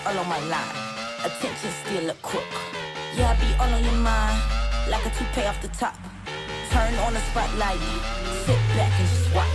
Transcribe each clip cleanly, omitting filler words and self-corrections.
all on my line. Attention still a crook. Yeah, I be all on your mind, like a toupee off the top. Turn on the spotlight, sit back and just watch.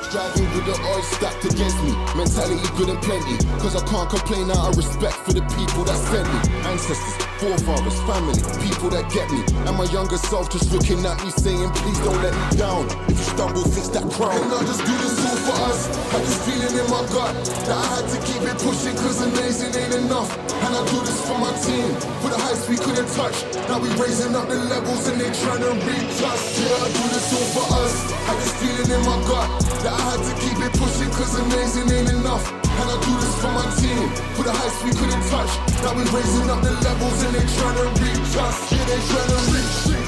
Striving with the odds stacked against me. Mentality good and plenty, cause I can't complain out of respect for the people that sent me. Ancestors, forefathers, family, people that get me. And my younger self just looking at me saying, please don't let me down. If you stumble, fix that crown. And I just do this all for us. Had this feeling in my gut that I had to keep it pushing, cause amazing ain't enough. And I do this for my team, for the heights we couldn't touch. Now we raising up the levels and they trying to reach us. Yeah, I do this all for us. Had this feeling in my gut that I had to keep it pushing, cause amazing ain't enough. And I do this for my team, for the heights we couldn't touch. Now we raising up the levels and they trying to reach us. Yeah, they trying to reach.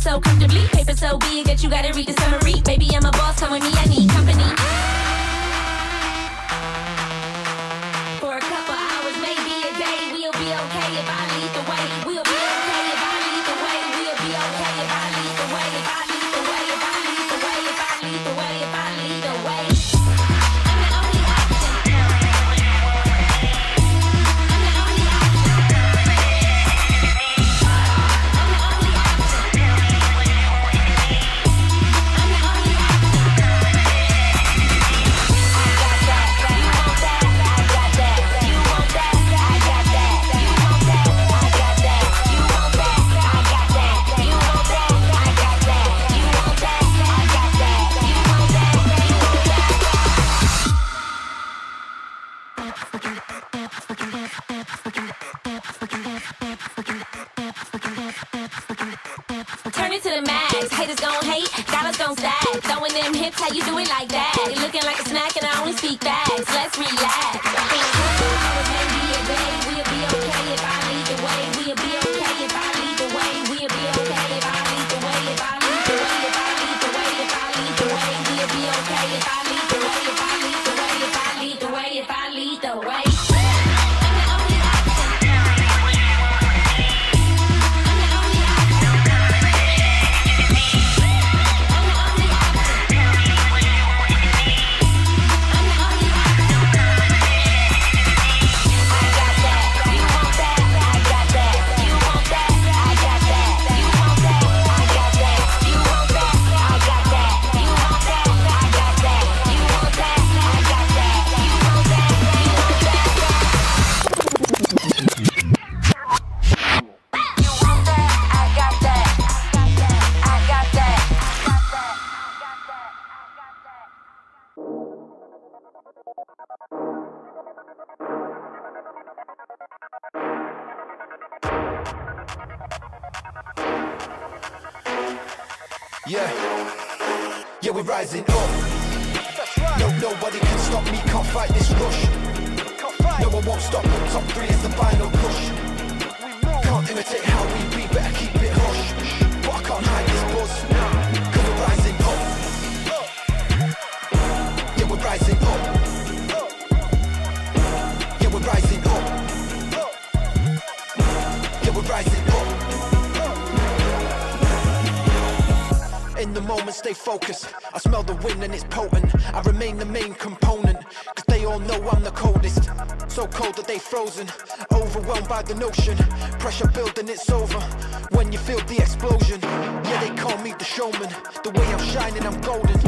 So comfortably, paper so big that you gotta read the summary. Baby, I'm a boss, come with me, I need company. For a couple hours, maybe a day, we'll be okay if I lead the way. We'll be okay if I lead the way. We'll be okay if I lead the way. If I lead the way, if I lead the way, if I lead the way, if I lead the way. I'm the only option. the max. Haters gon' hate, dollars gon' stack. Throwing them hips, how you do it like that? You looking like a snack and I only speak facts. Let's relax. Hours, maybe a day, we'll be okay if I lead the way. We'll be okay if I lead the way. We'll be okay if I lead the way. If I lead the way, if I lead the way, if I lead the way, we'll be okay if I lead the way. If I lead the way, if I lead the way, if I lead the way. Yeah, we're rising up. Nobody can stop me, can't fight this rush. No one won't stop, top 3 is the final push. Can't imitate how we be, better keep it hush. But I can't hide this buzz, cause we're rising up. Yeah, we're rising up. Yeah, we're rising up. Yeah, we're rising up. In the moment, stay focused. I smell the wind and it's potent. I remain the main component, cause they all know I'm the coldest. So cold that they frozen, overwhelmed by the notion. Pressure building, it's over when you feel the explosion. Yeah, they call me the showman. The way I'm shining, I'm golden,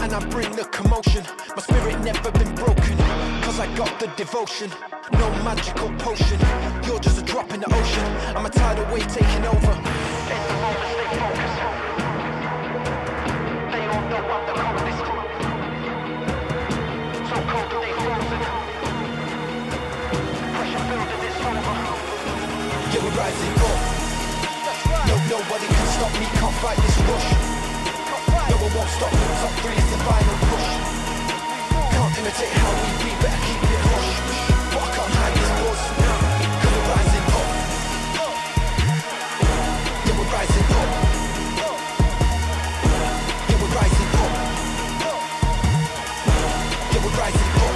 and I bring the commotion. My spirit never been broken, cause I got the devotion. No magical potion, you're just a drop in the ocean. I'm a tidal wave taking over. In the moment, stay focused. They all know I'm the coldest. So cold that they frozen. Pressure building, it's over. Yeah, we're rising up. Nobody can stop me, can't fight this rush. No one won't stop me, top 3 is the final push. Can't imitate how we be, better keep it hush. But I can't hide this buzz, cause we're rising up. Yeah, we're rising up. Yeah, we're rising up. Yeah, we're rising up.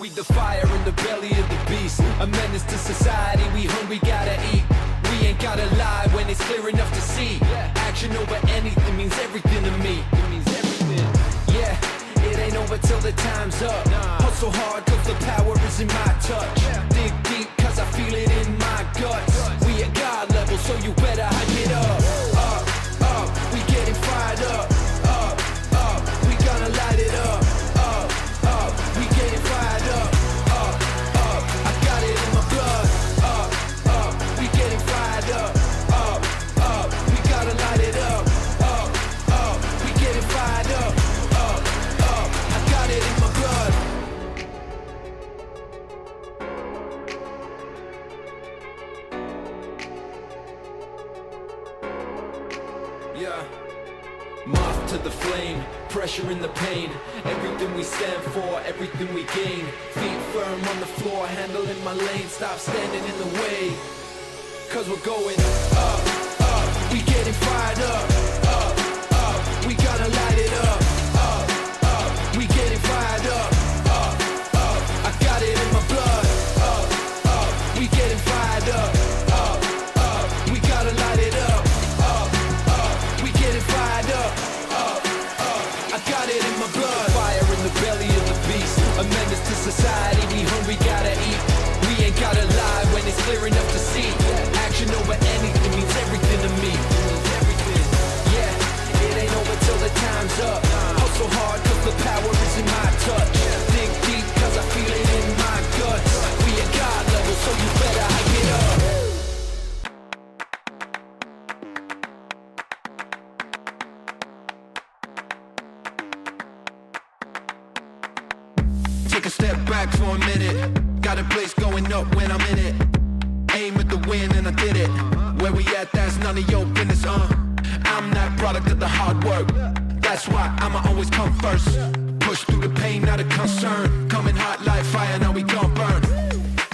We the fire in the belly of the beast, a menace to society, we hungry, gotta eat. We ain't gotta lie when it's clear enough to see. Action over anything means everything to me. It means everything. Yeah, it ain't over till the time's up. Hustle hard cause the power is in my touch. Dig deep cause I feel it in my guts. We at God level so you better hype it up. Up, we getting fired up. Up, we gonna light it up. We getting fired up, I got it in my blood, we getting fired up, we gotta light it up, we getting fired up, I got it in my blood. Yeah. Moth to the flame, pressure in the pain. Everything we stand for, everything we gain. Feet firm on the floor, handling my lane. Stop standing in the way, cause we're going up, we getting fired up, we gotta light it up, we getting fired up, I got it in my blood, we getting fired up, we gotta light it up, we getting fired up, I got it in my blood. Fire in the belly of the beast, a menace to society, we hungry, gotta eat. We ain't gotta lie when it's clear enough to see. take a step back for a minute. Got a place going up when I'm in it. Aim at the win and I did it. Where we at, that's none of your business, I'm that product of the hard work. That's why I'ma always come first. Push through the pain, not a concern. Coming hot like fire, now we gon' burn.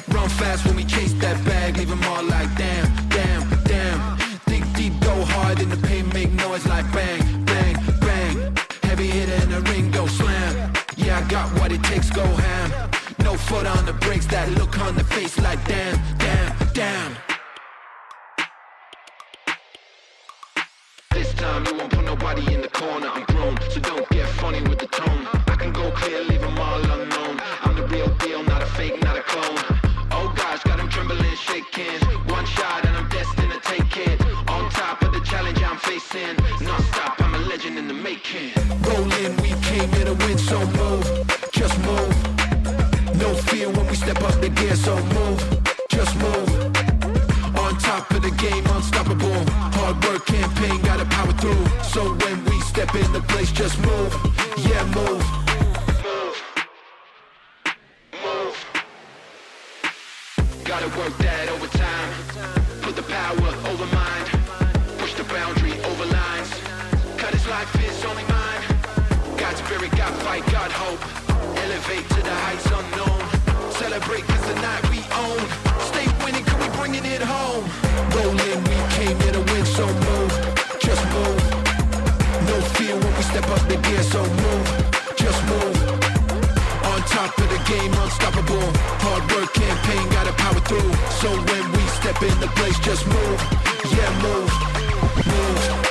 Run fast when we chase that bag. Leave them all like damn, damn, damn. Think deep, go hard in the pain. Make noise like bang, bang, bang. Heavy hitter in the ring, go slam. Yeah, I got what it takes, go ham. No foot on the brakes, that look on the face like damn, damn, damn. This time you won't put nobody in the corner. I'm grown, so don't get funny with the tone. I can go clear, leave them all unknown. I'm the real deal, not a fake, not a clone. Oh gosh, got them trembling, shaking. One shot and I'm destined to take it. On top of the challenge I'm facing. Non-stop, I'm a legend in the making. Rolling, we came here to win, so move. Just move. No fear when we step up the gear, so move. Just move. On top of the game, unstoppable. Hard work campaign, gotta power through. So when we step in the place, just move. Yeah, move. Move. Move. Gotta work that overtime. Put the power over mind. Push the boundary over lines. Cut his life is only mine. Got spirit, got fight, got hope. Elevate to the heights unknown. Celebrate cause the night we own. Stay winning cause we bringing it home. Rolling, we came here to win, so move. Just move. No fear when we step up the gear, so move. Just move. On top of the game, unstoppable. Hard work campaign, gotta power through. So when we step in the place, just move. Yeah, move. Move.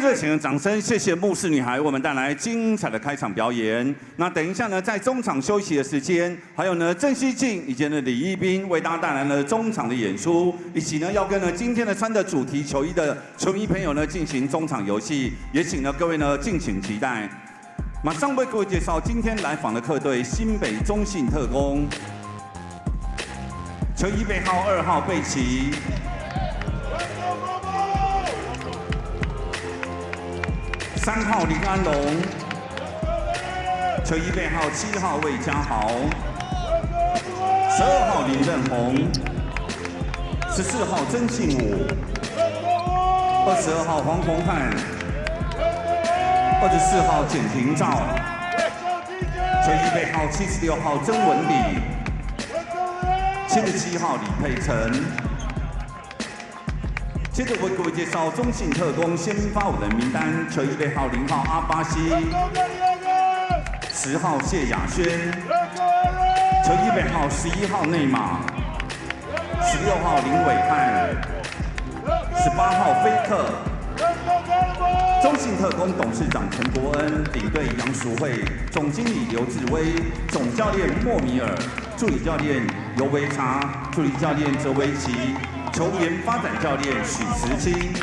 热情的掌声，谢谢牧师女孩为我们带来精彩的开场表演。那等一下呢，在中场休息的时间，还有呢郑希静以及呢李一斌为大家带来了中场的演出，以及呢要跟呢今天的穿着主题球衣的球迷朋友呢进行中场游戏，也请呢各位呢敬请期待。马上为各位介绍今天来访的客队新北中信特攻，球衣背号2号贝奇。 3号林安龙，球衣背号7号魏家豪，12号林任宏，14号曾信武，22号黄宏汉，24号简廷照，球衣背号76号曾文礼，77号李佩岑。 接着为各位介绍中信特攻先发舞的名单：球衣背号0号阿巴西，10号谢亚轩，球衣背号11号内马，16号林伟汉，18号菲克。中信特攻董事长陈国恩，领队杨淑慧，总经理刘志威，总教练莫米尔，助理教练尤维查，助理教练泽维奇。 球员发展教练许时清。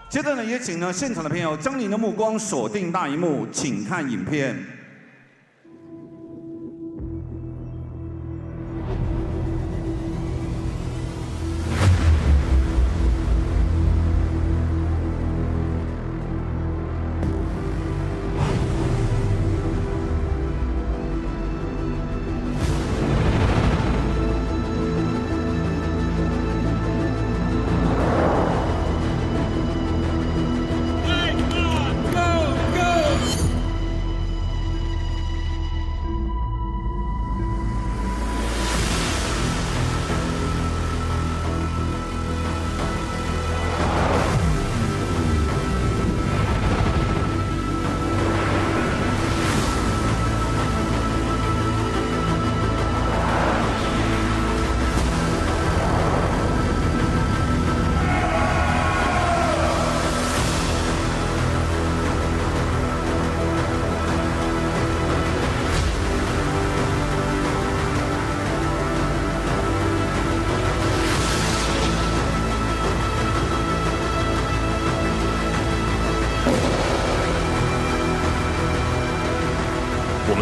接着呢，也请呢现场的朋友将您的目光锁定大荧幕，请看影片。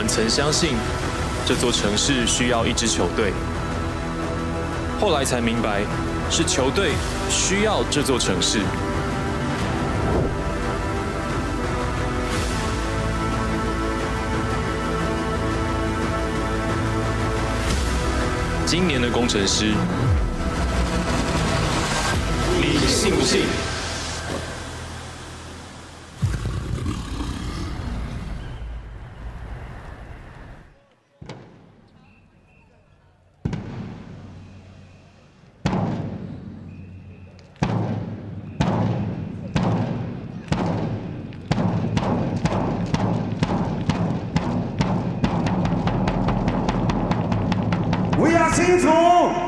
曾相信这座城市需要一支球队，后来才明白是球队需要这座城市。今年的工程师，你信不信？ Hsinchu,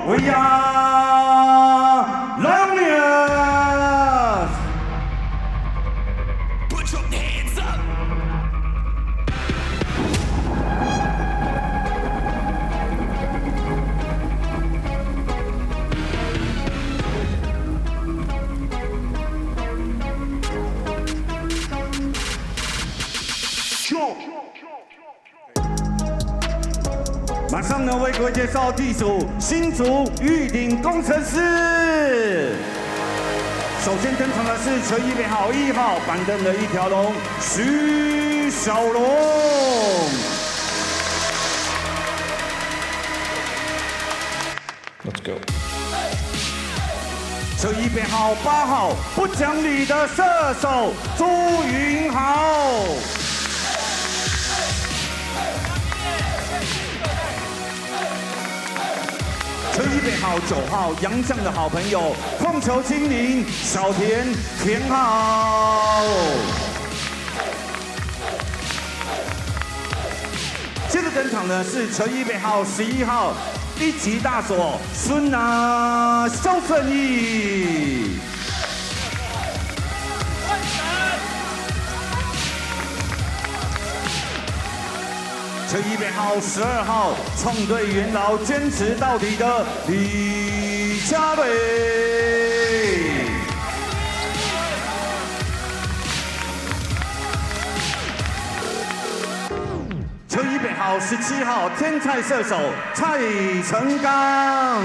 we are Lioneers. Put your hands up. 马上呢，为各位介绍地主新竹玉鼎工程师。首先登场的是球衣背号1号板凳的一条龙徐小龙。Let's go。球衣背号8号不讲理的射手朱云豪。 球衣背号9号洋将的好朋友控球精灵小田田浩。接着登场的是球衣背号11号一级大锁孙拿肖正义。球衣编号12号，创队元老，坚持到底的李佳蕊。球衣编号17号，天才射手蔡成刚。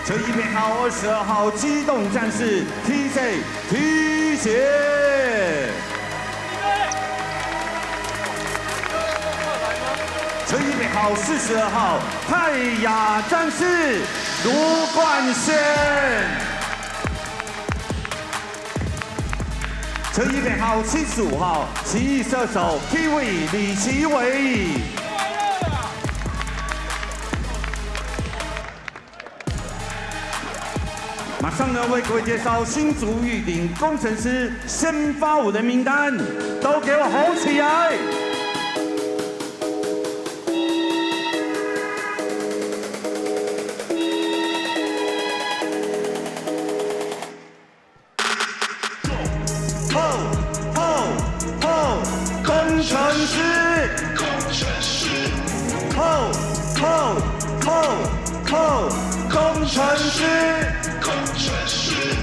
球衣编号22号，机动战士 TJ 提鞋。球衣编号42号，泰雅战士卢冠宪。球衣编号75号，奇异射手 Kiwi 李奇伟。马上呢，为各位介绍新竹玉鼎工程师先发舞的名单，都给我吼起来！工程师，工程师。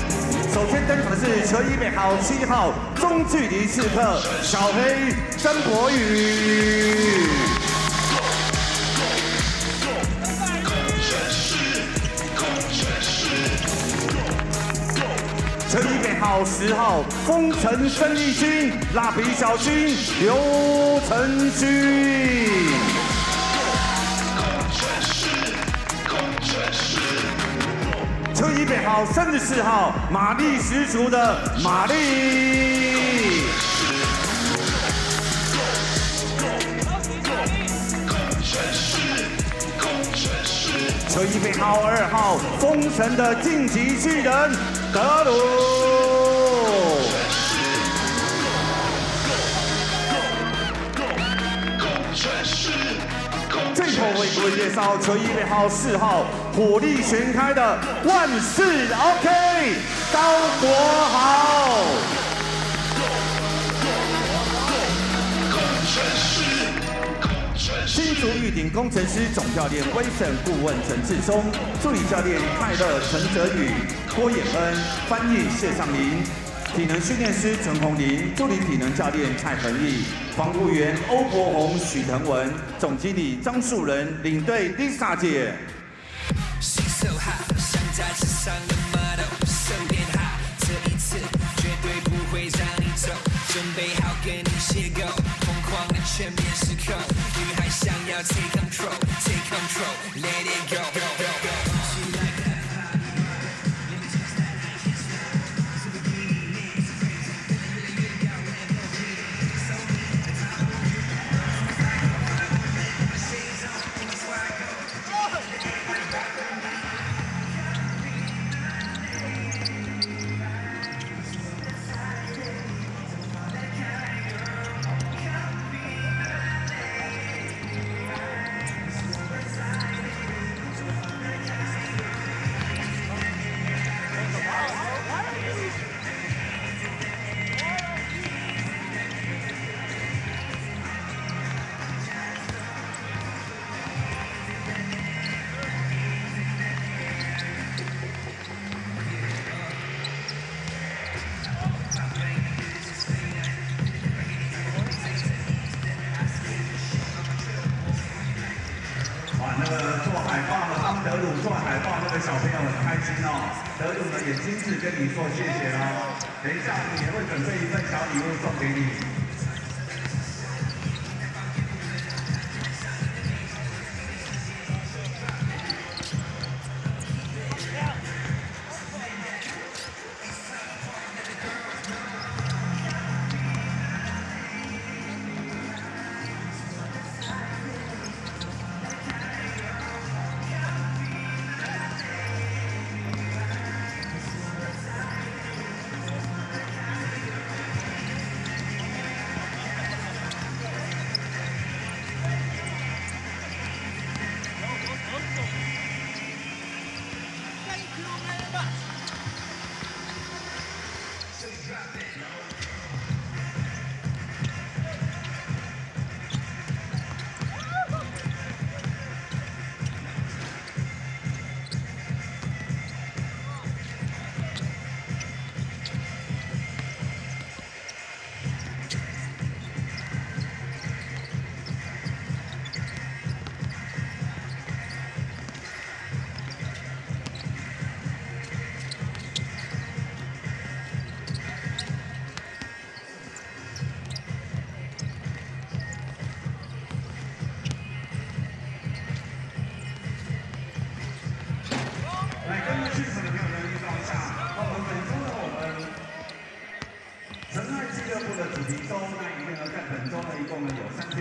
首先登场的是球衣编号7号中距离刺客小黑曾博宇。球衣编号10号丰城生力军蜡笔小军刘承勋。球衣编号34号，马力十足的马力。球衣编号2号，封神的晋级巨人德鲁。最后为各位介绍球衣编号4号，火力全开的万事 OK 高国豪。新竹玉鼎工程师总教练威盛顾问陈志忠，助理教练泰勒陈哲宇、郭衍恩，翻译谢尚林。体能训练师陈宏林，助理体能教练蔡恒毅，防护员欧国宏、许腾文，总经理张树仁，领队 Lisa 姐。准备好跟你邂逅，疯狂的全面失控，女孩想要 take control，let it go。那个做海报的帮德鲁做海报那个小朋友很开心哦，德鲁呢也亲自跟你说谢谢哦，等一下也会准备一份小礼物送给你。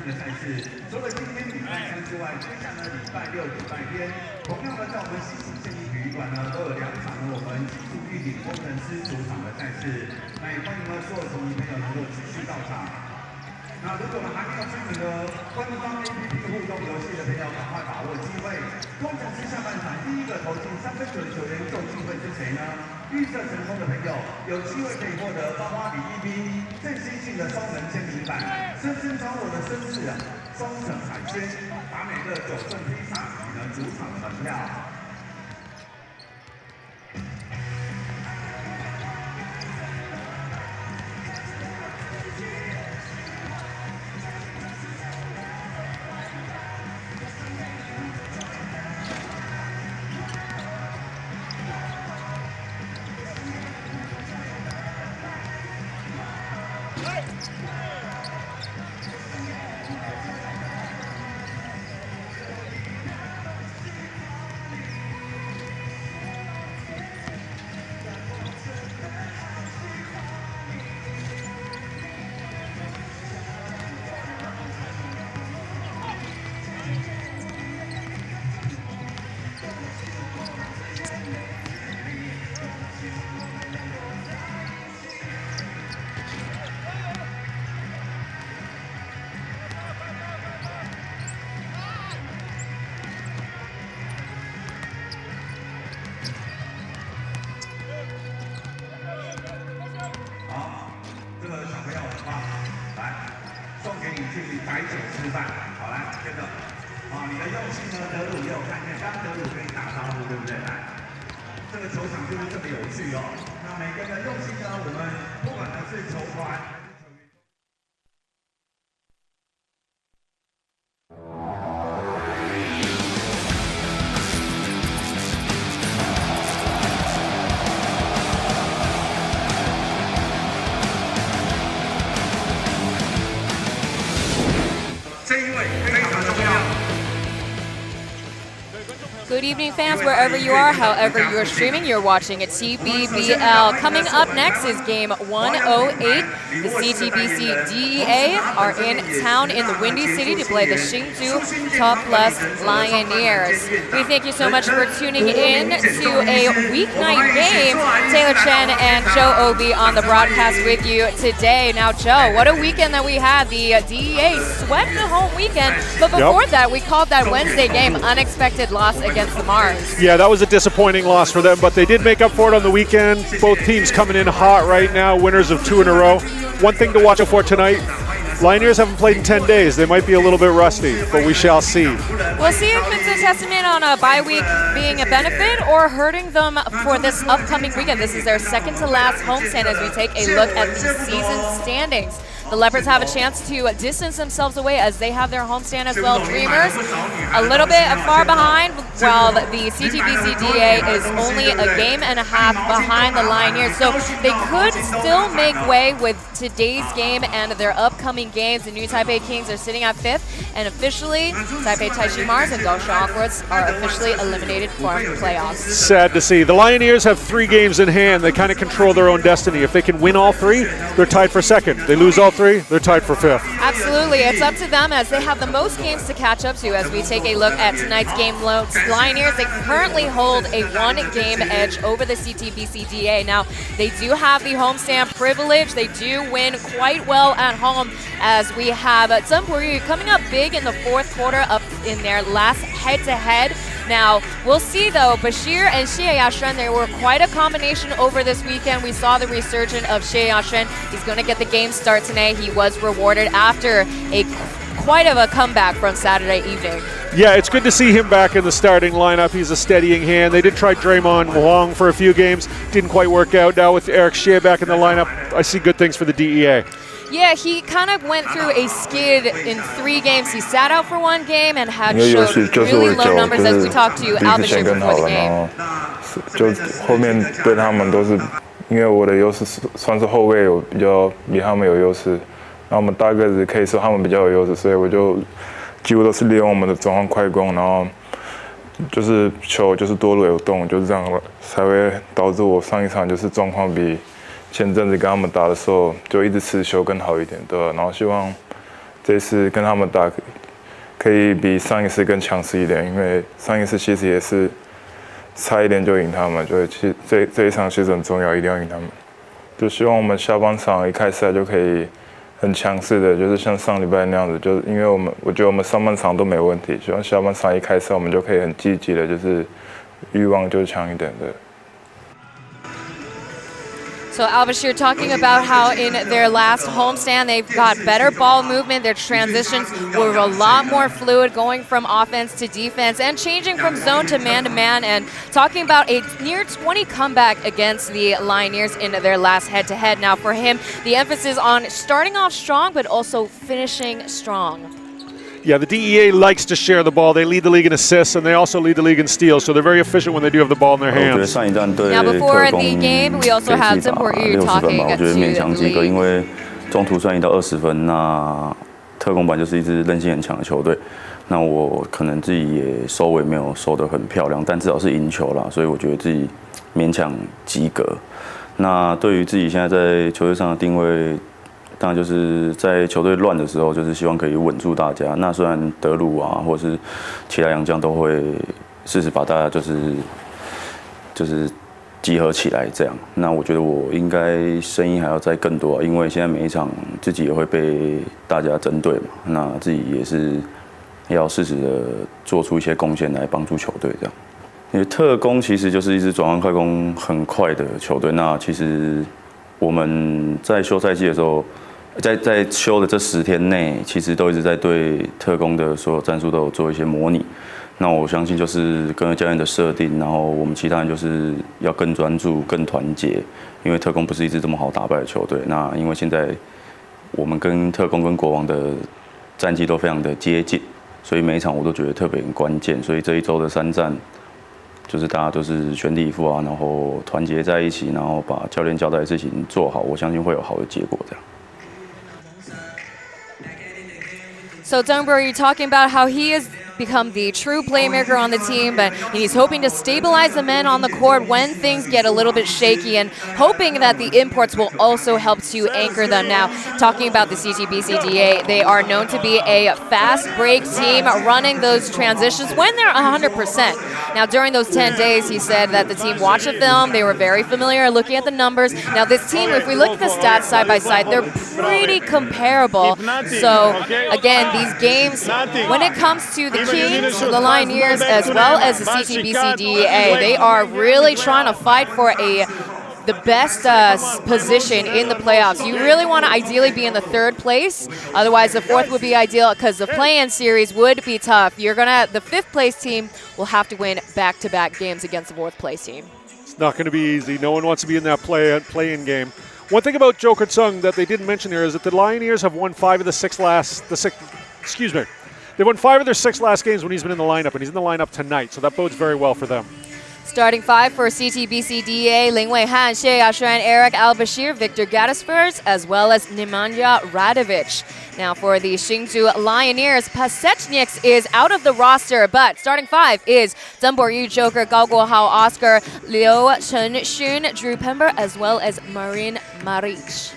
的赛事。除了今天礼拜3之外，接下来礼拜6、礼拜天，同样的在我们西楚县立体育馆呢，都有2场我们基础预警工程师主场的赛事。那也欢迎所有球迷朋友能够持续到场。那如果还没有参与的官方 APP 互动游戏的朋友，赶快把握机会。工程师下半场第一个投进3分球的球员究竟会是谁呢？预测成功的朋友有机会可以获得花花礼一冰、最新性的双人签名版、深深找我的绅士双层海鲜、达美乐9份披萨以及主场门票。Good evening, fans, wherever you are, however you are streaming, you're watching at TPBL. Coming up next is Game 108. The CTBC DEA are in town in the Windy City to play the Hsinchu Toplus Lioneers. We thank you so much for tuning in to a weeknight game. Taylor Chen and Joe Obi on the broadcast with you today. Now, Joe, what a weekend that we had. The DEA swept the home weekend, but before that, we called that Wednesday game unexpected loss against the Mars. Yeah, that was a disappointing loss for them, but they did make up for it on the weekend. Both teams coming in hot right now, winners of 2 in a row. One thing to watch out for tonight, Lioneers haven't played in 10 days. They might be a little bit rusty, but we shall see. We'll see if it's a testament on a bye week being a benefit or hurting them for this upcoming weekend. This is their second to last homestand as we take a look at the season standings. The Leopards have a chance to distance themselves away as they have their homestand as well. Dreamers a little bit far behind, while the CTBC DA is only a game and a half behind the Lioneers. So they could still make way with today's game and their upcoming games. The New Taipei Kings are sitting at 5th, and officially Taipei Taichi Mars and Kaohsiung Awkwards are officially eliminated from playoffs. Sad to see. The Lioneers have 3 games in hand. They kind of control their own destiny. If they can win all 3, they're tied for 2nd. They lose all 3, they're tied for 5th. Absolutely. It's up to them as they have the most games to catch up to as we take a look at tonight's game. Lioneers, they currently hold a 1-game edge over the CTBC DA. Now, they do have the homestand privilege. They do win quite well at home as we have Zhengpu coming up big in the 4th quarter up in their last head-to-head. Now, we'll see though, Bashir and Xie Yashen, they were quite a combination over this weekend. We saw the resurgence of Xie Yashen. He's going to get the game start tonight. He was rewarded after quite of a comeback from Saturday evening. Yeah, it's good to see him back in the starting lineup. He's a steadying hand. They did try Draymond Wong for a few games. Didn't quite work out. Now with Eric Xie back in the lineup, I see good things for the DEA. Yeah, he kind of went through a skid in 3 games. He sat out for 1 game and had showed really low numbers as we talked to Albashir before the game. 就后面对他们都是因为我的优势算是后卫有比较比他们有优势，然后我们大个子可以说他们比较有优势，所以我就几乎都是利用我们的转换快攻，然后就是球就是多流动，就是这样才会导致我上一场就是状况比前阵子跟他们打的时候就一直持球更好一点，对吧？然后希望这次跟他们打可以比上一次更强势一点，因为上一次其实也是差一点就赢他们，所以这一场其实很重要，一定要赢他们。就希望我们下半场一开赛就可以很强势的，就是像上礼拜那样子，就是因为我觉得我们上半场都没问题，希望下半场一开赛我们就可以很积极的，就是欲望就强一点的。So Al-Bashir talking about how in their last homestand they've got better ball movement, their transitions were a lot more fluid, going from offense to defense and changing from zone to man, and talking about a near 20 comeback against the Lioneers in their last head-to-head. Now for him, the emphasis on starting off strong but also finishing strong. Yeah, the DEA likes to share the ball. They lead the league in assists, and they also lead the league in steals, so they're very efficient when they do have the ball in their hands. Now before the game, we also have Zhenbo Yu talking to the league. 因为中途算赢到20分，那特攻版就是一支韧性很强的球队。那我可能自己也收尾没有收得很漂亮，但至少是赢球啦，所以我觉得自己勉强及格。那对于自己现在在球队上的定位，当然就是在球队乱的时候，就是希望可以稳住大家。那虽然德鲁啊，或是其他洋将都会试试把大家就是集合起来这样。那我觉得我应该声音还要再更多啊，因为现在每一场自己也会被大家针对嘛，那自己也是要适时的做出一些贡献来帮助球队这样。因为特攻其实就是一支转换快攻很快的球队，那其实我们在休赛季的时候。在休的这10天内，其实都一直在对特攻的所有战术都有做一些模拟。那我相信就是跟着教练的设定，然后我们其他人就是要更专注、更团结，因为特攻不是一支这么好打败的球队。那因为现在我们跟特攻跟国王的战绩都非常的接近，所以每一场我都觉得特别很关键。所以这一周的3战，就是大家都是全力以赴啊，然后团结在一起，然后把教练交代的事情做好，我相信会有好的结果这样。So Zhenbo Yu talking about how he has become the true playmaker on the team, but he's hoping to stabilize the men on the court when things get a little bit shaky, and hoping that the imports will also help to anchor them. Now, talking about the CTBC DEA, they are known to be a fast break team, running those transitions when they're 100%. Now, during those 10 days, he said that the team watched the film, they were very familiar looking at the numbers. Now, this team, if we look at the stats side by side, they're pretty comparable. So, again, these games, when it comes to the Kings, the Lioneers, as well as the CTBC DEA, they are really trying to fight for the best position in the playoffs. You really want to ideally be in the 3rd place. Otherwise, the 4th would be ideal because the play-in series would be tough. The 5th place team will have to win back-to-back games against the 4th place team. It's not going to be easy. No one wants to be in that play-in game. One thing about Joker Tsung that they didn't mention here is that the Lioneers have won 5 of the 6 last. They won 5 of their 6 last games when he's been in the lineup, and he's in the lineup tonight, so that bodes very well for them. Starting 5 for CTBC DEA, Lin Wei-Han, Xie Yashuan, Eric Al-Bashir, Victor Gaddisford, as well as Nemanja Radovic. Now for the Hsinchu Lioneers, Pasechniks is out of the roster, but starting 5 is Zhenbo Yu, Joker, Gao Guohao, Oscar, Liu Chenxun, Drew Pember, as well as Marin Maric.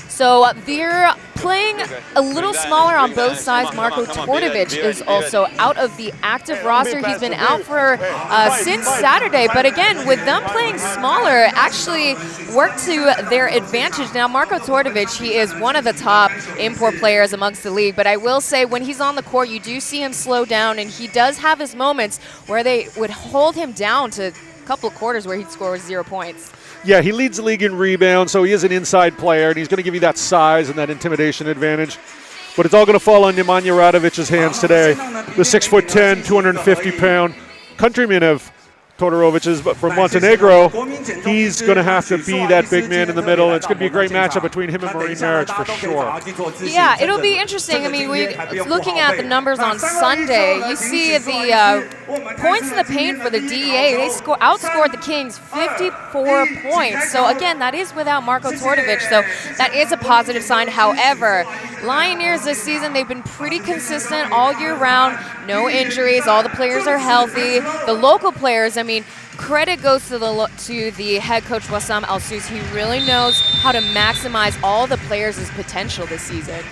So they're playing a little smaller on both sides. Marko Tordovic is also out of the active roster. He's been out for since Saturday, but again, with them playing smaller, actually worked to their advantage. Now, Marko Tordovic, he is one of the top import players amongst the league, but I will say when he's on the court, you do see him slow down, and he does have his moments where they would hold him down to a couple of quarters where he'd score 0 points. Yeah, he leads the league in rebounds, so he is an inside player, and he's going to give you that size and that intimidation advantage. But it's all going to fall on Nemanja Radovic's hands today. The 6'10", 250-pound countryman of Todorovic's, but from Montenegro, he's going to have to be that big man in the middle. It's going to be a great matchup between him and Marin Maric for sure. Yeah, it'll be interesting. I mean, looking at the numbers on Sunday, you see the points in the paint for the DEA. They outscored the Kings 54 points. So again, that is without Marko Tordovic. So that is a positive sign. However, Lioneers this season, they've been pretty consistent all year round. No injuries. All the players are healthy. The local players, I mean, credit goes to the head coach Wassam Al-Sus. He really knows how to maximize all the players' potential this season.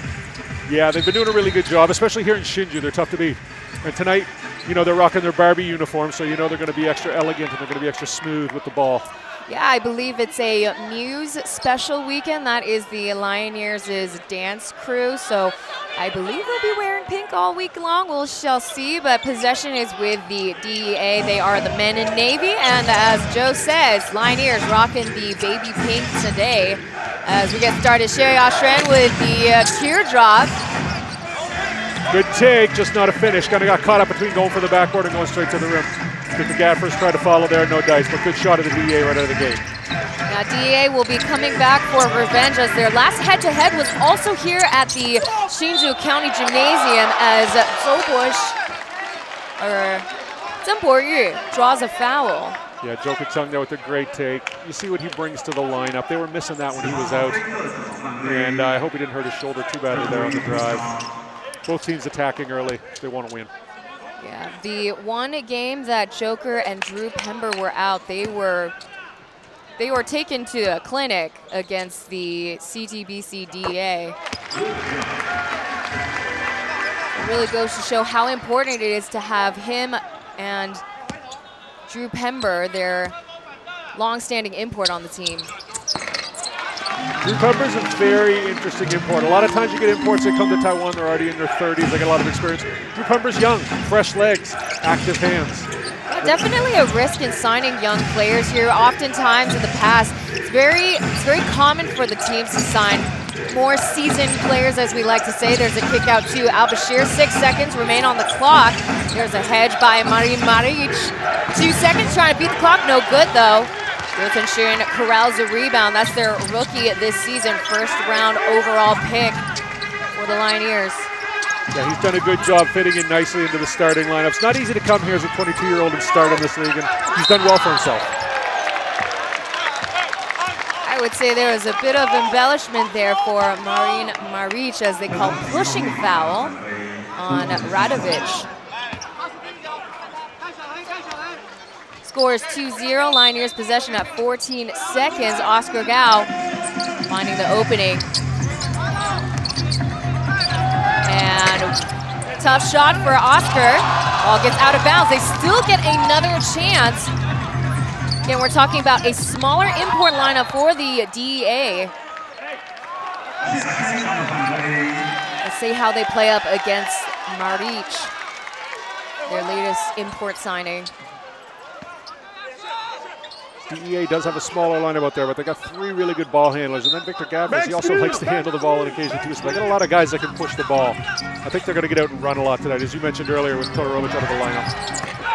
Yeah, they've been doing a really good job, especially here in Hsinchu. They're tough to beat. And tonight, you know, they're rocking their Barbie uniforms, so you know they're going to be extra elegant and they're going to be extra smooth with the ball. Yeah, I believe it's a Muse special weekend. That is the Lioneers' dance crew. So I believe they'll be wearing pink all week long. We shall see. But possession is with the DEA. They are the men in navy. And as Joe says, Lioneers rocking the baby pink today. As we get started, Xie Yaxuan with the teardrop. Good take, just not a finish. Kind of got caught up between going for the backboard and going straight to the rim. The gaffers tried to follow there, no dice, but good shot of the DEA right out of the gate. Now DEA will be coming back for revenge as their last head-to-head was also here at the Hsinchu County Gymnasium as Zheng Boyu draws a foul. Yeah, Joe Tung there with a great take. You see what he brings to the lineup. They were missing that when he was out. And I hope he didn't hurt his shoulder too badly there on the drive. Both teams attacking early. They want to win. Yeah, the one game that Joker and Drew Pember were out, they were taken to a clinic against the CTBC DEA. It really goes to show how important it is to have him and Drew Pember, their long-standing import, on the team. Drew Pember's a very interesting import. A lot of times you get imports that come to Taiwan, they're already in their 30s, they got a lot of experience. Drew Pember's young, fresh legs, active hands. Yeah, definitely a risk in signing young players here. Oftentimes in the past, it's very common for the teams to sign more seasoned players, as we like to say. There's a kick out to Al-Bashir. 6 seconds remain on the clock. There's a hedge by Maric. 2 seconds trying to beat the clock, no good though. Hsinchu corrals a rebound. That's their rookie this season, first round overall pick for the Lioneers. Yeah, he's done a good job fitting in nicely into the starting lineup. It's not easy to come here as a 22-year-old and start in this league, and he's done well for himself. I would say there was a bit of embellishment there for Maric, as they call pushing foul on Radovic. Score is 2-0, Lioneers possession at 14 seconds. Oscar Gao finding the opening. And tough shot for Oscar. Ball gets out of bounds. They still get another chance. Again, we're talking about a smaller import lineup for the DEA. Let's see how they play up against Maric, their latest import signing. DEA does have a smaller lineup out there, but they got 3 really good ball handlers. And then Victor Gaffers, he also likes to handle the ball on occasion too. So they got a lot of guys that can push the ball. I think they're going to get out and run a lot tonight, as you mentioned earlier with Todorovic out of the lineup.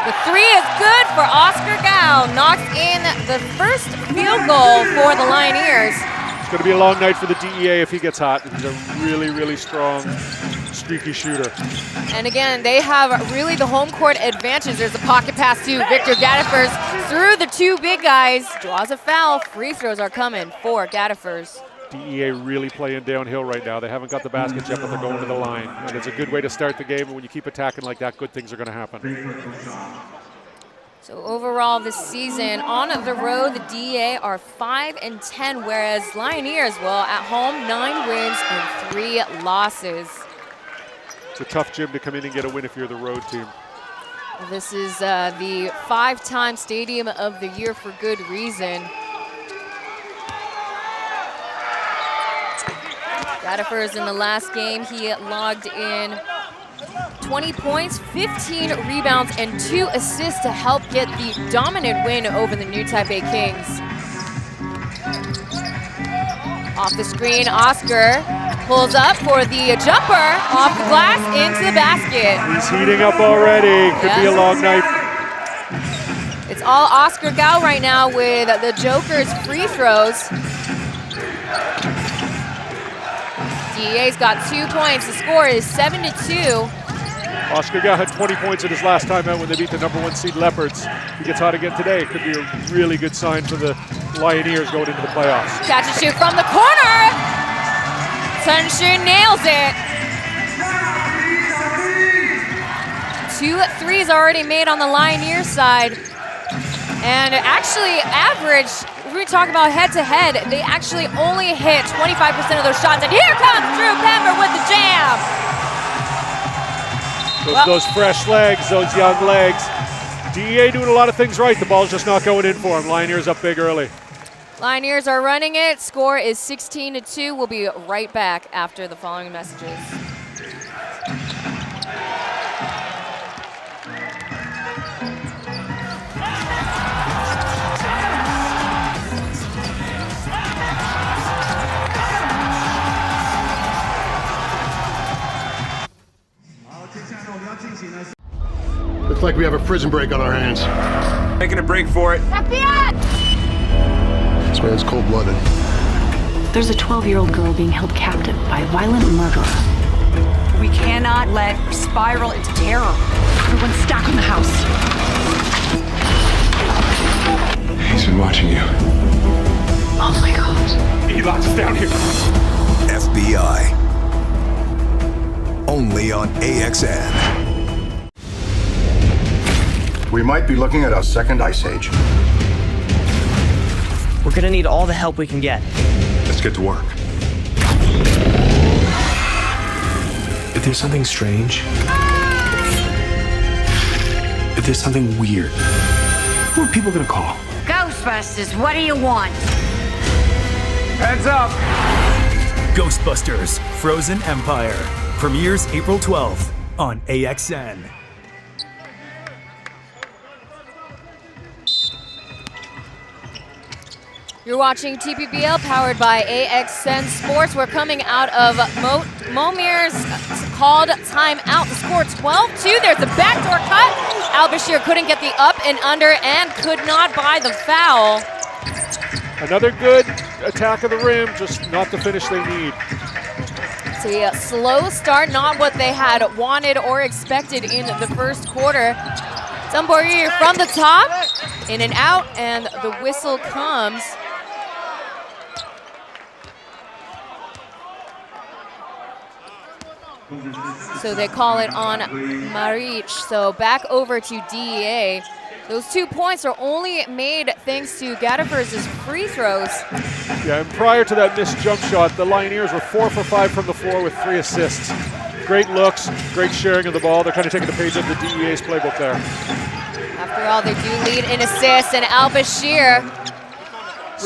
The 3 is good for Oscar Gao. Knocks in the first field goal for the Lioneers. It's going to be a long night for the DEA if he gets hot. He's a really, really strong, streaky shooter. And again, they have really the home court advantage. There's a pocket pass to Victor Gaddefers through the 2 big guys. Draws a foul. Free throws are coming for Gaddefers. DEA really playing downhill right now. They haven't got the baskets yet, but they're going to the line. And it's a good way to start the game. And when you keep attacking like that, good things are going to happen. So overall this season, on the road, the DEA are 5-10, whereas Lioneers, well, at home, 9 wins and 3 losses. It's a tough gym to come in and get a win if you're the road team. This is the 5-time Stadium of the Year for good reason. Gaddefers in the last game, he logged in 20 points, 15 rebounds, and 2 assists to help get the dominant win over the New Taipei Kings. Off the screen, Oscar pulls up for the jumper, off the glass, into the basket. He's heating up already. Could be a long night. It's all Oscar Gao right now with the Joker's free throws. DEA's got 2 points. The score is 7-2. Oscar Gao had 20 points in his last time out when they beat the #1 seed Leopards. If he gets hot again today, it could be a really good sign for the Lioneers going into the playoffs. Catch and shoot from the corner. Hsinchu nails it. 2 threes already made on the Lioneers side. And actually average if we talk about head-to-head, they actually only hit 25% of those shots. And here comes Drew Pember with the jam. Those fresh legs, those young legs. DEA doing a lot of things right. The ball's just not going in for them. Lioneers up big early. Lioneers are running it. Score is 16-2. We'll be right back after the following messages. Looks like we have a prison break on our hands. Making a break for it. This man's cold-blooded. There's a 12-year-old girl being held captive by a violent murderer. We cannot let her spiral into terror. Everyone stack on the house. He's been watching you. Oh my God. He locked us down here. FBI. Only on AXN. We might be looking at our second ice age. We're gonna need all the help we can get. Let's get to work. If there's something strange, if there's something weird, who are people gonna call? Ghostbusters, what do you want? Heads up. Ghostbusters Frozen Empire premieres April 12th on AXN. You're watching TPBL powered by AXN Sports. We're coming out of Momir's called timeout. The score 12-2. There's a backdoor cut. Al-Bashir couldn't get the up and under and could not buy the foul. Another good attack of the rim, just not the finish they need. It's a slow start, not what they had wanted or expected in the first quarter. Zambori from the top, in and out, and the whistle comes. So they call it on Maric. So back over to DEA. Those 2 points are only made thanks to Gadifer's free throws. Yeah, and prior to that missed jump shot, the Lioneers were 4 for 5 from the floor with 3 assists. Great looks, great sharing of the ball. They're kind of taking the page out of the DEA's playbook there. After all, they do lead in assists, and Al-Bashir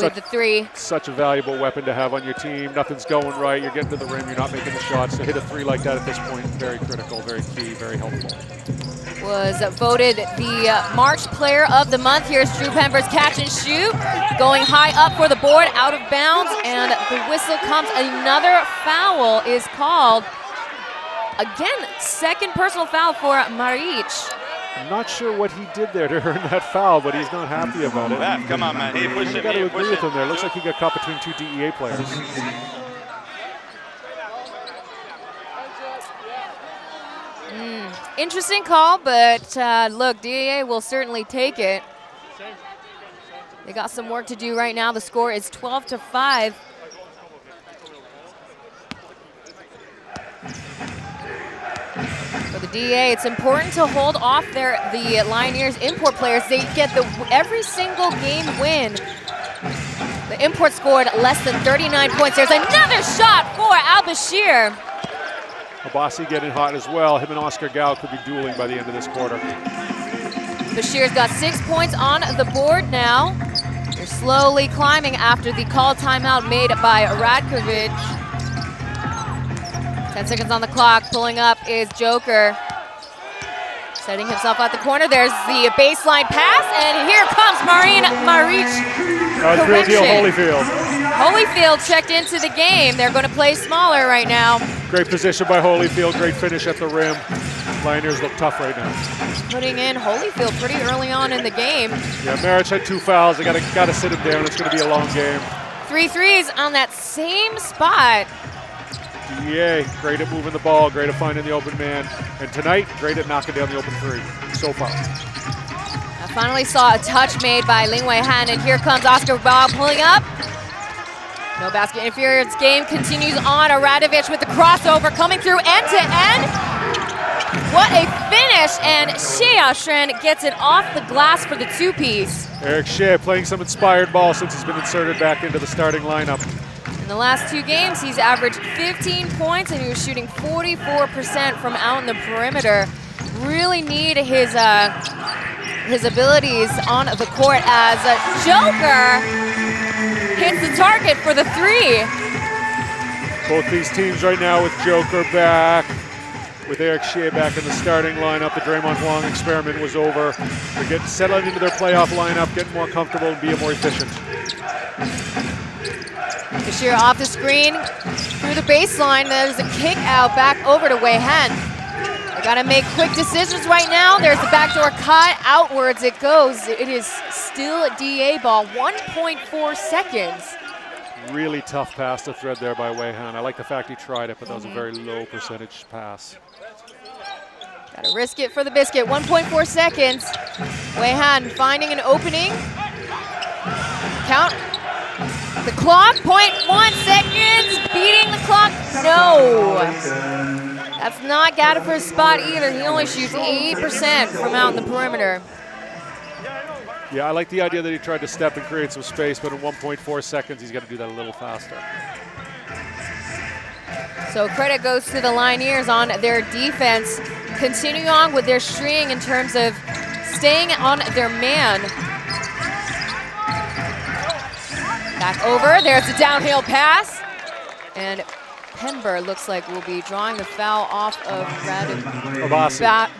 with the 3. Such a valuable weapon to have on your team. Nothing's going right. You're getting to the rim. You're not making the shots. To hit a 3 like that at this point, very critical, very key, very helpful. Was voted the March Player of the Month. Here's Drew Pember's catch and shoot. Going high up for the board, out of bounds, and the whistle comes. Another foul is called. Again, second personal foul for Maric. I'm not sure what he did there to earn that foul, but he's not happy about it. Come on, man. Hey, push it. You got to agree with him there. Looks like he got caught between 2 DEA players. Interesting call, but look, DEA will certainly take it. They got some work to do right now. The score is 12-5. For the DEA, it's important to hold off the Lioneers import players. They get every single game win. The import scored less than 39 points. There's another shot for Al-Bashir. Abassi getting hot as well. Him and Oscar Gao could be dueling by the end of this quarter. Bashir's got 6 points on the board now. They're slowly climbing after the call timeout made by Radkovic. 10 seconds on the clock. Pulling up is Joker. Setting himself at the corner. There's the baseline pass, and here comes Maric. That was real deal Holyfield. Holyfield checked into the game. They're going to play smaller right now. Great position by Holyfield. Great finish at the rim. Lioneers look tough right now. Putting in Holyfield pretty early on in the game. Yeah, Maric had 2 fouls. They got to sit him down. It's going to be a long game. 3 threes on that same spot. DEA, great at moving the ball, great at finding the open man. And tonight, great at knocking down the open 3 so far. I finally saw a touch made by Lingwei Han, and here comes Oscar Bao pulling up. No basket interference. Game continues on. Radovic with the crossover coming through end to end. What a finish finish, and Xie Yashen gets it off the glass for the two-piece. Eric Xie playing some inspired ball since he's been inserted back into the starting lineup. In the last 2 games, he's averaged 15 points, and he was shooting 44% from out in the perimeter. Really need his abilities on the court as Joker hits the target for the 3. Both these teams right now with Joker back, with Eric Xie back in the starting lineup. The Draymond Huang experiment was over. They're getting settled into their playoff lineup, getting more comfortable and being more efficient. Bashir off the screen, through the baseline. There's a kick out back over to Wei Han. They gotta make quick decisions right now. There's the backdoor cut, outwards it goes. It is still DEA ball, 1.4 seconds. Really tough pass to thread there by Wei Han. I like the fact he tried it, but that was a very low percentage pass. Gotta risk it for the biscuit, 1.4 seconds. Wei Han finding an opening. Count the clock, 0.1 seconds, beating the clock, no. That's not Gadifer's spot either. He only shoots 8% from out in the perimeter. Yeah, I like the idea that he tried to step and create some space, but in 1.4 seconds, he's got to do that a little faster. So credit goes to the Lioneers on their defense, continuing on with their string in terms of staying on their man. Back over, there's a downhill pass, and Pember looks like will be drawing the foul off of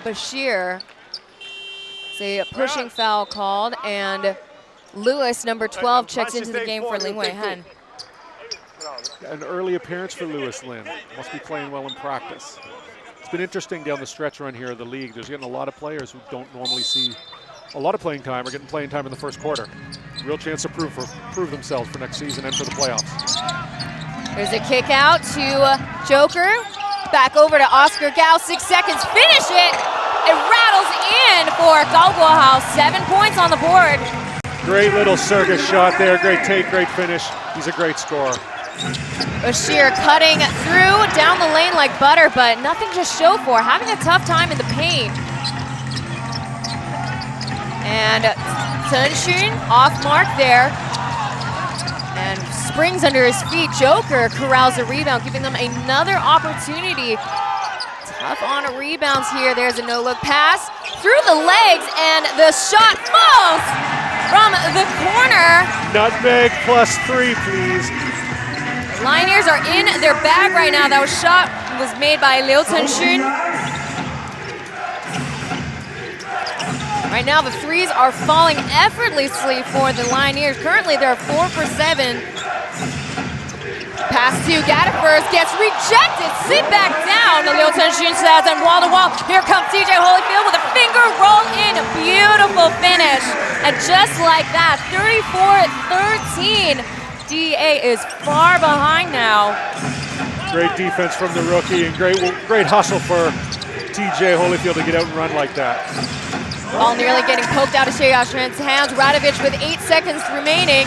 Bashir. It's a pushing foul called, and Lewis, number 12, checks into the game for Lin Wei Han. An early appearance for Lewis Lin. Must be playing well in practice. It's been interesting down the stretch run here of the league. There's getting a lot of players who don't normally see a lot of playing time, are getting playing time in the first quarter. Real chance to prove themselves for next season and for the playoffs. There's a kick out to Joker. Back over to Oscar Gao, 6 seconds, finish it! It rattles in for Gao Guohao, 7 points on the board. Great little circus shot there, great take, great finish. He's a great scorer. Bashir cutting through down the lane like butter, but nothing to show for, having a tough time in the paint. And Hsinchu off mark there. And springs under his feet. Joker corrals a rebound, giving them another opportunity. Tough on rebounds here. There's a no-look pass through the legs, and the shot falls from the corner. Nutmeg +3, please. Lioneers are in their bag right now. That shot was made by Liu Hsinchu. Right now, the threes are falling effortlessly for the Lioneers. Currently, they're 4 for 7. Pass to Gadifers, gets rejected. Sit back down, Liu Hsinchu says, and wall to wall. Here comes TJ Holyfield with a finger roll in. Beautiful finish. And just like that, 34-13. DEA is far behind now. Great defense from the rookie and great hustle for TJ Holyfield to get out and run like that. Ball nearly getting poked out of Xie Yashen's hands. Radovich with 8 seconds remaining.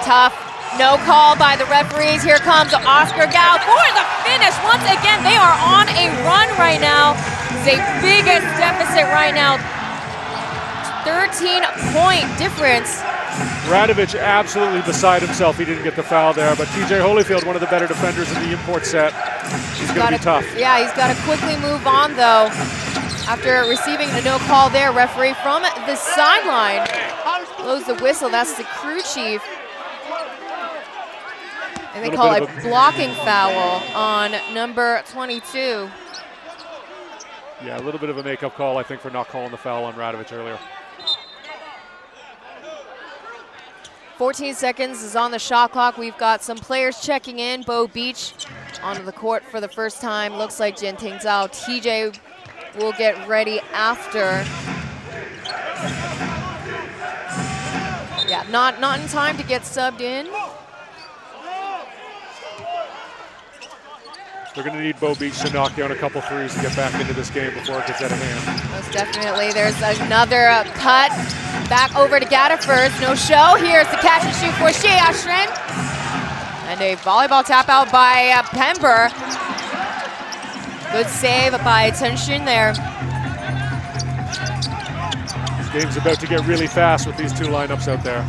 Tough. No call by the referees. Here comes Oscar Gao for the finish. Once again, they are on a run right now. It's a biggest deficit right now. 13-point difference. Radovich absolutely beside himself. He didn't get the foul there, but TJ Holyfield, one of the better defenders in the import set. He's going to be tough. Yeah, he's got to quickly move on, though. After receiving a no call there, referee from the sideline blows the whistle. That's the crew chief. And they call a blocking foul on number 22. Yeah, a little bit of a makeup call, I think, for not calling the foul on Radovich earlier. 14 seconds is on the shot clock. We've got some players checking in. Bo Beach onto the court for the first time. Looks like Jin Ting Zhao. TJ will get ready after. Yeah, not in time to get subbed in. They're going to need Bo Beach to knock down a couple threes to get back into this game before it gets out of hand. Most definitely. There's another cut. Back over to Gadifers. No show. Here's the catch and shoot for Xie Yashen. And a volleyball tap out by Pember. Good save by Hsinchu there. This game's about to get really fast with these two lineups out there.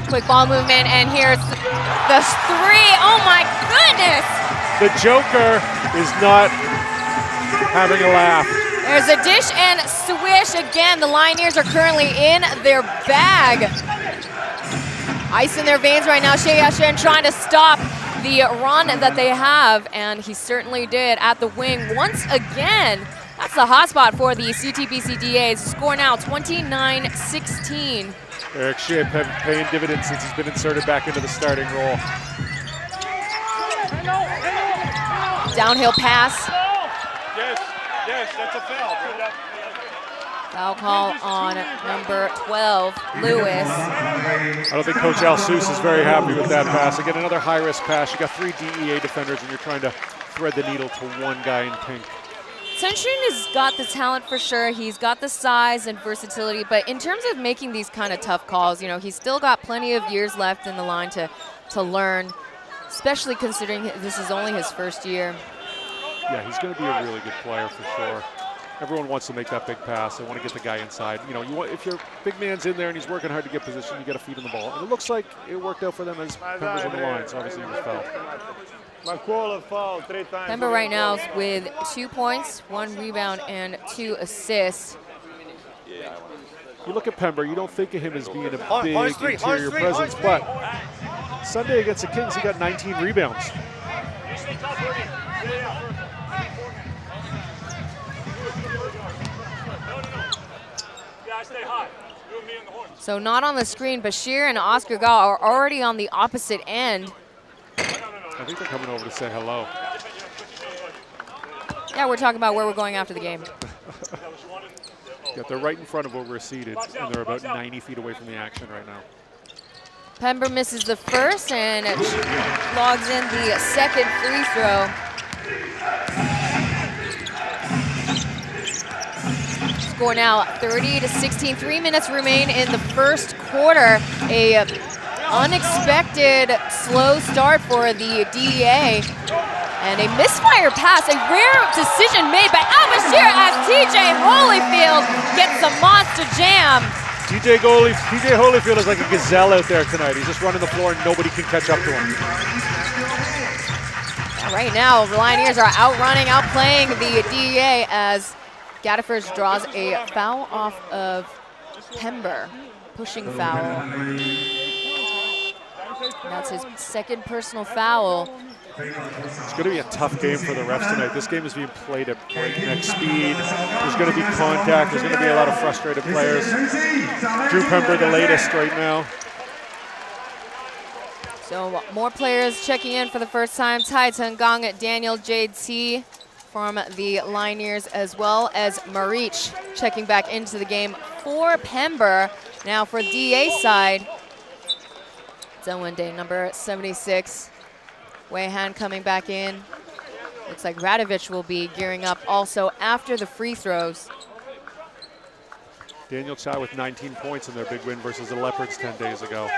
Quick ball movement, and here's the three. Oh my goodness! The Joker is not having a laugh. There's a dish and swish again. The Lioneers are currently in their bag. Ice in their veins right now. Xie Yaxuan trying to stop the run that they have, and he certainly did at the wing once again. That's the hot spot for the CTBC DEAs. Score now 29-16. Eric Xie paying dividends since he's been inserted back into the starting role. Downhill pass. Yes, that's a foul. Foul call on number 12, Lewis. I don't think Coach Alsus is very happy with that pass. Again, another high-risk pass. You got 3 DEA defenders, and you're trying to thread the needle to one guy in pink. Hsinchu has got the talent for sure. He's got the size and versatility, but in terms of making these kind of tough calls, you know, he's still got plenty of years left in the line to learn, especially considering this is only his first year. Yeah, he's going to be a really good player for sure. Everyone wants to make that big pass. They want to get the guy inside. You know, if your big man's in there and he's working hard to get position, you got to feed him the ball. And it looks like it worked out for them as Pember's on the line, so obviously he was fouled. Pember right now with 2 points, 1 rebound, and 2 assists. You look at Pember, you don't think of him as being a big interior presence, but Sunday against the Kings, he got 19 rebounds. So not on the screen, Bashir and Oscar Gao are already on the opposite end. I think they're coming over to say hello. Yeah, we're talking about where we're going after the game. Yeah, they're right in front of where we're seated, and they're about 90 feet away from the action right now. Pember misses the first and logs in the second free throw. Score now 30-16. 3 minutes remain in the first quarter. A unexpected slow start for the DEA. And a misfire pass, a rare decision made by Al-Bashir as TJ Holyfield gets a monster jam. TJ Holyfield is like a gazelle out there tonight. He's just running the floor and nobody can catch up to him. Right now, the Lioneers are outrunning, outplaying the DEA as Gaddefers draws a foul off of Pember, pushing foul. That's his second personal foul. It's going to be a tough game for the refs tonight. This game is being played at breakneck speed. There's going to be contact. There's going to be a lot of frustrated players. Drew Pember, the latest right now. So more players checking in for the first time. Tai Tenggang, Daniel JT from the Lioneers, as well as Marich checking back into the game for Pember. Now for DA side, Zhengwen number 76. Wei Han coming back in. Looks like Radovic will be gearing up also after the free throws. Daniel Chai with 19 points in their big win versus the Leopards 10 days ago.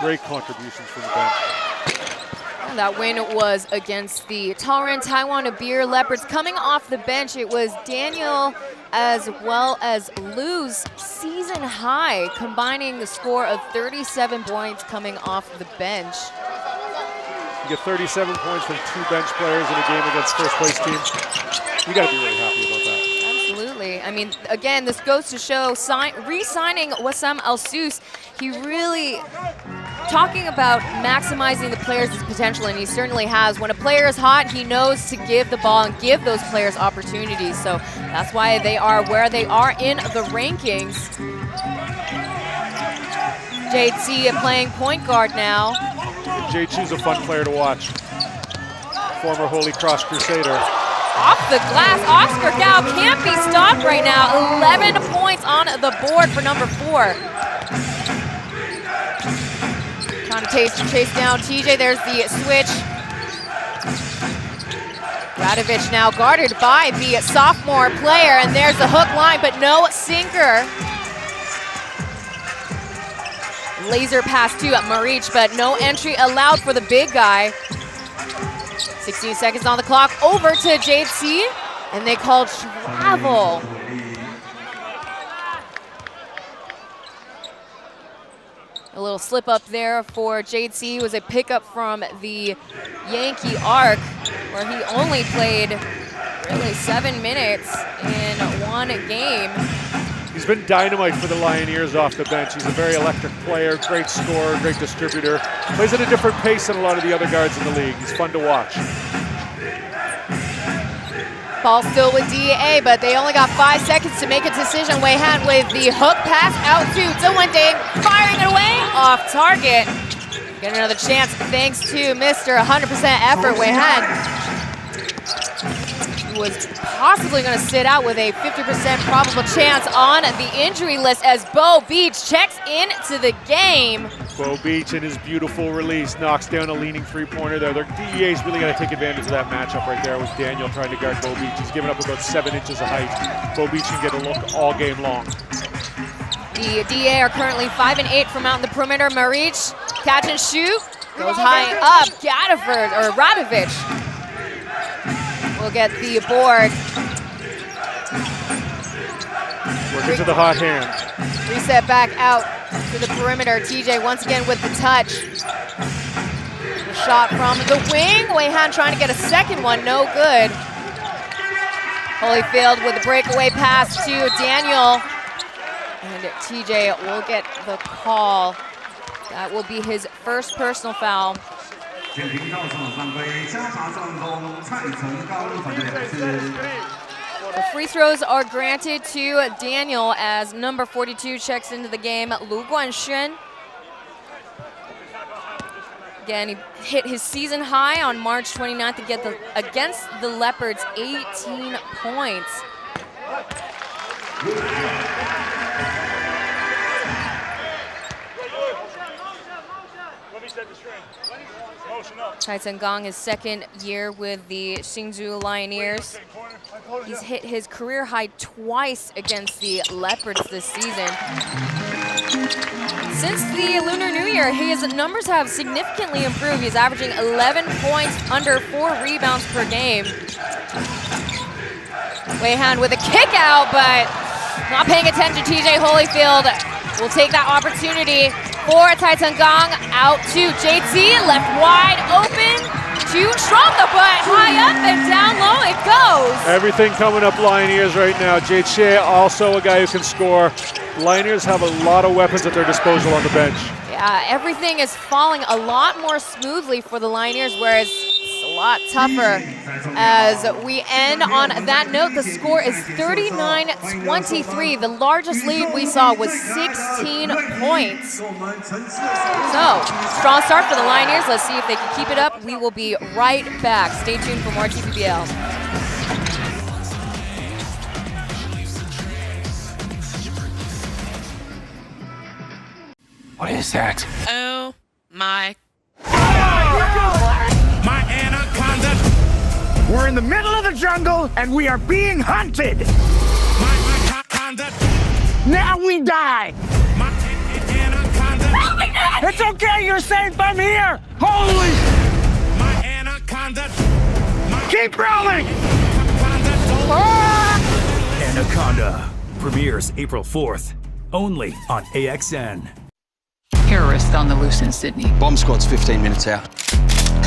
Great contributions from the bench. And that win was against the Tolerant Taiwan Beer Leopards. Coming off the bench, it was Daniel as well as Lou's season high, combining the score of 37 points coming off the bench. You get 37 points from 2 bench players in a game against first place teams. You got to be really happy about that. Absolutely. I mean, again, this goes to show re-signing Wassam Alsus. He really talking about maximizing the players' potential, and he certainly has. When a player is hot, he knows to give the ball and give those players opportunities. So that's why they are where they are in the rankings. JT playing point guard now. JT's a fun player to watch. Former Holy Cross Crusader. Off the glass, Oscar Gao can't be stopped right now. 11 points on the board for number 4. Trying to chase down TJ. There's the switch. Radovic now guarded by the sophomore player, and there's the hook line, but no sinker. Laser pass to Marich, but no entry allowed for the big guy. 16 seconds on the clock. Over to JC. And they called travel. A little slip up there for JT. It was a pickup from the Yankee arc, where he only played really 7 minutes in one game. He's been dynamite for the Lioneers off the bench. He's a very electric player, great scorer, great distributor. Plays at a different pace than a lot of the other guards in the league. He's fun to watch. Ball still with DEA, but they only got 5 seconds to make a decision. Wei Han with the hook pass out to Zheng Wending, firing it away, off target. Get another chance thanks to Mr. 100% effort, Wei Han. Was possibly going to sit out with a 50% probable chance on the injury list as Bo Beach checks into the game. Bo Beach in his beautiful release knocks down a leaning three-pointer there. Their DEA is really going to take advantage of that matchup right there with Daniel trying to guard Bo Beach. He's given up about 7 inches of height. Bo Beach can get a look all game long. The DEA are currently 5 and 8 from out in the perimeter. Maric, catch and shoot, goes high up. Radovich will get the board. Working to the hot hand. Reset back out to the perimeter. TJ once again with the touch. The shot from the wing. Wei Han trying to get a second one, no good. Holyfield with the breakaway pass to Daniel. And TJ will get the call. That will be his first personal foul. The free throws are granted to Daniel as number 42 checks into the game, Lu Guanxuan. Again, he hit his season high on March 29th against the Leopards, 18 points. Taipei Gong, his second year with the Hsinchu Lioneers. He's hit his career high twice against the Leopards this season. Since the Lunar New Year, his numbers have significantly improved. He's averaging 11 points, under 4 rebounds per game. Wei Han with a kick out, but not paying attention. TJ Holyfield will take that opportunity for Taipei Gong, out to JT, left wide open to Stromka, but high up and down low it goes. Everything coming up Lioneers right now. JT also a guy who can score. Lioneers have a lot of weapons at their disposal on the bench. Yeah, everything is falling a lot more smoothly for the Lioneers, whereas it's a lot tougher. As we end on that note, the score is 39-23. The largest lead we saw was 16 points. So, strong start for the Lioneers. Let's see if they can keep it up. We will be right back. Stay tuned for more TPBL. What is that? Oh my. My anaconda! We're in the middle of the jungle and we are being hunted! My anaconda! Now we die! My anaconda! It's okay, you're safe, I'm here! Holy! My anaconda! Keep rolling! Anaconda premieres April 4th, only on AXN. Terrorists on the loose in Sydney. Bomb squad's 15 minutes out.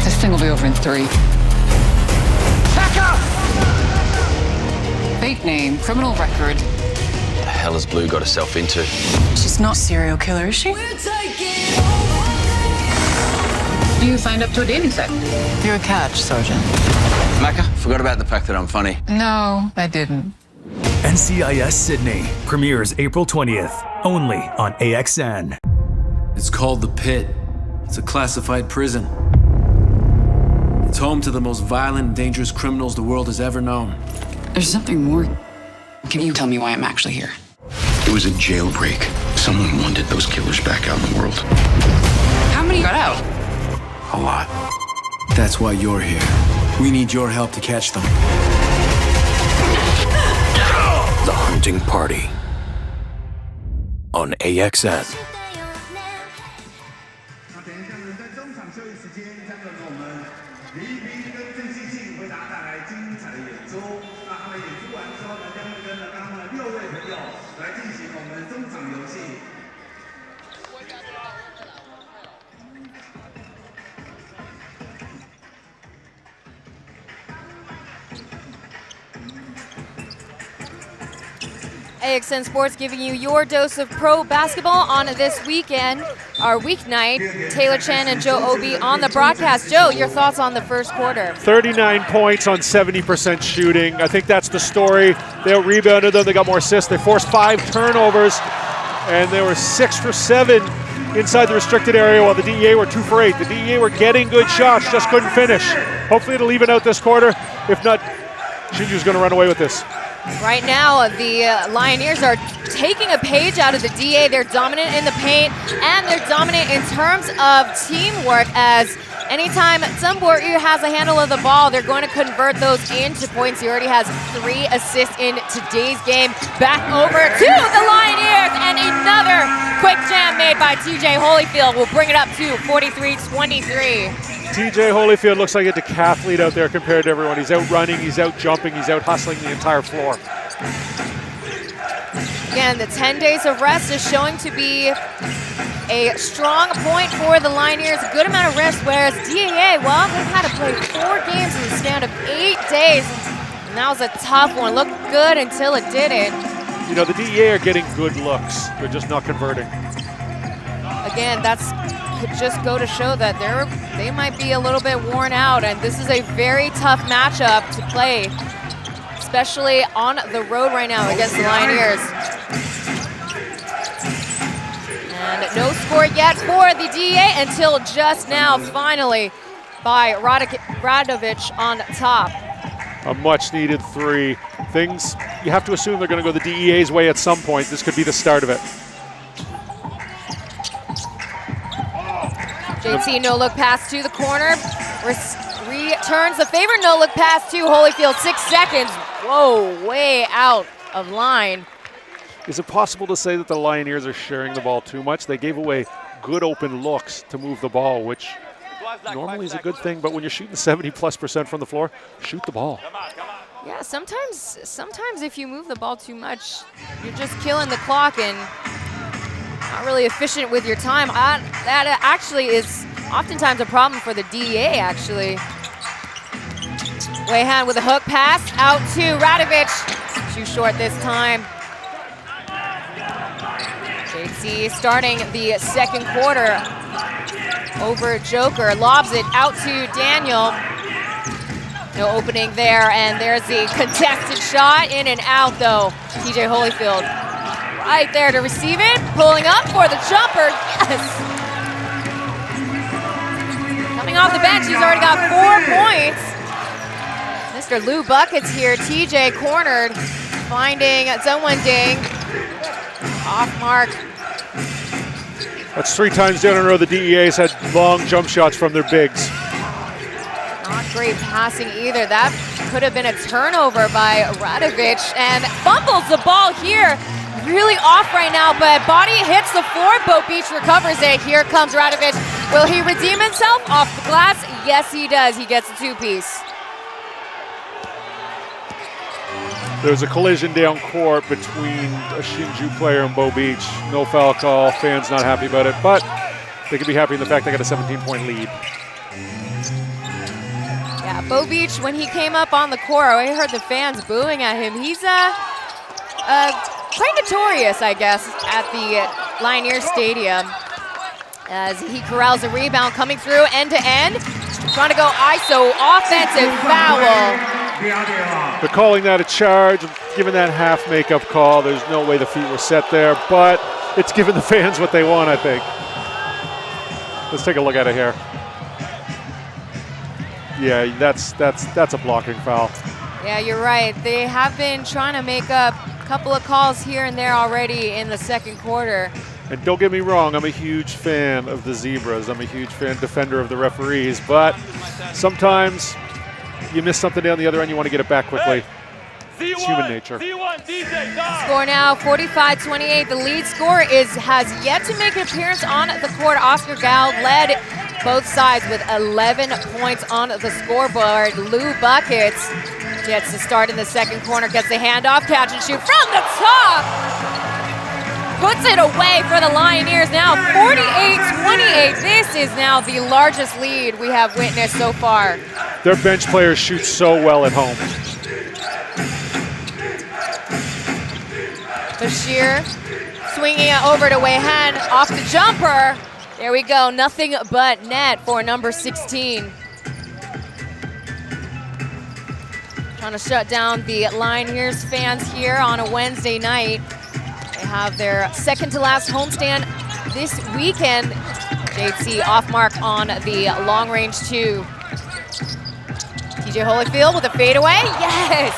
This thing will be over in 3. Back up! Fake name, criminal record. The hell has Blue got herself into? She's not a serial killer, is she? You signed up to a dating site. You're a catch, Sergeant. Macca, forgot about the fact that I'm funny. No, I didn't. NCIS Sydney premieres April 20th, only on AXN. It's called The Pit. It's a classified prison. It's home to the most violent and dangerous criminals the world has ever known. There's something more. Can you tell me why I'm actually here? It was a jailbreak. Someone wanted those killers back out in the world. How many got out? A lot. That's why you're here. We need your help to catch them. The Hunting Party on AXN. AXN Sports giving you your dose of pro basketball on this weekend, our weeknight. Taylor Chen and Joe Obi on the broadcast. Joe, your thoughts on the first quarter? 39 points on 70% shooting. I think that's the story. They rebounded them, they got more assists. They forced 5 turnovers, and they were 6 for 7 inside the restricted area, while the DEA were 2 for 8. The DEA were getting good shots, just couldn't finish. Hopefully it'll even out this quarter. If not, Hsinchu's going to run away with this. Right now, the Lioneers are taking a page out of the DA. They're dominant in the paint, and they're dominant in terms of teamwork, as anytime Zhengbo has a handle of the ball, they're going to convert those into points. He already has 3 assists in today's game. Back over to the Lioneers, and another quick jam made by TJ Holyfield will bring it up to 43-23. TJ Holyfield looks like a decathlete out there compared to everyone. He's out running, he's out jumping, he's out hustling the entire floor. Again, the 10 days of rest is showing to be a strong point for the Lioneers. A good amount of rest, whereas DEA, well, they've had to play 4 games in the span of 8 days. And that was a tough one. Looked good until it didn't. You know, the DEA are getting good looks. They're just not converting. Again, that's could just go to show that they might be a little bit worn out, and this is a very tough matchup to play, especially on the road right now against the Lioneers. And no score yet for the DEA until just now, finally, by Radovic on top. A much-needed 3. Things, you have to assume they're going to go the DEA's way at some point. This could be the start of it. JT no-look pass to the corner. Returns the favorite no-look pass to Holyfield. 6 seconds. Whoa, way out of line. Is it possible to say that the Lioneers are sharing the ball too much? They gave away good open looks to move the ball, which normally is a good thing, but when you're shooting 70+% from the floor, shoot the ball. Yeah, sometimes if you move the ball too much, you're just killing the clock and not really efficient with your time. That actually is oftentimes a problem for the DEA, actually. Wayhan with a hook pass out to Radovic. Too short this time. JT starting the second quarter over Joker. Lobs it out to Daniel. No opening there, and there's the contested shot. In and out, though. TJ Holyfield right there to receive it. Pulling up for the jumper. Yes! Coming off the bench, he's already got 4 points. Mr. Lou Buckets here. TJ cornered, finding Zhengbo. Off mark. That's 3 times down in a row the DEA's had long jump shots from their bigs. Not great passing either. That could have been a turnover by Radovic, and fumbles the ball here. Really off right now, but body hits the floor. Boat Beach recovers it. Here comes Radovic. Will he redeem himself off the glass? Yes, he does. He gets a 2-piece. There's a collision down court between a Hsinchu player and Bow Beach. No foul call. Fans not happy about it, but they can be happy in the fact they got a 17-point lead. Yeah, Bow Beach, when he came up on the court, I heard the fans booing at him. He's quite notorious, I guess, at the Lioneers Stadium, as he corrals a rebound coming through end-to-end. Trying to go ISO, offensive foul. They're calling that a charge, giving that half makeup call. There's no way the feet were set there, but it's giving the fans what they want, I think. Let's take a look at it here. Yeah, that's a blocking foul. Yeah, you're right. They have been trying to make up a couple of calls here and there already in the second quarter. And don't get me wrong, I'm a huge fan of the Zebras. I'm a huge defender of the referees, but sometimes you miss something down the other end, you want to get it back quickly. It's human nature. Score now, 45-28. The lead scorer has yet to make an appearance on the court. Oscar Gal led both sides with 11 points on the scoreboard. Lou Buckets gets to start in the second corner, gets the handoff, catch and shoot from the top. Puts it away for the Lioneers now, 48-28. This is now the largest lead we have witnessed so far. Their bench players shoot so well at home. Bashir swinging it over to Wei Han off the jumper. There we go, nothing but net for number 16. Trying to shut down the Lioneers fans here on a Wednesday night. They have their second to last homestand this weekend. JC off mark on the long range 2. TJ Holyfield with a fadeaway. Yes!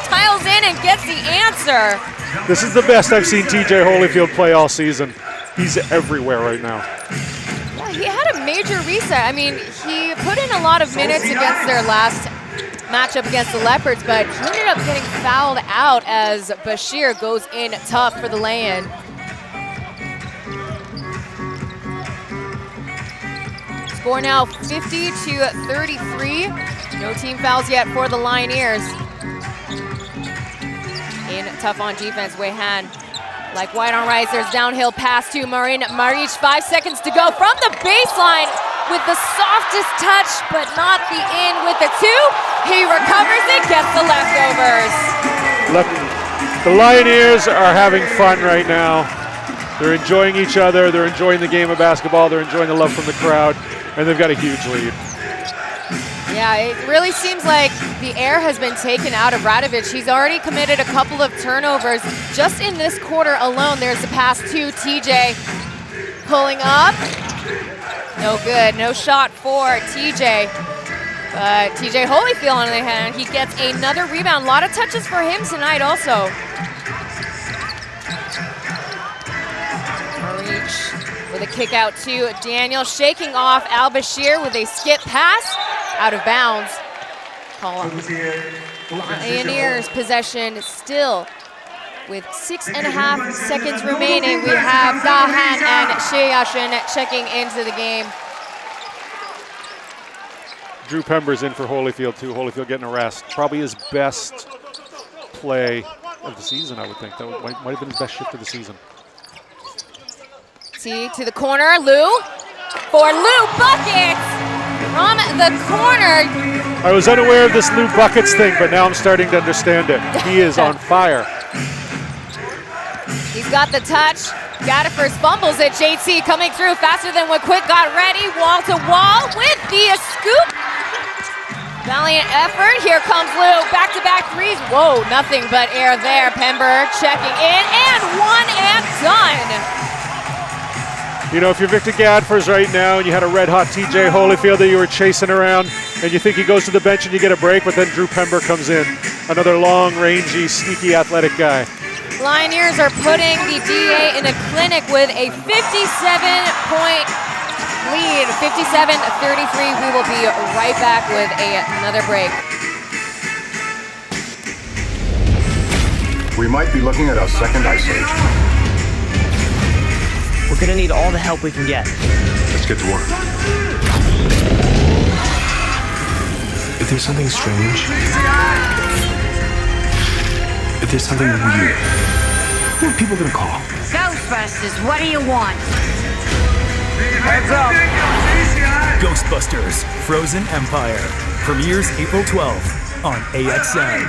Tiles in and gets the answer. This is the best I've seen TJ Holyfield play all season. He's everywhere right now. Yeah, he had a major reset. I mean, he put in a lot of minutes against their last matchup against the Leopards, but he ended up getting fouled out as Bashir goes in tough for the lay-in. Score now 50-33. No team fouls yet for the Lioneers. In tough on defense, Wei Han. Like white on rice, there's downhill pass to Marin Maric. 5 seconds to go from the baseline with the softest touch, but not the in with the 2. He recovers it, gets the leftovers. Look, the Lioneers are having fun right now. They're enjoying each other. They're enjoying the game of basketball. They're enjoying the love from the crowd, and they've got a huge lead. Yeah, it really seems like the air has been taken out of Radovic. He's already committed a couple of turnovers. Just in this quarter alone, there's the pass to TJ. Pulling up. No good, no shot for TJ. But TJ Holyfield on the other hand, he gets another rebound. A lot of touches for him tonight also. Reach with a kick out to Daniel, shaking off Al-Bashir with a skip pass. Out of bounds. Lioneers possession still with 6.5 seconds remaining. We have Dahan and Xie Yashin checking into the game. Drew Pember's in for Holyfield too. Holyfield getting a rest. Probably his best play of the season, I would think. That might have been his best shift of the season. See to the corner, Lou. For Lou buckets! From the corner. I was unaware of this Lou Buckets thing, but now I'm starting to understand it. He is on fire. He's got the touch. Gaddifers fumbles it. JT coming through faster than what Quick got ready. Wall to wall with the scoop. Valiant effort. Here comes Lou. Back-to-back threes. Whoa, nothing but air there. Pember checking in, and one and done. You know, if you're Victor Gadfors right now and you had a red-hot TJ Holyfield that you were chasing around and you think he goes to the bench and you get a break, but then Drew Pember comes in. Another long, rangy, sneaky, athletic guy. Lioneers are putting the DEA in a clinic with a 57-point lead. 57-33. We will be right back with another break. We might be looking at our second ice age. We're gonna need all the help we can get. Let's get to work. If there's something strange, if there's something weird, who are people gonna call? Ghostbusters, what do you want? Heads up. Ghostbusters Frozen Empire premieres April 12th on AXN.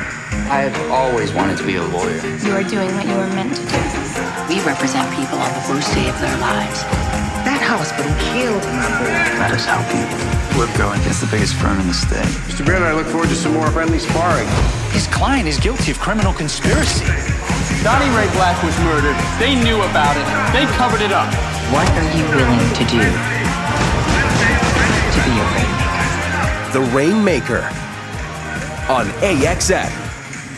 I have always wanted to be a lawyer. You are doing what you were meant to do. We represent people on the worst day of their lives. That hospital killed my boy. Let us help you. We're going against the biggest firm in the state. Mr. Baird, I look forward to some more friendly sparring. His client is guilty of criminal conspiracy. Donnie Ray Black was murdered. They knew about it. They covered it up. What are you willing to do to be a rainmaker? The Rainmaker on AXN.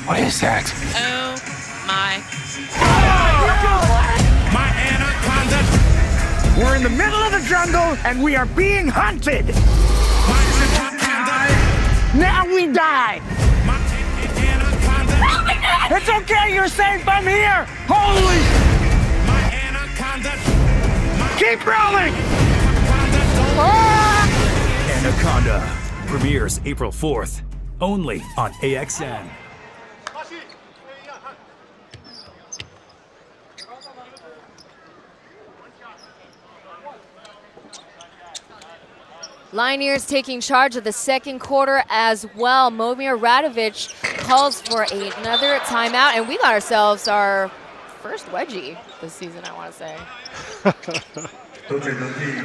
What is that? Oh my. My anaconda. We're in the middle of the jungle and we are being hunted. Now we die. It's okay, you're safe. I'm here. Holy. Keep rolling. Anaconda premieres April 4th, only on AXN. Lioneers taking charge of the second quarter as well. Momir Radovic calls for another timeout, and we got ourselves our first wedgie this season, I want to say.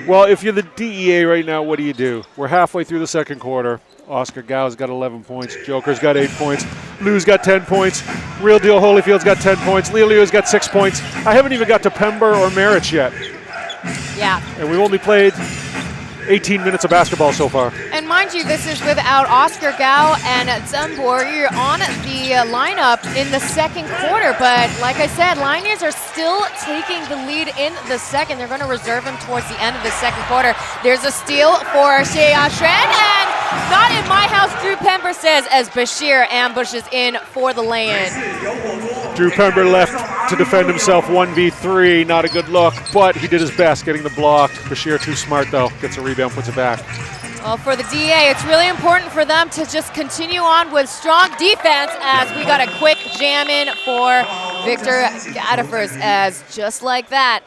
Well, if you're the DEA right now, what do? We're halfway through the second quarter. Oscar Gao's got 11 points. Joker's got 8 points. Lou's got 10 points. Real Deal Holyfield's got 10 points. Lioneers got 6 points. I haven't even got to Pember or Merritt yet. Yeah. And we've only played 18 minutes of basketball so far. And mind you, this is without Oscar Gao and Zumbor on the lineup in the second quarter. But like I said, Lioneers are still taking the lead in the second. They're going to reserve him towards the end of the second quarter. There's a steal for Xie Yashuan, and not in my house, Drew Pember says, as Bashir ambushes in for the lay-in. Drew Pember left to defend himself 1v3. Not a good look, but he did his best getting the block. Bashir too smart, though. Gets a rebound, puts it back. Well, for the DEA, it's really important for them to just continue on with strong defense, as we got a quick jam in for Victor Gadifers, as just like that,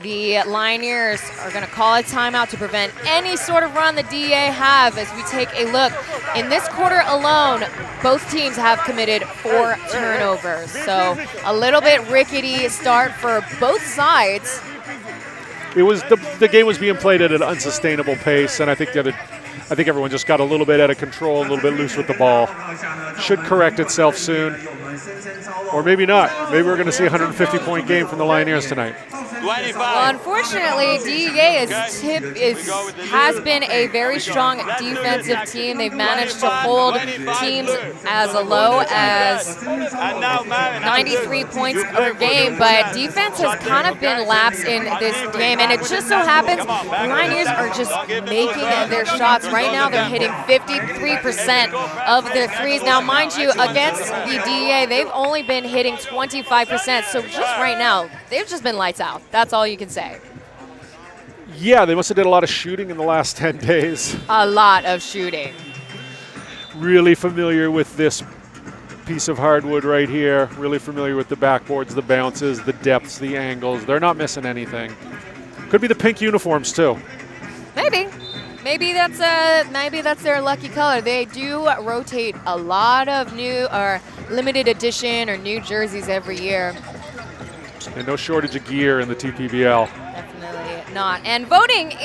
the Lioneers are going to call a timeout to prevent any sort of run the DEA have. As we take a look, in this quarter alone, both teams have committed 4 turnovers. So a little bit rickety start for both sides. It was the game was being played at an unsustainable pace, and I think everyone just got a little bit out of control, a little bit loose with the ball. Should correct itself soon, or maybe not. Maybe we're going to see a 150-point game from the Lioneers tonight. Well, unfortunately, DEA has been a very strong defensive team. They've managed to hold teams as low as 93 points per game, but defense has kind of been lapsed in this game, and it just so happens the Lioneers are just making their shots. Right now, they're hitting 53% of their threes. Now, mind you, against the DEA, they've only been hitting 25%, so just right now, they've just been lights out. That's all you can say. Yeah, they must have did a lot of shooting in the last 10 days. A lot of shooting. Really familiar with this piece of hardwood right here. Really familiar with the backboards, the bounces, the depths, the angles. They're not missing anything. Could be the pink uniforms too. Maybe. Maybe that's their lucky color. They do rotate a lot of new or limited edition or new jerseys every year. And no shortage of gear in the TPBL. Definitely not. And voting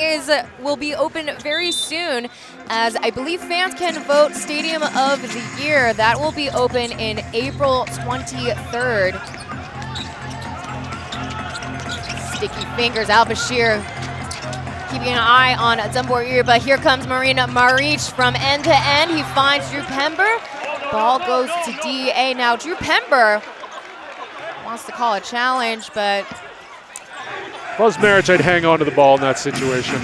will be open very soon, as I believe fans can vote Stadium of the Year. That will be open in April 23rd. Sticky fingers, Al-Bashir keeping an eye on Zumbor, but here comes Marina Maric from end to end. He finds Drew Pember. Ball goes to DEA. Now Drew Pember wants to call a challenge, but If I was Marich, I'd hang on to the ball in that situation.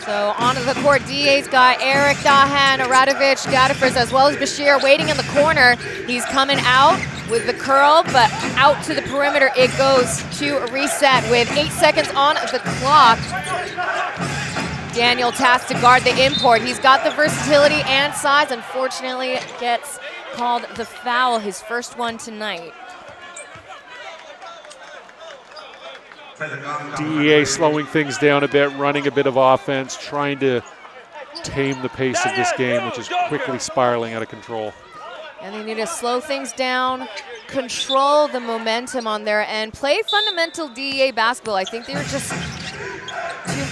So onto the court, DEA's got Eric, Dahan, Radovic, Gadifers, as well as Bashir waiting in the corner. He's coming out with the curl, but out to the perimeter it goes to reset with 8 seconds on the clock. Daniel tasked to guard the import. He's got the versatility and size. Unfortunately, gets called the foul, his first one tonight. DEA slowing things down a bit, running a bit of offense, trying to tame the pace of this game, which is quickly spiraling out of control. And they need to slow things down, control the momentum on their end, play fundamental DEA basketball. I think they're just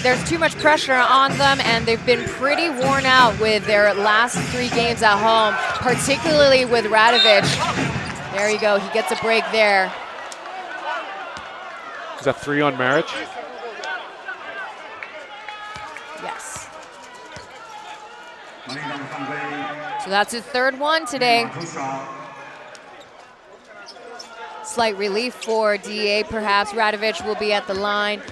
there's too much pressure on them, and they've been pretty worn out with their last 3 games at home, particularly with Radovic. There you go, he gets a break there. Is that 3 on Marich? Yes. So that's his 3rd one today. Slight relief for DEA, perhaps. Radovic will be at the line.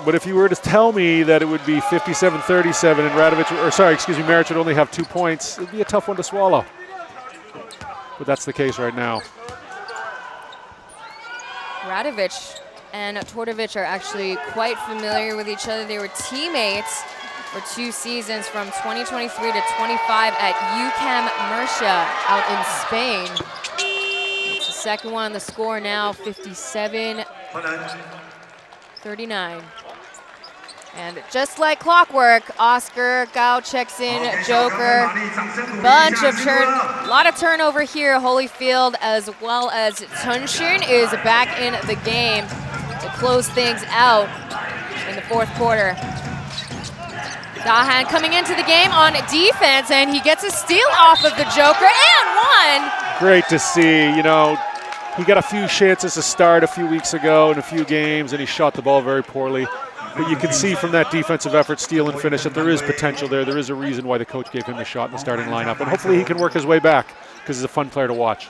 But if you were to tell me that it would be 57-37 and Marich would only have 2 points, it'd be a tough one to swallow. But that's the case right now. Radovic and Tordovic are actually quite familiar with each other. They were teammates for 2 seasons from 2023 to 25 at UCAM Murcia out in Spain. It's the second one on the score now, 57-39. And just like clockwork, Oscar Gao checks in, Joker. A lot of turnover here. Holyfield as well as Hsinchu is back in the game to close things out in the fourth quarter. Dahan coming into the game on defense, and he gets a steal off of the Joker and one. Great to see. You know, he got a few chances to start a few weeks ago in a few games, and he shot the ball very poorly. But you can see from that defensive effort, steal and finish, that there is potential there. There is a reason why the coach gave him a shot in the starting lineup. And hopefully he can work his way back because he's a fun player to watch.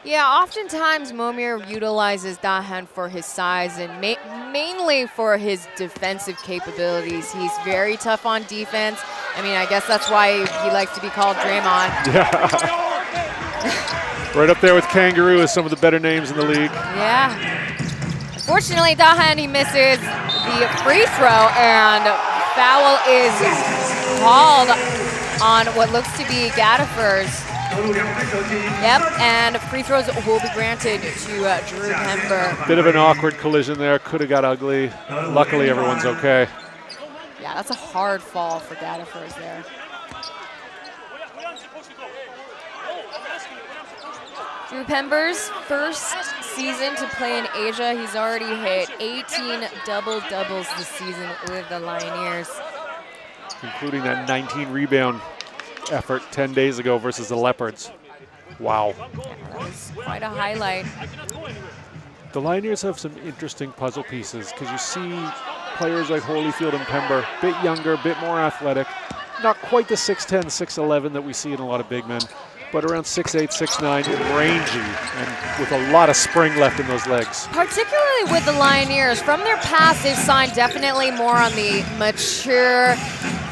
Yeah, oftentimes Momir utilizes Dahan for his size and mainly for his defensive capabilities. He's very tough on defense. I mean, I guess that's why he likes to be called Draymond. Yeah. Right up there with Kangaroo as some of the better names in the league. Yeah. Unfortunately, Dahan, he misses the free throw, and foul is called on what looks to be Gadifer's. Yep, and free throws will be granted to Drew Pember. Bit of an awkward collision there. Could have got ugly. Luckily, everyone's okay. Yeah, that's a hard fall for Gadifer's there. Drew Pember's first season to play in Asia. He's already hit 18 double-doubles this season with the Lioneers. Including that 19 rebound effort 10 days ago versus the Leopards. Wow. Yeah, that was quite a highlight. The Lioneers have some interesting puzzle pieces because you see players like Holyfield and Pember, a bit younger, a bit more athletic. Not quite the 6'10", 6'11" that we see in a lot of big men, but around 6'8", 6'9", and rangy, and with a lot of spring left in those legs. Particularly with the Lioneers, from their past, they've signed definitely more on the mature,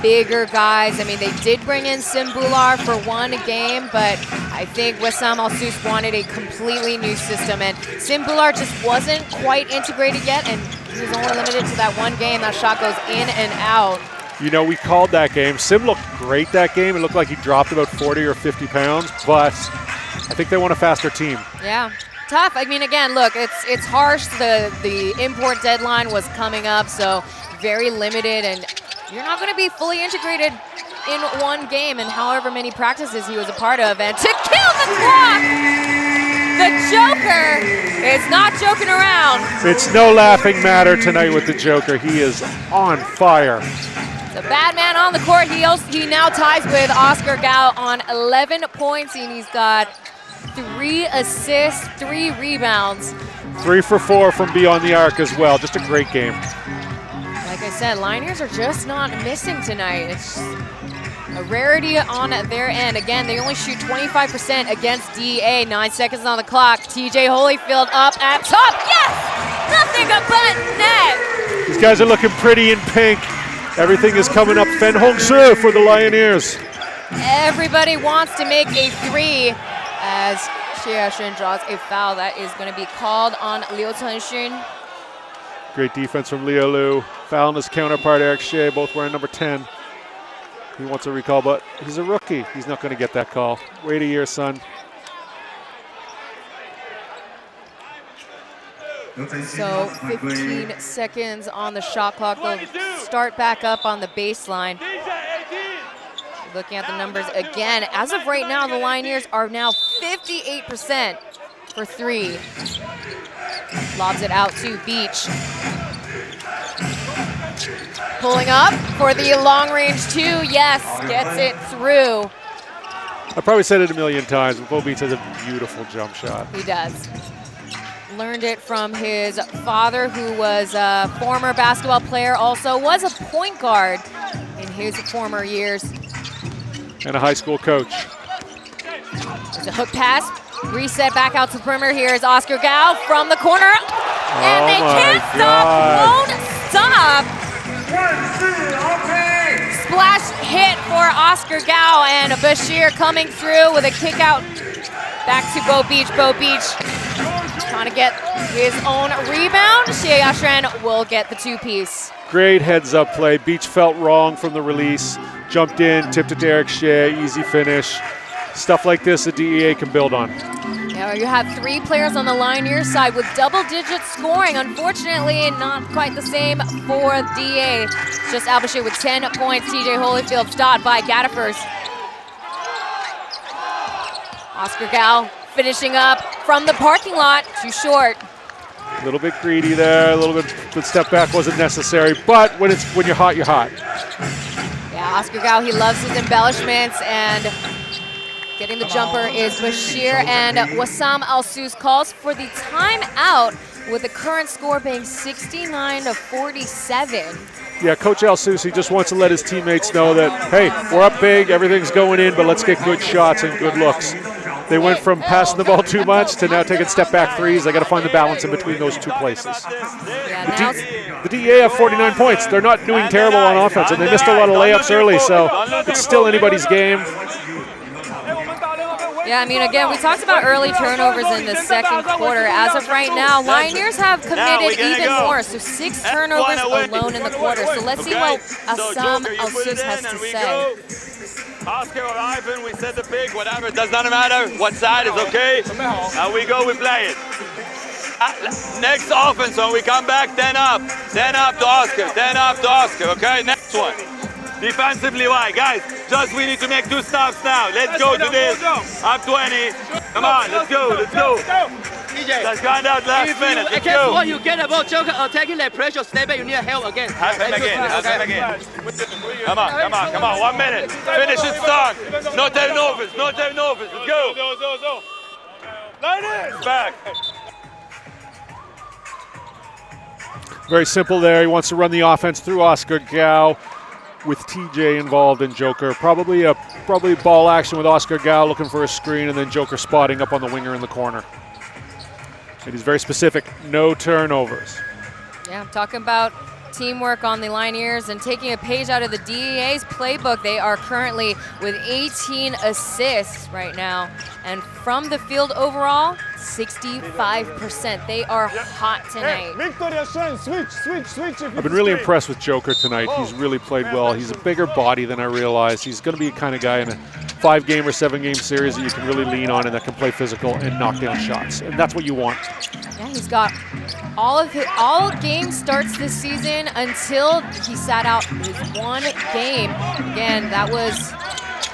bigger guys. I mean, they did bring in Simbular for one game, but I think Wissam Al-Sus wanted a completely new system, and Simbular just wasn't quite integrated yet, and he was only limited to that one game. That shot goes in and out. You know, we called that game. Sim looked great that game. It looked like he dropped about 40 or 50 pounds, but I think they want a faster team. Yeah, tough. I mean, again, look, it's harsh. The import deadline was coming up, so very limited, and you're not going to be fully integrated in one game and however many practices he was a part of. And to kill the clock, the Joker is not joking around. It's no laughing matter tonight with the Joker. He is on fire. The bad man on the court. He now ties with Oscar Gao on 11 points, and he's got 3 assists, 3 rebounds. 3 for 4 from beyond the arc as well. Just a great game. Like I said, Lioneers are just not missing tonight. It's a rarity on their end. Again, they only shoot 25% against DEA. 9 seconds on the clock. TJ Holyfield up at top. Yes! Nothing but net. These guys are looking pretty in pink. Everything is coming up Fen Hong Soo for the Lioneers. Everybody wants to make a 3 as Xie Yashun draws a foul. That is going to be called on Liu Chenxun. Great defense from Liu Lu. Fouling his counterpart, Eric Xie, both wearing number 10. He wants a recall, but he's a rookie. He's not going to get that call. Wait a year, son. So 15 seconds on the shot clock. They'll start back up on the baseline. Looking at the numbers again. As of right now, the Lioneers are now 58% for 3. Lobs it out to Beach. Pulling up for the long range 2. Yes, gets it through. I probably said it a million times, but Bo Beach has a beautiful jump shot. He does. Learned it from his father, who was a former basketball player, also was a point guard in his former years. And a high school coach. There's a hook pass, reset back out to the perimeter. Here's Oscar Gao from the corner. And they can't stop, won't stop. Splash hit for Oscar Gao, and Bashir coming through with a kick out back to Bo Beach. Bo Beach trying to get his own rebound. Xie Yashun will get the 2-piece. Great heads-up play. Beach felt wrong from the release. Jumped in, tipped it to Eric Xie, easy finish. Stuff like this the DEA can build on. Yeah, Now you have 3 players on the Lioneers side with double-digit scoring. Unfortunately, not quite the same for DEA. It's just Al-Bashir with 10 points. TJ Holyfield stopped by Gaddafers. Oscar Gal finishing up from the parking lot. Too short. A little bit greedy there. A little bit step back wasn't necessary. But when you're hot, you're hot. Yeah, Oscar Gal, he loves his embellishments, and getting the jumper is Bashir, and Wassam Al-Sus calls for the timeout with the current score being 69-47. Yeah, Coach Al-Sus, he just wants to let his teammates know that, hey, we're up big, everything's going in, but let's get good shots and good looks. They went from passing the ball too much to now taking step-back threes. They got to find the balance in between those 2 places. The DEA have 49 points. They're not doing terrible on offense, and they missed a lot of layups early, so it's still anybody's game. Yeah, I mean, again, we talked about early turnovers in the second quarter. As of right now, Lioneers have committed even more, so 6 turnovers alone in the quarter. So let's see what Wassam Al-Sus has to say. Oscar or Ivan, we set the pick, whatever, it does not matter. What side is okay. We go, we play it. Next offense, when we come back, 10 up to Oscar, 10 up to Oscar, okay? Next one. Defensively, why? Guys, just we need to make 2 stops now. Let's go to this. Up 20. Come on, let's go. Let's grind out last minute. Let's go. When you get the ball, Joker attacking that pressure, step back, you need help again. Have him again. Come on. 1 minute. Finish it strong. No turnovers. Let's go. Back. Very simple there. He wants to run the offense through Oscar Gal with TJ involved in Joker. Probably ball action with Oscar Gal looking for a screen, and then Joker spotting up on the winger in the corner. And he's very specific, no turnovers. Yeah, I'm talking about teamwork on the Lioneers and taking a page out of the DEA's playbook. They are currently with 18 assists right now. And from the field overall, 65%. They are hot tonight. I've been really impressed with Joker tonight. He's really played well. He's a bigger body than I realized. He's going to be the kind of guy in a 5-game or 7-game series that you can really lean on and that can play physical and knock down shots. And that's what you want. Yeah, he's got all game starts this season until he sat out his 1 game. Again, that was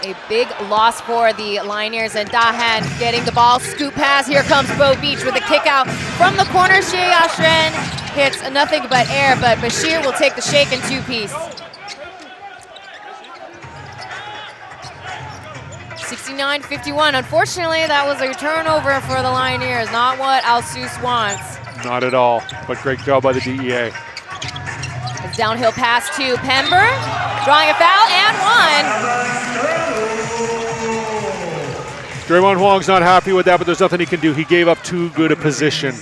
a big loss for the Lioneers, and Dahan getting the ball, scoop pass. Here comes Bo Beach with a kick out from the corner. Xie Yashren hits nothing but air, but Bashir will take the shake and 2-piece. 69-51. Unfortunately, that was a turnover for the Lioneers. Not what Al-Sus wants. Not at all, but great job by the DEA. It's downhill pass to Pember, drawing a foul and 1. Draymond Huang's not happy with that, but there's nothing he can do. He gave up too good a position.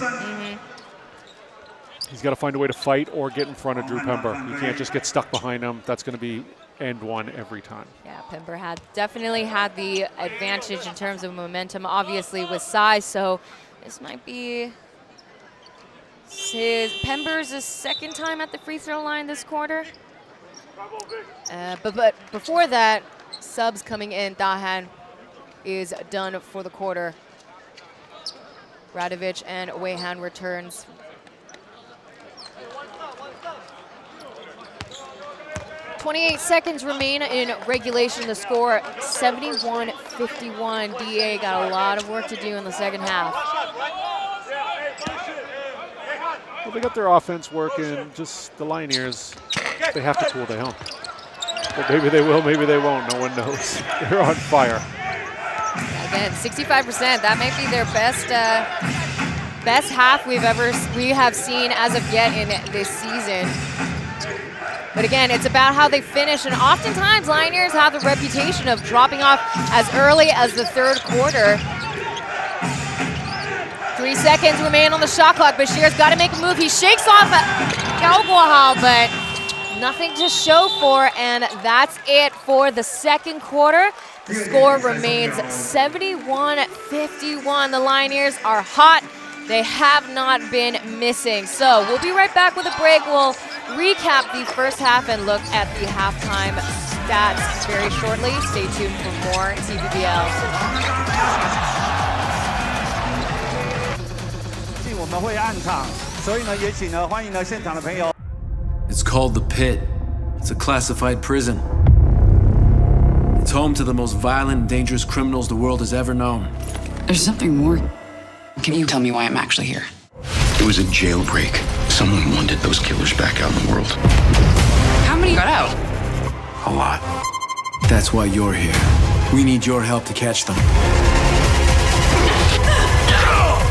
He's got to find a way to fight or get in front of Drew Pember. You can't just get stuck behind him. That's going to be end 1 every time. Yeah, Pember definitely had the advantage in terms of momentum, obviously with size, so this might be Pember's second time at the free throw line this quarter. But before that, subs coming in. Dahan is done for the quarter. Radovic and Weihan returns. .28 seconds remain in regulation. The score 71-51. DEA got a lot of work to do in the second half. Well, they got their offense working. Just the Lioneers, they have to cool down. But maybe they will, maybe they won't. No one knows. They're on fire. Again, 65%. That might be their best half we have seen as of yet in this season. But again, it's about how they finish, and oftentimes Lioneers have the reputation of dropping off as early as the third quarter. 3 seconds remain on the shot clock. Bashir's got to make a move. He shakes off Gao Guohao, but nothing to show for, and that's it for the second quarter. The score remains 71-51. The Lioneers are hot. They have not been missing. So we'll be right back with a break. We'll recap the first half and look at the halftime stats very shortly. Stay tuned for more TPBL. 我们会暗场，所以呢，也请呢欢迎呢现场的朋友。It's called the Pit. It's a classified prison. It's home to the most violent and dangerous criminals the world has ever known. There's something more. Can you tell me why I'm actually here? It was a jailbreak. Someone wanted those killers back out in the world. How many got out? A lot. That's why you're here. We need your help to catch them.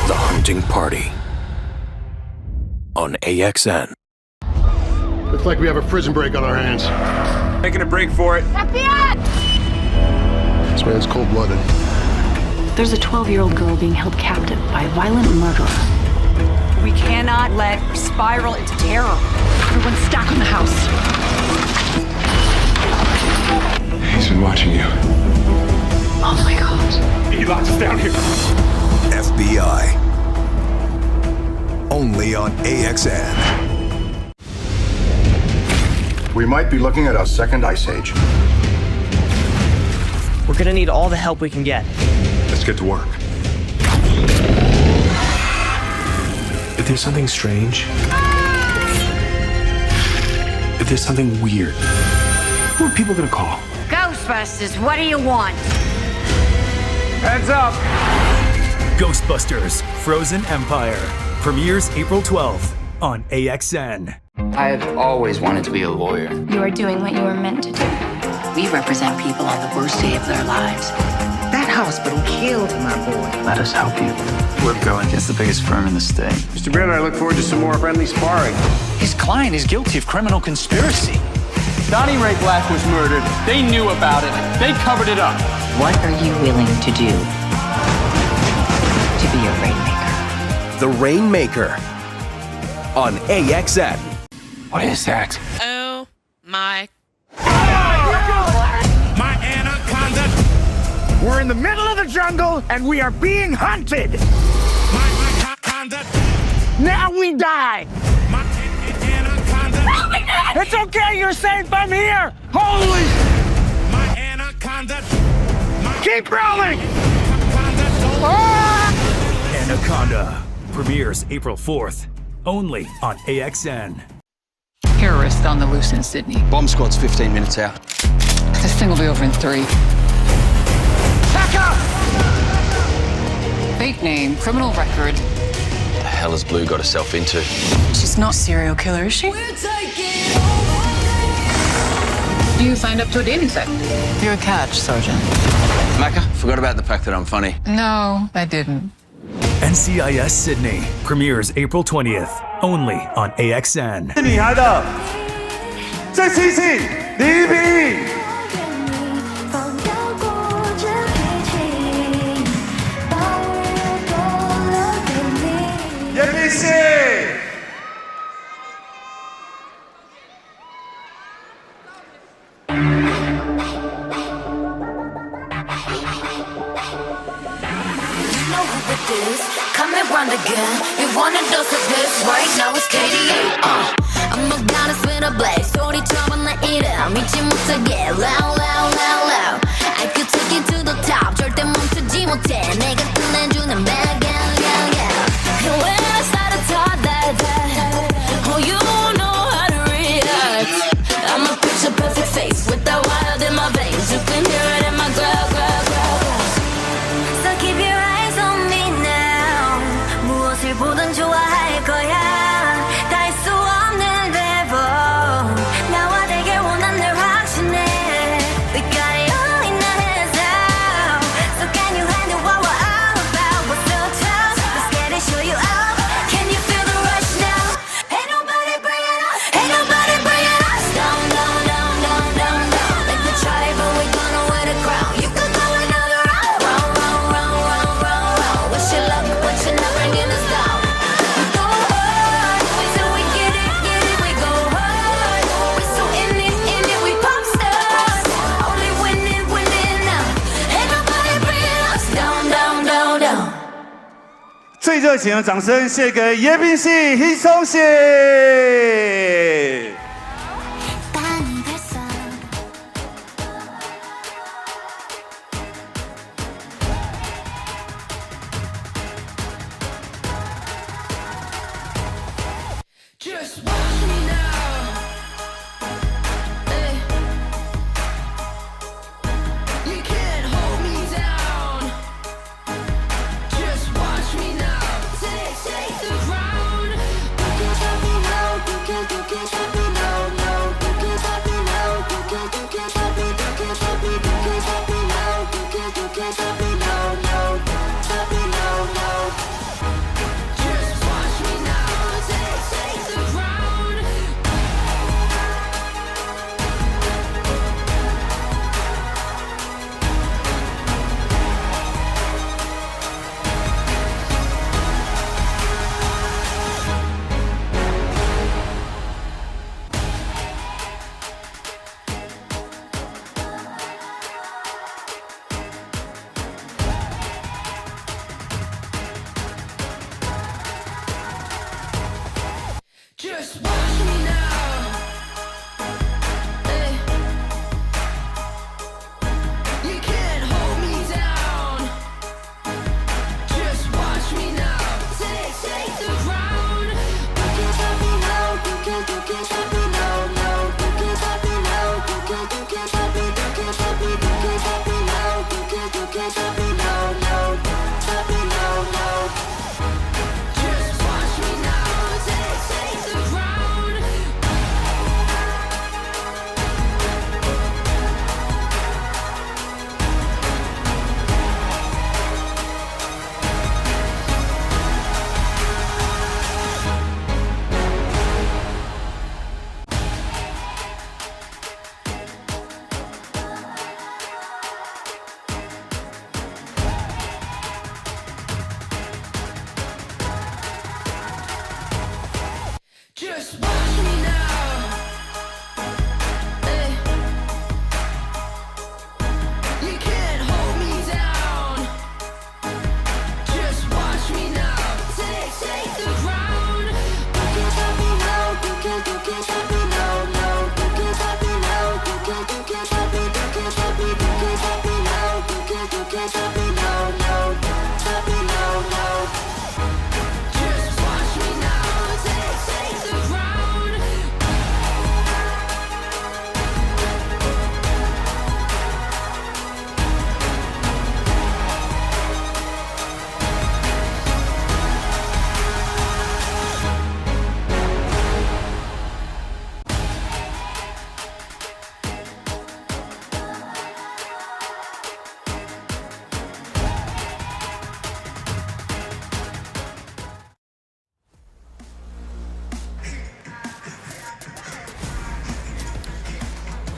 The Hunting Party on AXN. Looks like we have a prison break on our hands. Making a break for it. This man's cold-blooded. There's a 12-year-old girl being held captive by a violent murderer. We cannot let spiral into terror. Everyone stack on the house. He's been watching you. Oh my God. He locked us down here. FBI. Only on AXN. We might be looking at our second ice age. We're gonna need all the help we can get. Let's get to work. If there's something strange, if there's something weird, who are people gonna call? Ghostbusters, what do you want? Heads up. Ghostbusters Frozen Empire premieres April 12th on AXN. I've always wanted to be a lawyer. You are doing what you were meant to do. We represent people on the worst day of their lives. That hospital killed my boy. Let us help you. We're going against the biggest firm in the state. Mr. Baird and I look forward to some more friendly sparring. His client is guilty of criminal conspiracy. Donnie Ray Black was murdered. They knew about it. They covered it up. What are you willing to do to be a rainmaker? The Rainmaker on AXN. What is that? Oh my. My anaconda. We're in the middle of the jungle and we are being hunted. My anaconda. Now we die. My anaconda. It's okay, you're safe. I'm here. Holy. My anaconda. Keep rolling. Anaconda premieres April 4th only on AXN. Terrorist on the loose in Sydney. Bomb squad's 15 minutes out. This thing will be over in 3. Back up! Fake name, criminal record. What the hell has Blue got herself into? She's not a serial killer, is she? You signed up to a dating site. You're a catch, Sergeant. Macca, forgot about the fact that I'm funny. No, I didn't. NCIS Sydney premieres April 20th only on AXN. 女孩的这期戏李比。叶碧熙。Come and run again. You want a dose of this right now? It's KDA. I'm a goddess with a blaze. 소리 trouble 나 이래. 믿지 못하게 loud, loud, loud, loud. I could take you to the top. 절대 멈추지 못해. 내가 끝내주는 bad girl, yeah, yeah. When I started talk that, oh, you know how to react. I'm a picture perfect face with that wild in my veins. You can hear it in my growl, growl, growl, growl. So keep your eyes on me now. 무엇을 보든 좋아할 거야. 다 할 수 없는 대보. 나와 되길 원한 널 확신해. We got it all in our hands now. So can you handle what we're all about? What's so tough? Let's get it, show you out. Can you feel the rush now? Ain't nobody bringing us. Ain't nobody bringing us down, down, down, down, down, down. Like we try, but we gonna win the crown. You could go another round, round, round, round, round, round, round. Wish you luck, but you're not bringing us down. We go hard, till we get it, we go hard. We so in it, we pop stars. Only winning, winning now. Ain't nobody bringing us down, down, down, down. 最热情的掌声献给叶碧熙、희성 씨。 아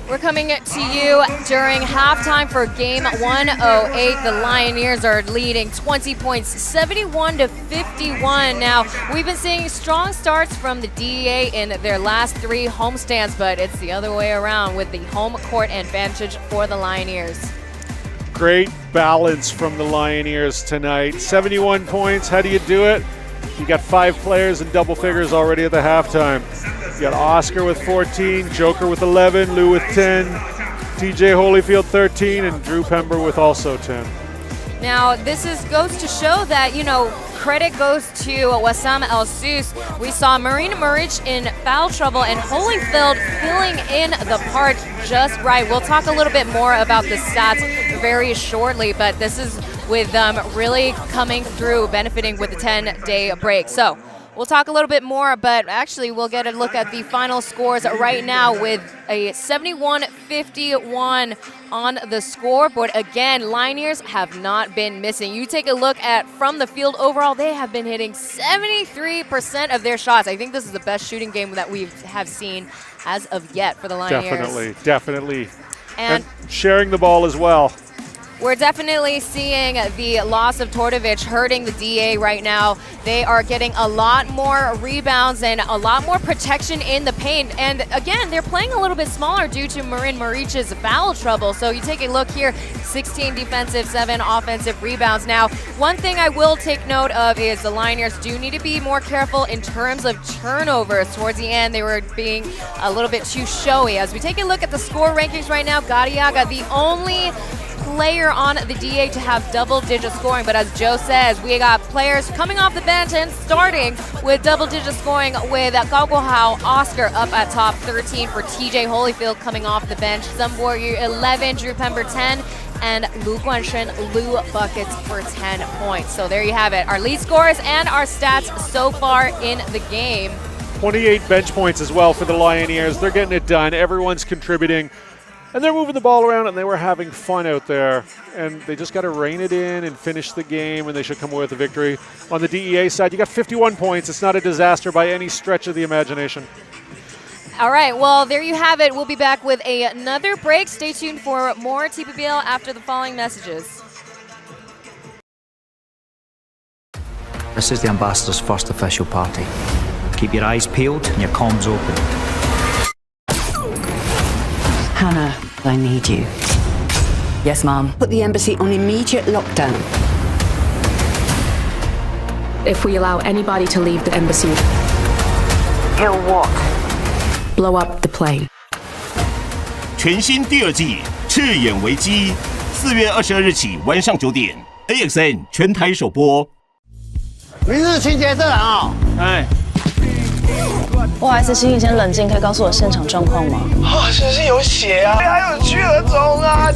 We're coming to you during halftime for game 108. The Lioneers are leading 20 points, 71-51. Now, we've been seeing strong starts from the DEA in their last 3 homestands, but it's the other way around with the home court advantage for the Lioneers. Great balance from the Lioneers tonight. 71 points. How do you do it? You got 5 players in double figures already at the halftime. You got Oscar with 14, Joker with 11, Lou with 10, TJ Holyfield 13, and Drew Pember with also 10. Now, this goes to show that, credit goes to Wassam El-Sus. We saw Marina Maric in foul trouble and Holyfield filling in the part just right. We'll talk a little bit more about the stats very shortly, but this is with them really coming through, benefiting with the 10-day break. So we'll talk a little bit more, but actually we'll get a look at the final scores right now with a 71-51 on the scoreboard. Again, Lioneers have not been missing. You take a look at from the field overall, they have been hitting 73% of their shots. I think this is the best shooting game that we have seen as of yet for the Lioneers. Definitely. And sharing the ball as well. We're definitely seeing the loss of Tortovic hurting the DA right now. They are getting a lot more rebounds and a lot more protection in the paint. And again, they're playing a little bit smaller due to Marin Maric's foul trouble. So you take a look here, 16 defensive, 7 offensive rebounds. Now, one thing I will take note of is the Lioneers do need to be more careful in terms of turnovers. Towards the end, they were being a little bit too showy. As we take a look at the score rankings right now, Gadiaga, the only player on the DA to have double-digit scoring, but as Joe says, we got players coming off the bench and starting with double-digit scoring with Gao Guohao, Oscar up at top, 13 for TJ Holyfield coming off the bench, Sun Warrior 11, Drew Pember 10, and Lu Guanshen, Lu buckets for 10 points. So there you have it, our lead scores and our stats so far in the game. 28 bench points as well for the Lioneers. They're getting it done. Everyone's contributing. And they're moving the ball around, and they were having fun out there. And they just got to rein it in and finish the game, and they should come away with a victory. On the DEA side, you got 51 points. It's not a disaster by any stretch of the imagination. All right, well, there you have it. We'll be back with another break. Stay tuned for more TPBL after the following messages. This is the Ambassador's first official party. Keep your eyes peeled and your comms open. Hannah, I need you. Yes, Mom. Put the embassy on immediate lockdown. If we allow anybody to leave the embassy, He'll what? blow up the plane. 全新第2季赤眼危机，4月22日起晚上9点 ，AXN 全台首播。明日情节这啊！哎。不好意思，请你先冷静，可以告诉我现场状况吗？啊，是不是有血啊？还有血儿肿啊！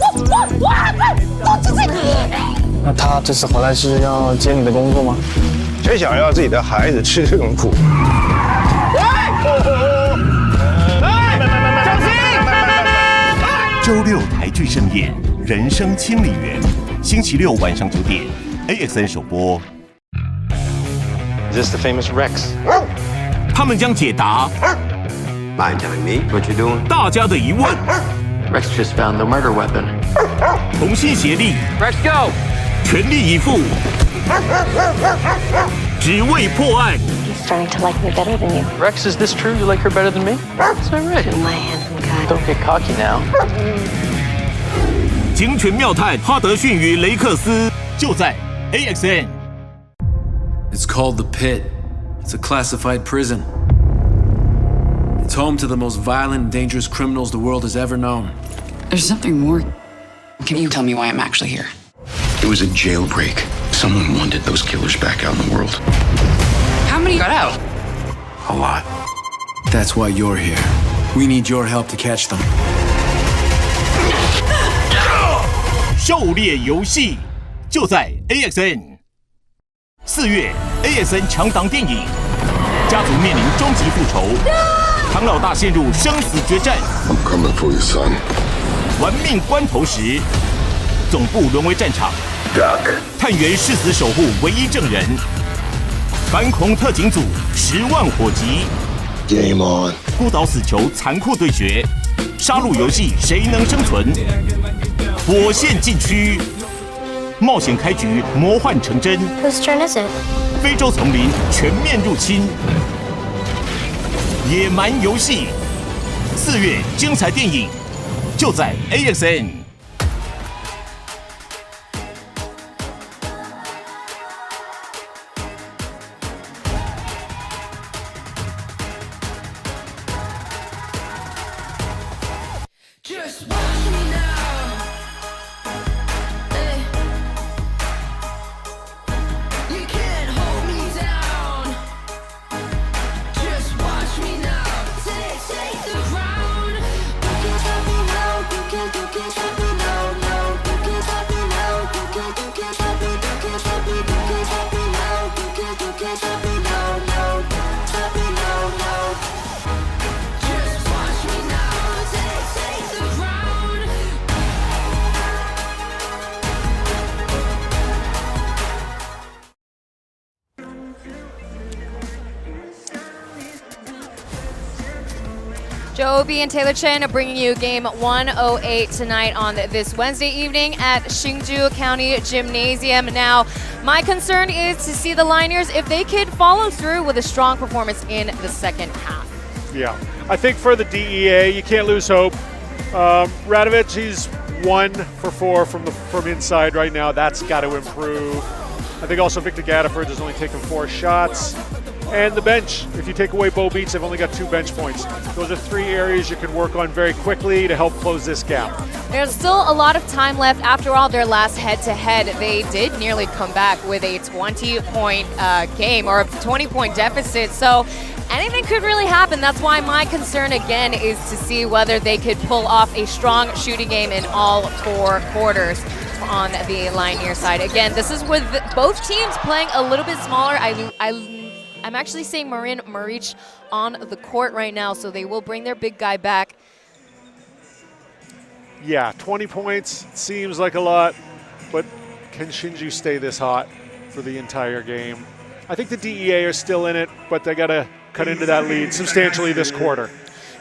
那他这次回来是要接你的工作吗？谁想要自己的孩子吃这种苦？小心！周6台剧盛宴，人生千里缘。星期6晚上9点 ，AXN 首播。Is this the famous Rex? 他们将解答 Mind telling me what you're doing? 大家的疑问， Rex just found the murder weapon. 同心协力 Rex, go! 全力以赴，只为破案。 He's starting to like me better than you. Rex, is this true? You like her better than me? Is that right? My handsome guy. Don't get cocky now. 警犬妙探哈德逊与雷克斯，就在 AXN。 It's called the Pit. It's a classified prison. It's home to the most violent and dangerous criminals the world has ever known. There's something more. Can you tell me why I'm actually here? It was a jailbreak. Someone wanted those killers back out in the world. How many got out? A lot. That's why you're here. We need your help to catch them. 狩猎游戏就在 AXN。4月 AXN 强档电影，家族面临终极复仇，唐老大陷入生死决战。I'm coming for you, son. 玩命关头时，总部沦为战场。Duck. 探员誓死守护唯一证人。反恐特警组10万火急。Game on. 孤岛死囚残酷对决，杀戮游戏谁能生存？火线禁区，冒险开局，魔幻成真。Whose turn is it? 非洲丛林全面入侵，野蛮游戏。4月精彩电影就在 AXN。Joe B and Taylor Chen are bringing you game 108 tonight on this Wednesday evening at Hsinchu County Gymnasium. Now, my concern is to see the Lioneers if they could follow through with a strong performance in the second half. Yeah, I think for the DEA, you can't lose hope. Radovic, he's 1 for 4 from inside right now. That's got to improve. I think also Victor Gaddaford has only taken 4 shots. And the bench, if you take away Bo Beats, they've only got 2 bench points. Those are 3 areas you can work on very quickly to help close this gap. There's still a lot of time left. After all, their last head-to-head, they did nearly come back with a 20-point game or a 20-point deficit. So anything could really happen. That's why my concern again is to see whether they could pull off a strong shooting game in all 4 quarters on the Lioneer side. Again, this is with both teams playing a little bit smaller. I'm actually seeing Marin Maric on the court right now, so they will bring their big guy back. Yeah, 20 points seems like a lot, but can Hsinchu stay this hot for the entire game? I think the DEA are still in it, but they got to cut into that lead substantially this quarter.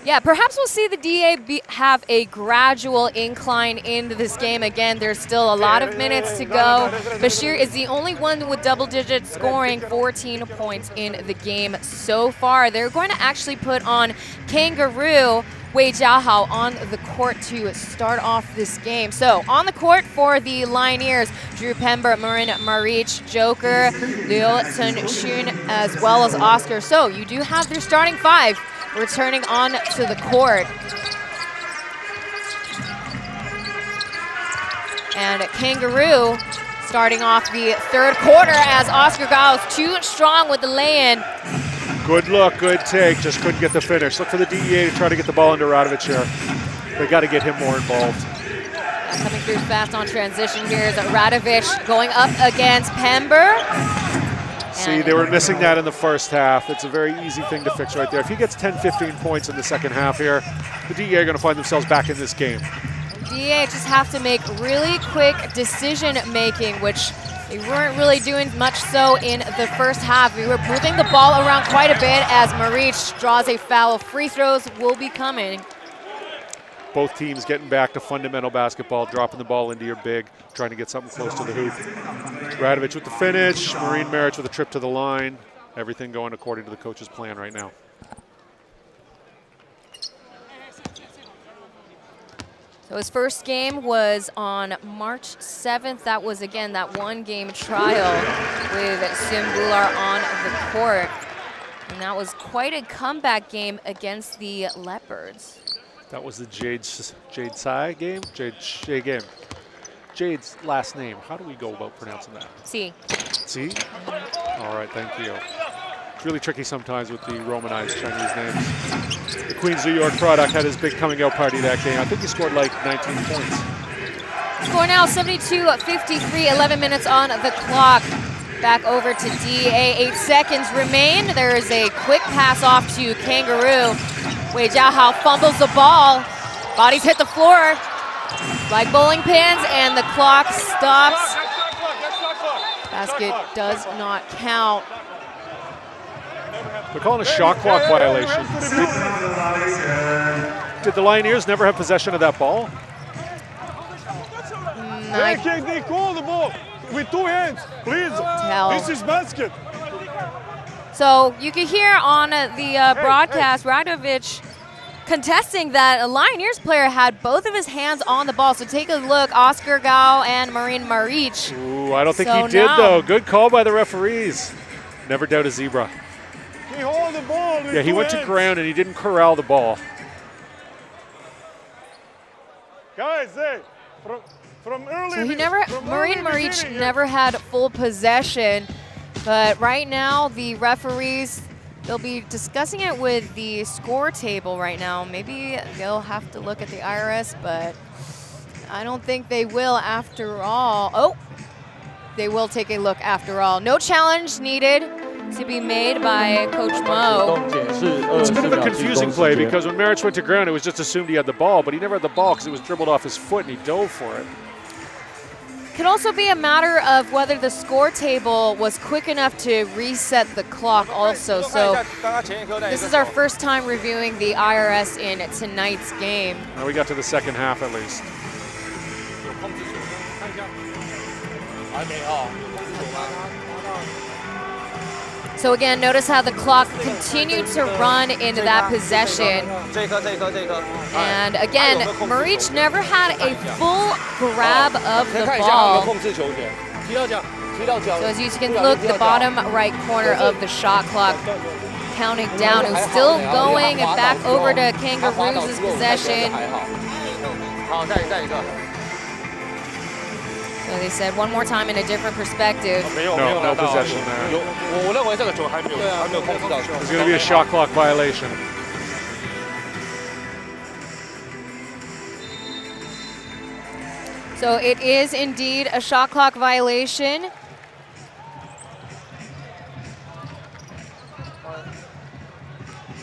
Yeah, perhaps we'll see the DEA have a gradual incline into this game. Again, there's still a lot of minutes to go. Bashir is the only one with double-digit scoring, 14 points in the game so far. They're going to actually put on Kangaroo Wei Jiahao on the court to start off this game. So on the court for the Lioneers, Drew Pember, Marin Maric, Joker, Liu Chun-Shun, as well as Oscar. So you do have their starting 5 returning on to the court. And Kangaroo starting off the 3rd quarter as Oscar Gau's too strong with the lay-in. Good look, good take, just couldn't get the finish. Look for the DEA to try to get the ball into Radovic here. They got to get him more involved. Coming through fast on transition here is Radovic going up against Pember. See, they were missing that in the first half. It's a very easy thing to fix right there. If he gets 10, 15 points in the second half here, the DEA are going to find themselves back in this game. DEA just have to make really quick decision-making, which they weren't really doing much so in the first half. We were moving the ball around quite a bit as Maric draws a foul. Free throws will be coming. Both teams getting back to fundamental basketball, dropping the ball into your big, trying to get something close to the hoop. Radovic with the finish, Marin Maric with a trip to the line. Everything going according to the coach's plan right now. So his first game was on March 7th. That was, again, that 1-game trial with Sim Bular on the court. And that was quite a comeback game against the Leopards. That was the Jade Tsai game? Jade game. Jade's last name, how do we go about pronouncing that? C. C? All right, thank you. It's really tricky sometimes with the Romanized Chinese names. The Queens New York product had his big coming out party that game. I think he scored like 19 points. Score now 72-53, 11 minutes on the clock. Back over to DEA, 8 seconds remain. There is a quick pass off to Kangaroo. Wei Jiahao fumbles the ball. Bodies hit the floor like bowling pins, and the clock stops. Basket does not count. They're calling a shot clock violation. Did the Lioneers never have possession of that ball? They call the ball with 2 hands, please. This is basket. So you can hear on the broadcast, Radovic contesting that a Lioneers player had both of his hands on the ball. So take a look, Oscar Gao and Marin Maric. Ooh, I don't think he did, though. Good call by the referees. Never doubt a zebra. He hold the ball with Yeah, he went to ground and he didn't corral the ball. Guys, hey, from early. So he Marin Maric never had full possession, but right now the referees, they'll be discussing it with the score table right now. Maybe they'll have to look at the IRS, but I don't think they will after all. Oh, they will take a look after all. No challenge needed to be made by Coach Mo. It's a bit of a confusing play because when Maric went to ground, it was just assumed he had the ball, but he never had the ball because it was dribbled off his foot and he dove for it. Could also be a matter of whether the score table was quick enough to reset the clock also. So this is our first time reviewing the IRS in tonight's game. Now we got to the second half at least. So again, notice how the clock continued to run into that possession. And again, Maric never had a full grab of the ball. So as you can look, the bottom right corner of the shot clock counting down. It was still going back over to Kangaroos' possession. So they said one more time in a different perspective. No possession there. There's going to be a shot clock violation. So it is indeed a shot clock violation.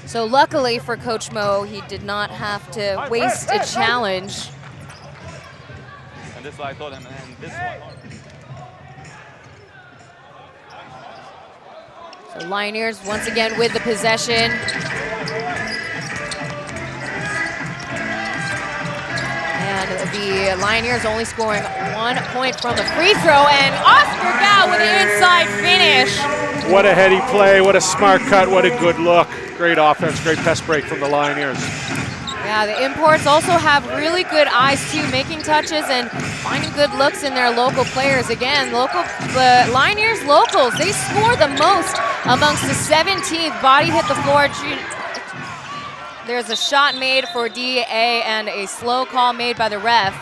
So luckily for Coach Mo, he did not have to waste a challenge. And this is what I told him, and this one. So Lioneers once again with the possession. And the Lioneers only scoring 1 point from the free throw, and Oscar Gao with the inside finish. What a heady play, what a smart cut, what a good look. Great offense, great pass break from the Lioneers. Yeah, the imports also have really good eyes too, making touches and finding good looks in their local players. Again, the Lioneers locals, they score the most amongst the 17th. Body hit the floor. There's a shot made for DEA and a slow call made by the ref.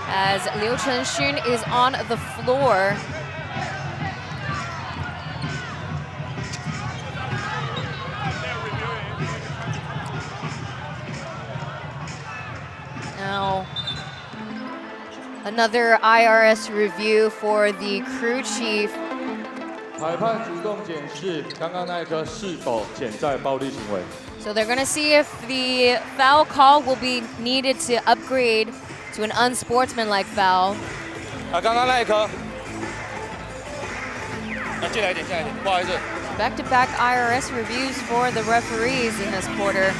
As Liu Chenxun is on the floor. Now, another IRS review for the crew chief. So they're going to see if the foul call will be needed to upgrade to an unsportsmanlike foul. Back-to-back IRS reviews for the referees in this quarter.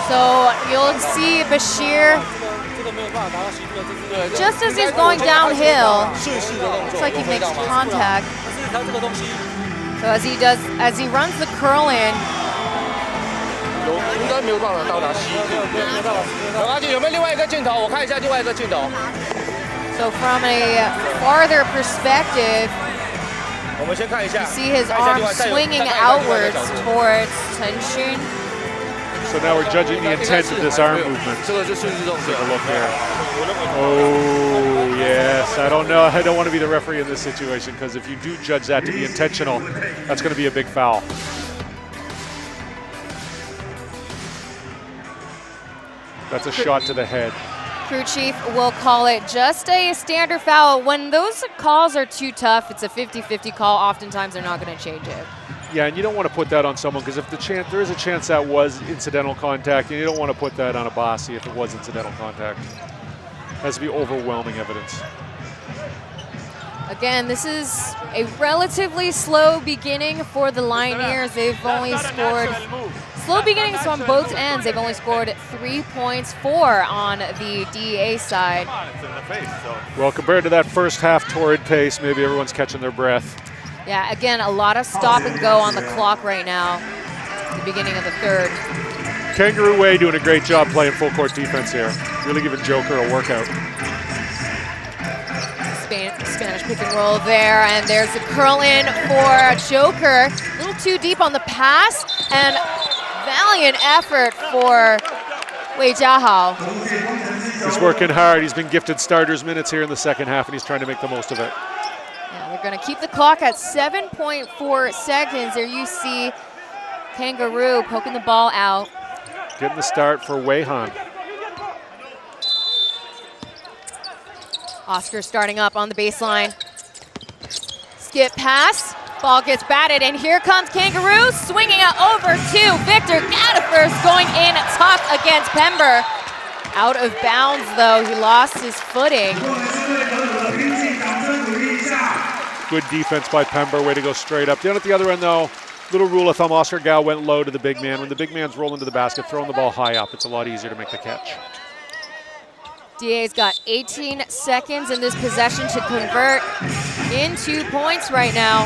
So you'll see Bashir, just as he's going downhill, looks like he makes contact. So as he runs the curl in. So from a farther perspective, you see his arm swinging outwards towards Hsinchu. So now we're judging the intent of this arm movement. Take a look here. Oh, yes. I don't know. I don't want to be the referee in this situation because if you do judge that to be intentional, that's going to be a big foul. That's a shot to the head. Crew chief will call it just a standard foul. When those calls are too tough, it's a 50-50 call. Oftentimes they're not going to change it. Yeah, and you don't want to put that on someone because if there is a chance that was incidental contact, and you don't want to put that on a Bossy if it was incidental contact. It has to be overwhelming evidence. Again, this is a relatively slow beginning for the Lioneers. They've only scored slow beginnings on both ends. They've only scored 3 points, 4 on the DEA side. Well, compared to that first half torrid pace, maybe everyone's catching their breath. Yeah, again, a lot of stop and go on the clock right now at the beginning of the third. Kangaroo Way doing a great job playing full court defense here. Really giving Joker a workout. Spanish pick and roll there, and there's the curl in for Joker. A little too deep on the pass, and valiant effort for Wei Jiahao. He's working hard. He's been gifted starters minutes here in the second half, and he's trying to make the most of it. Yeah, they're going to keep the clock at 7.4 seconds. There you see Kangaroo poking the ball out. Getting the start for Wei Han. Oscar starting up on the baseline. Skip pass, ball gets batted, and here comes Kangaroo, swinging it over to Victor Gadifers, going in tough against Pember. Out of bounds though, he lost his footing. Good defense by Pember, way to go straight up. Down at the other end though, little rule of thumb, Oscar Gao went low to the big man. When the big man's rolling to the basket, throwing the ball high up, it's a lot easier to make the catch. DA's got 18 seconds in this possession to convert into points right now.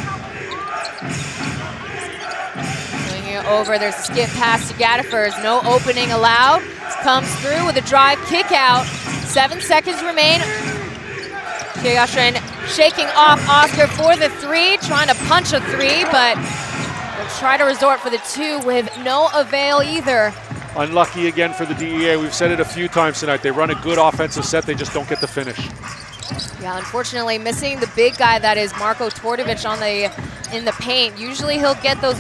Swinging it over, there's a skip pass to Gadifers. No opening allowed. Comes through with a drive kick out. 7 seconds remain. Xie Yashen shaking off Oscar for the 3, trying to punch a 3, but they'll try to resort for the 2 with no avail either. Unlucky again for the DEA. We've said it a few times tonight. They run a good offensive set. They just don't get the finish. Yeah, unfortunately, missing the big guy that is Marko Tordovic in the paint. Usually he'll get those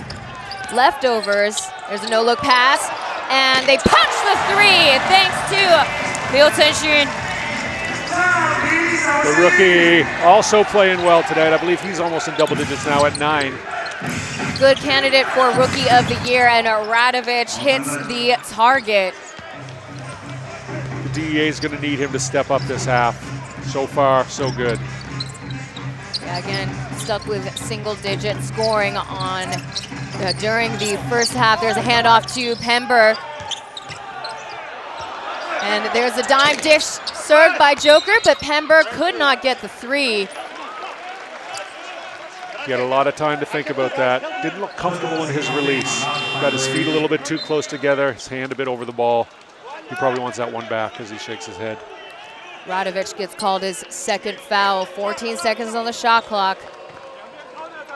leftovers. There's a no-look pass, and they punch the 3 thanks to Liu Tenxun. The rookie also playing well tonight. I believe he's almost in double digits now at 9. Good candidate for Rookie of the Year, and Radovic hits the target. The DEA is going to need him to step up this half. So far, so good. Yeah, again, stuck with single-digit scoring on during the first half. There's a handoff to Pember. And there's a dime dish served by Joker, but Pember could not get the 3. He had a lot of time to think about that. Didn't look comfortable in his release. Got his feet a little bit too close together, his hand a bit over the ball. He probably wants that one back as he shakes his head. Radovic gets called his second foul. 14 seconds on the shot clock.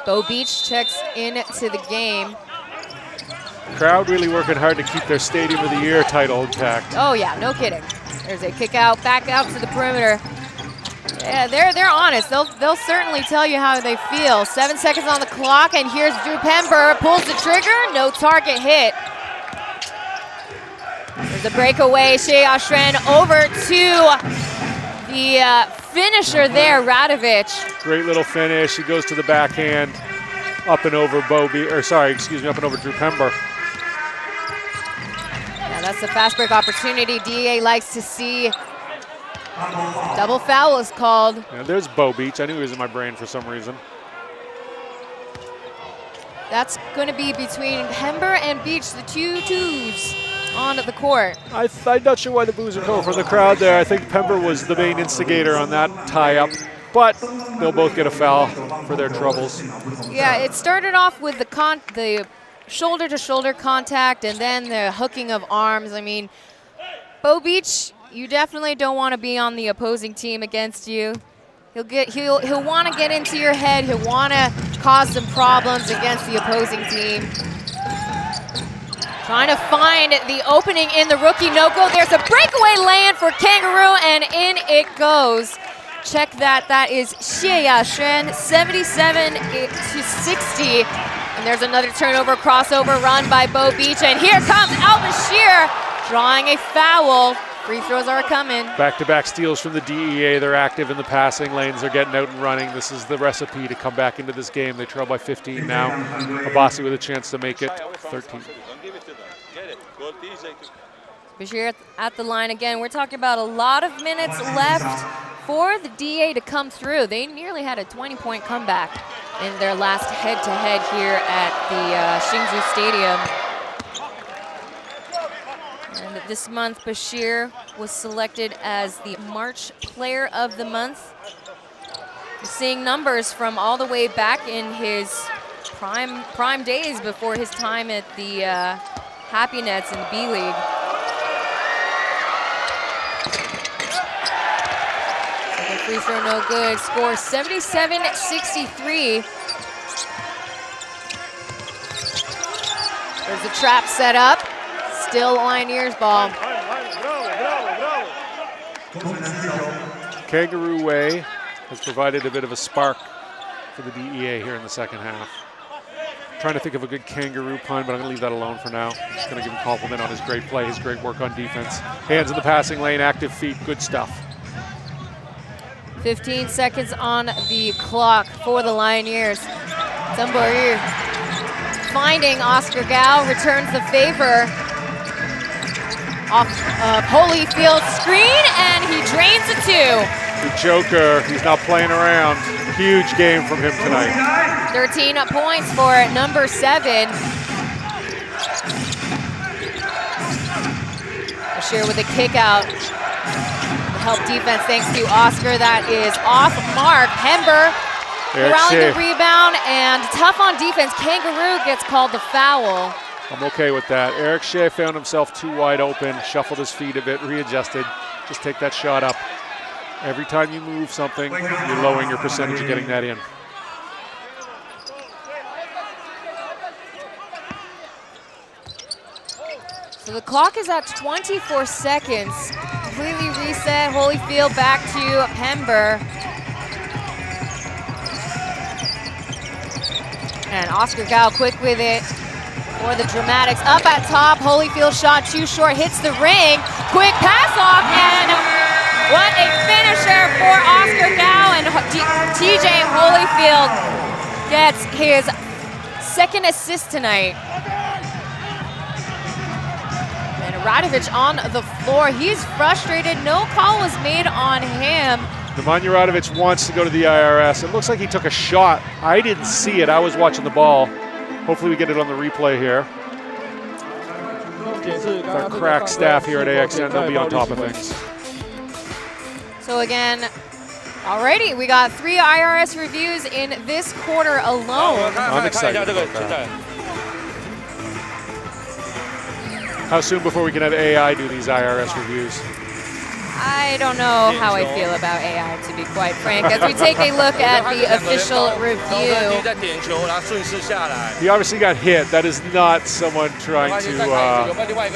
Bo Beach checks into the game. Crowd really working hard to keep their Stadium of the Year title intact. Oh yeah, no kidding. There's a kick out, back out to the perimeter. Yeah, they're honest. They'll certainly tell you how they feel. 7 seconds on the clock, and here's Drew Pember. Pulls the trigger, no target hit. There's a breakaway. Xie Yashen over to the finisher there, Radovic. Great little finish. He goes to the backhand, up and over up and over Drew Pember. Yeah, that's the fast break opportunity DEA likes to see. Double foul is called. Yeah, there's Bo Beach. I knew he was in my brain for some reason. That's going to be between Pember and Beach, the 2 twos on the court. I'm not sure why the boos are coming from the crowd there. I think Pember was the main instigator on that tie-up, but they'll both get a foul for their troubles. Yeah, it started off with the shoulder-to-shoulder contact and then the hooking of arms. I mean, Bo Beach, you definitely don't want to be on the opposing team against you. He'll want to get into your head. He'll want to cause some problems against the opposing team. Trying to find the opening in the rookie no-go. There's a breakaway lay-in for Kangaroo, and in it goes. Check that. That is Xie Yashen, 77 to 60. And there's another turnover, crossover run by Bo Beach. And here comes Al-Bashir drawing a foul. Free throws are coming. Back-to-back steals from the DEA. They're active in the passing lanes. They're getting out and running. This is the recipe to come back into this game. They trail by 15 now. Abasi with a chance to make it 13. Bashir at the line again. We're talking about a lot of minutes left for the DEA to come through. They nearly had a 20-point comeback in their last head-to-head here at the Hsinchu Stadium. And this month, Bashir was selected as the March Player of the Month. We're seeing numbers from all the way back in his prime days before his time at the Happy Nets in the B-League. Second free throw no good. Score 77-63. There's a trap set up. Still Lioneers ball. Kangaroo Way has provided a bit of a spark for the DEA here in the second half. Trying to think of a good kangaroo pun, but I'm going to leave that alone for now. I'm just going to give him a compliment on his great play, his great work on defense. Hands in the passing lane, active feet, good stuff. 15 seconds on the clock for the Lioneers. Tambour finding Oscar Gao, returns the favor. Off Holyfield's screen, and he drains the two. The Joker, he's not playing around. Huge game from him tonight. 13 points for number 7. Bashir with a kick out. Help defense thanks to Oscar. That is off mark. Hember rallying the rebound, and tough on defense. Kangaroo gets called the foul. I'm okay with that. Eric Shea found himself too wide open, shuffled his feet a bit, readjusted. Just take that shot up. Every time you move something, you're lowering your percentage of getting that in. So the clock is at 24 seconds. Completely reset. Holyfield back to Hember. And Oscar Gao quick with it. For the dramatics, up at top, Holyfield shot too short, hits the ring, quick pass off, and what a finisher for Oscar Gao, and TJ Holyfield gets his second assist tonight. And Radovic on the floor, he's frustrated, no call was made on him. Nemanja Radovic wants to go to the IRS. It looks like he took a shot. I didn't see it, I was watching the ball. Hopefully we get it on the replay here. Our crack staff here at AXN, they'll be on top of things. So again, already we got 3 IRS reviews in this quarter alone. I'm excited about that. How soon before we can have AI do these IRS reviews? I don't know how I feel about AI, to be quite frank. As we take a look at the official review. He obviously got hit. That is not someone trying to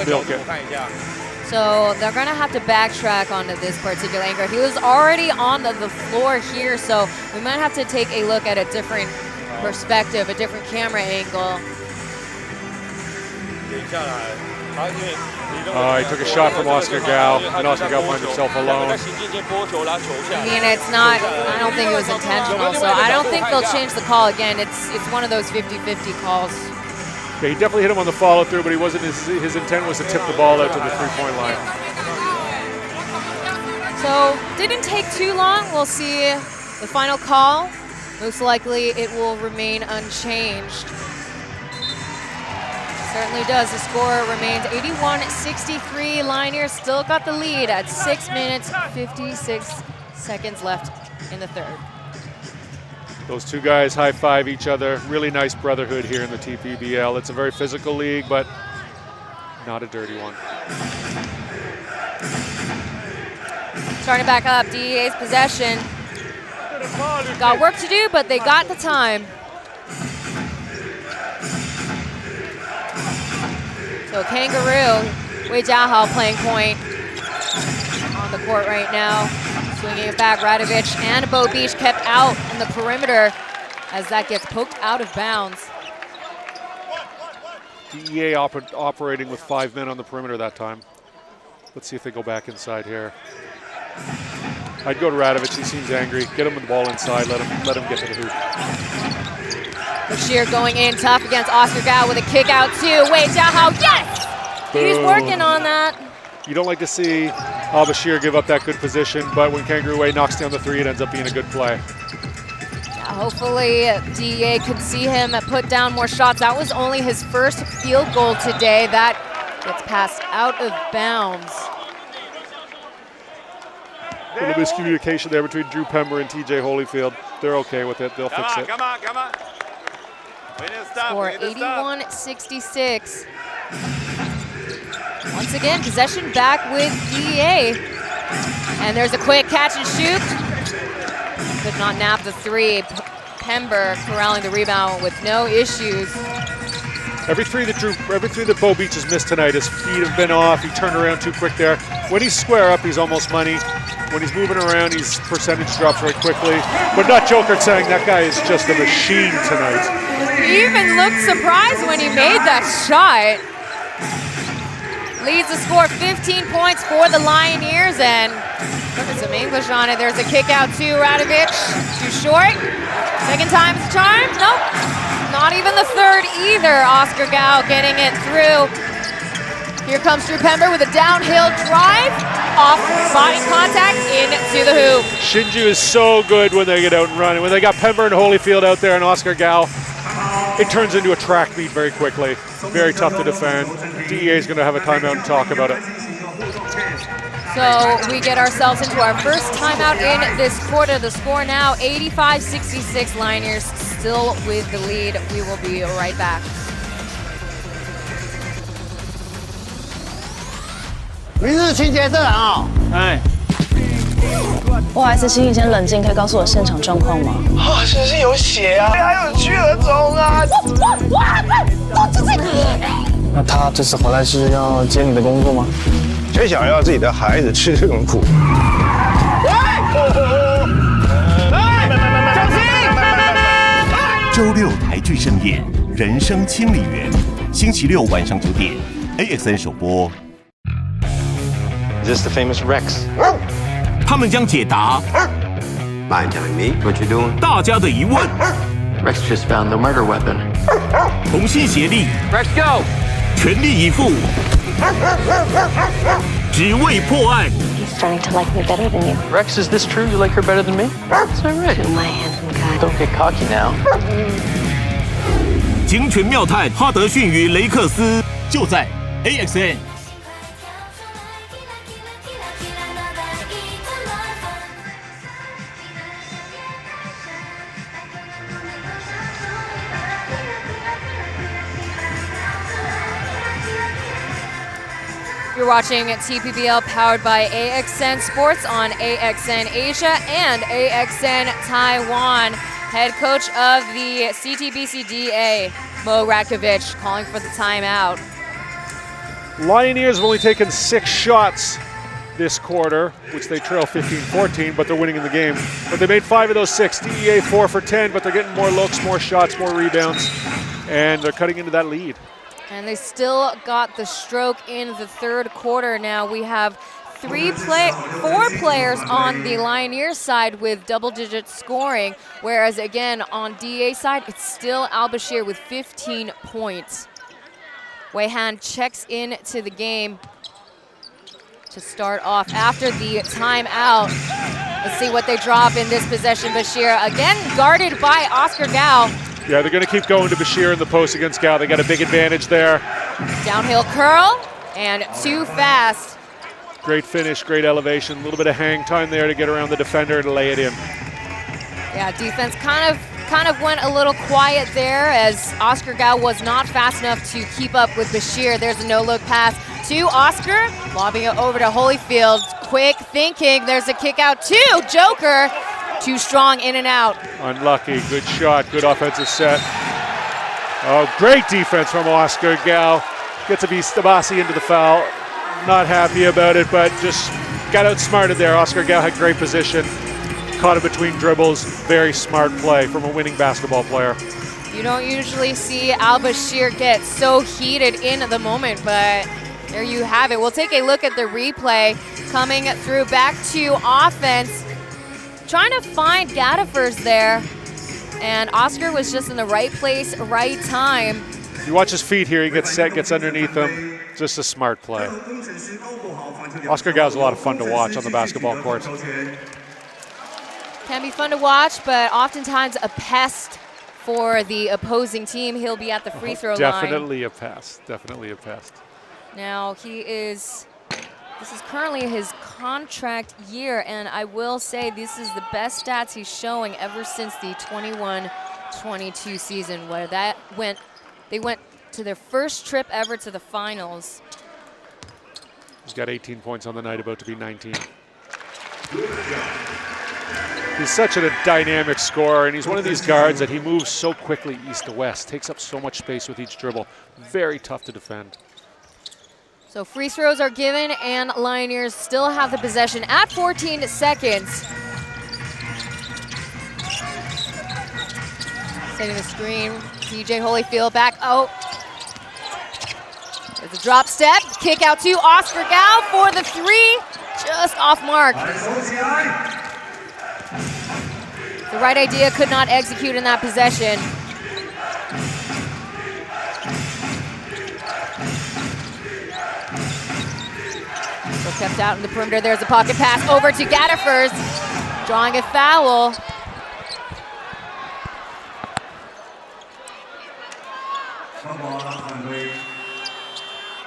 milk it. So they're going to have to backtrack onto this particular angle. He was already on the floor here, so we might have to take a look at a different perspective, a different camera angle. He took a shot from Oscar Gao, and Oscar Gao finds himself alone. I mean, it's not, I don't think it was intentional, so I don't think they'll change the call again. It's one of those 50-50 calls. Yeah, he definitely hit him on the follow through, but he wasn't. His intent was to tip the ball out to the 3-point line. So, didn't take too long. We'll see the final call. Most likely it will remain unchanged. Certainly does. The score remains 81-63. Lioneers still got the lead at 6 minutes, 56 seconds left in the third. Those two guys high-five each other. Really nice brotherhood here in the TPBL. It's a very physical league, but not a dirty one. Starting back up, DEA's possession. Got work to do, but they got the time. So Kangaroo, Wei Jiahao playing point on the court right now. Swinging it back, Radovic and Bo Beach kept out in the perimeter as that gets poked out of bounds. DEA operating with 5 men on the perimeter that time. Let's see if they go back inside here. I'd go to Radovic. He seems angry. Get him the ball inside. Let him get to the hoop. Bashir going in tough against Oscar Gao with a kick out too. Wait, Zhao, yes! He's working on that. You don't like to see Al-Bashir give up that good position, but when Kangaroo Way knocks down the three, it ends up being a good play. Yeah, hopefully DEA could see him put down more shots. That was only his first field goal today. That gets passed out of bounds. A little miscommunication there between Drew Pember and TJ Holyfield. They're okay with it. They'll fix it. Come on. Score 81-66. Once again, possession back with DEA. And there's a quick catch and shoot. Could not nab the three. Pember corralling the rebound with no issues. Every three that Bo Beach has missed tonight, his feet have been off. He turned around too quick there. When he's square up, he's almost money. When he's moving around, his percentage drops very quickly. But not Joker saying that guy is just a machine tonight. He even looked surprised when he made that shot. Leads the score 15 points for the Lioneers, and look at some English on it. There's a kick out to Radovic, too short. Second time's a charm, nope. Not even the third either. Oscar Gao getting it through. Here comes Drew Pember with a downhill drive, off body contact into the hoop. Hsinchu is so good when they get out and run. And when they got Pember and Holyfield out there and Oscar Gao, it turns into a track meet very quickly. Very tough to defend. DEA is going to have a timeout and talk about it. So we get ourselves into our first timeout in this quarter. The score now 85-66. Lioneers still with the lead. We will be right back. 明日情节色啊！哎，不好意思，请你先冷静，可以告诉我现场状况吗？啊，身上有血啊，还有血儿肿啊！都是这个。那他这次回来是要接你的工作吗？谁想要自己的孩子吃这种苦？小心！周六台剧盛宴《人生清理员》，星期六晚上9点 ，AXN 首播。 Is this the famous Rex? 他们将解答 Mind telling me what you're doing? 大家的疑问， Rex just found the murder weapon. 同心协力 Rex go! 全力以赴，只为破案。 He's starting to like me better than you. Rex, is this true? You like her better than me? Is that right? My handsome guy. Don't get cocky now. 警犬妙探哈德逊与雷克斯，就在 AXN。 You're watching TPBL powered by AXN Sports on AXN Asia and AXN Taiwan. Head coach of the CTBC DEA, Mo Ratkovich, calling for the timeout. Lioneers have only taken 6 shots this quarter, which they trail 15-14, but they're winning in the game. But they made 5 of those 6. DEA 4 for 10, but they're getting more looks, more shots, more rebounds, and they're cutting into that lead. And they still got the stroke in the third quarter. Now we have 4 players on the Lioneers side with double-digit scoring, whereas again on DEA side, it's still Al-Bashir with 15 points. Weihan checks into the game to start off after the timeout. Let's see what they drop in this possession. Bashir again guarded by Oscar Gao. Yeah, they're going to keep going to Bashir in the post against Gao. They got a big advantage there. Downhill curl and too fast. Great finish, great elevation. A little bit of hang time there to get around the defender and lay it in. Yeah, defense kind of went a little quiet there as Oscar Gao was not fast enough to keep up with Bashir. There's a no-look pass to Oscar, lobbing it over to Holyfield. Quick thinking, there's a kick out to Joker. Too strong in and out. Unlucky, good shot, good offensive set. Oh, great defense from Oscar Gao. Gets Abasi into the foul. Not happy about it, but just got outsmarted there. Oscar Gao had great position. Caught it between dribbles. Very smart play from a winning basketball player. You don't usually see Al-Bashir get so heated in the moment, but There you have it. We'll take a look at the replay coming through back to offense. Trying to find Gadifers there. And Oscar was just in the right place, right time. You watch his feet here. He gets set, gets underneath him. Just a smart play. Oscar Gao's a lot of fun to watch on the basketball court. Can be fun to watch, but oftentimes a pest for the opposing team. He'll be at the free throw line. Definitely a pest. Definitely a pest. Now this is currently his contract year, and I will say this is the best stats he's showing ever since the 21-22 season, where they went to their first trip ever to the finals. He's got 18 points on the night, about to be 19. He's such a dynamic scorer, and he's one of these guards that he moves so quickly east to west, takes up so much space with each dribble. Very tough to defend. So free throws are given, and Lioneers still have the possession at 14 seconds. Setting the screen, TJ Holyfield back out. There's a drop step, kick out to Oscar Gao for the three, just off mark. The right idea could not execute in that possession. Still kept out in the perimeter. There's a pocket pass over to Gadifers, drawing a foul.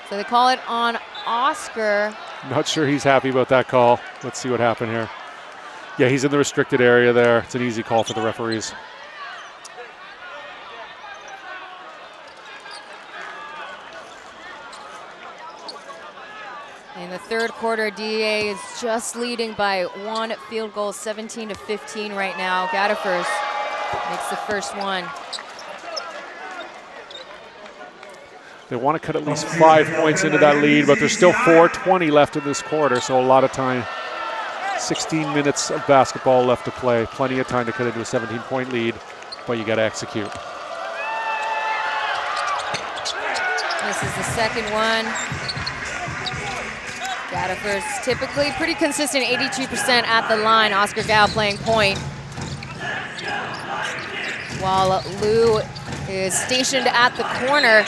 So they call it on Oscar. Not sure he's happy about that call. Let's see what happened here. Yeah, he's in the restricted area there. It's an easy call for the referees. In the third quarter, DEA is just leading by one field goal, 17-15 right now. Gadifers makes the first one. They want to cut at least 5 points into that lead, but there's still 4:20 left in this quarter, so a lot of time. 16 minutes of basketball left to play. Plenty of time to cut into a 17-point lead, but you got to execute. This is the second one. Gadifers typically pretty consistent, 82% at the line. Oscar Gao playing point. While Liu is stationed at the corner.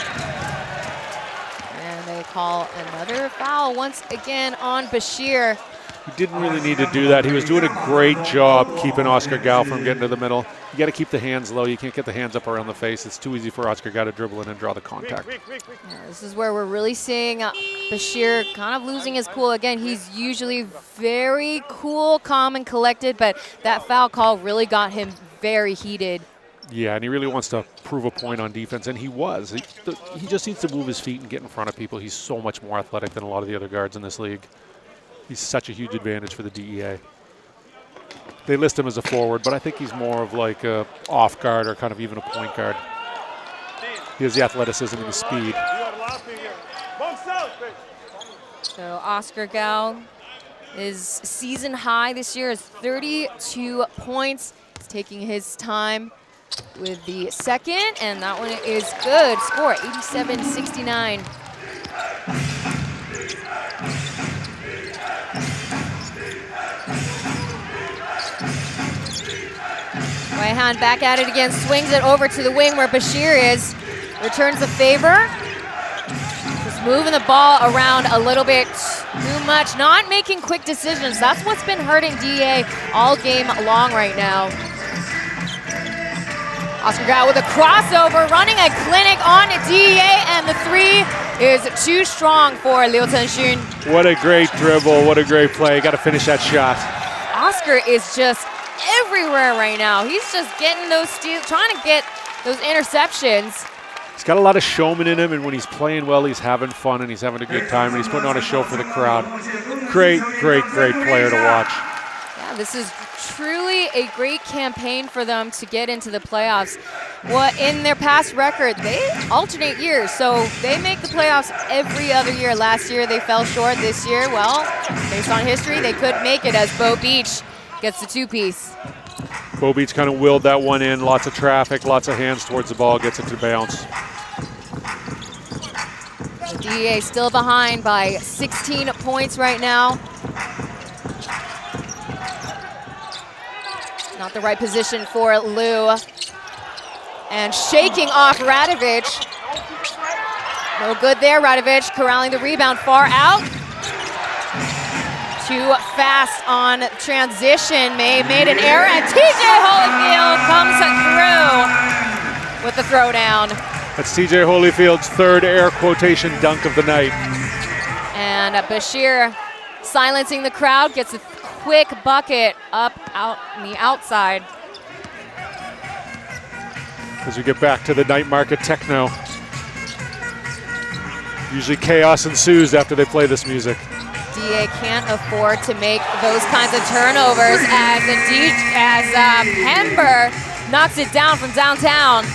And they call another foul once again on Bashir. He didn't really need to do that. He was doing a great job keeping Oscar Gao from getting to the middle. You got to keep the hands low. You can't get the hands up around the face. It's too easy for Oscar Gao to dribble in and draw the contact. Yeah, this is where we're really seeing Bashir kind of losing his cool. Again, he's usually very cool, calm, and collected, but that foul call really got him very heated. Yeah, and he really wants to prove a point on defense, and he was. He just needs to move his feet and get in front of people. He's so much more athletic than a lot of the other guards in this league. He's such a huge advantage for the DEA. They list him as a forward, but I think he's more of like a off guard or kind of even a point guard. He has the athleticism and the speed. So Oscar Gao, his season high this year is 32 points. He's taking his time with the second, and that one is good. Score 87-69. Right hand back at it again, swings it over to the wing where Bashir is. Returns the favor. Just moving the ball around a little bit too much, not making quick decisions. That's what's been hurting DEA all game long right now. Oscar Gao with a crossover, running a clinic on DEA, and the three is too strong for Liu Tenxun. What a great dribble, what a great play. Got to finish that shot. Oscar is just everywhere right now. He's just getting those steals, trying to get those interceptions. He's got a lot of showman in him, and when he's playing well, he's having fun and he's having a good time, and he's putting on a show for the crowd. Great, great, great player to watch. Yeah, this is truly a great campaign for them to get into the playoffs. What in their past record, they alternate years, so they make the playoffs every other year. Last year they fell short. This year, well, based on history, they could make it as Bo Beach gets the two-piece. Bo Beach kind of willed that one in. Lots of traffic, lots of hands towards the ball, gets it to bounce. The DEA still behind by 16 points right now. Not the right position for Liu. And shaking off Radovic. No good there, Radovic corralling the rebound far out. Too fast on transition, made an error, and TJ Holyfield comes through with the throwdown. That's TJ Holyfield's third air quotation dunk of the night. And Bashir silencing the crowd, gets a quick bucket out on the outside. As we get back to the night market techno. Usually chaos ensues after they play this music. DEA can't afford to make those kinds of turnovers as Hember knocks it down from downtown.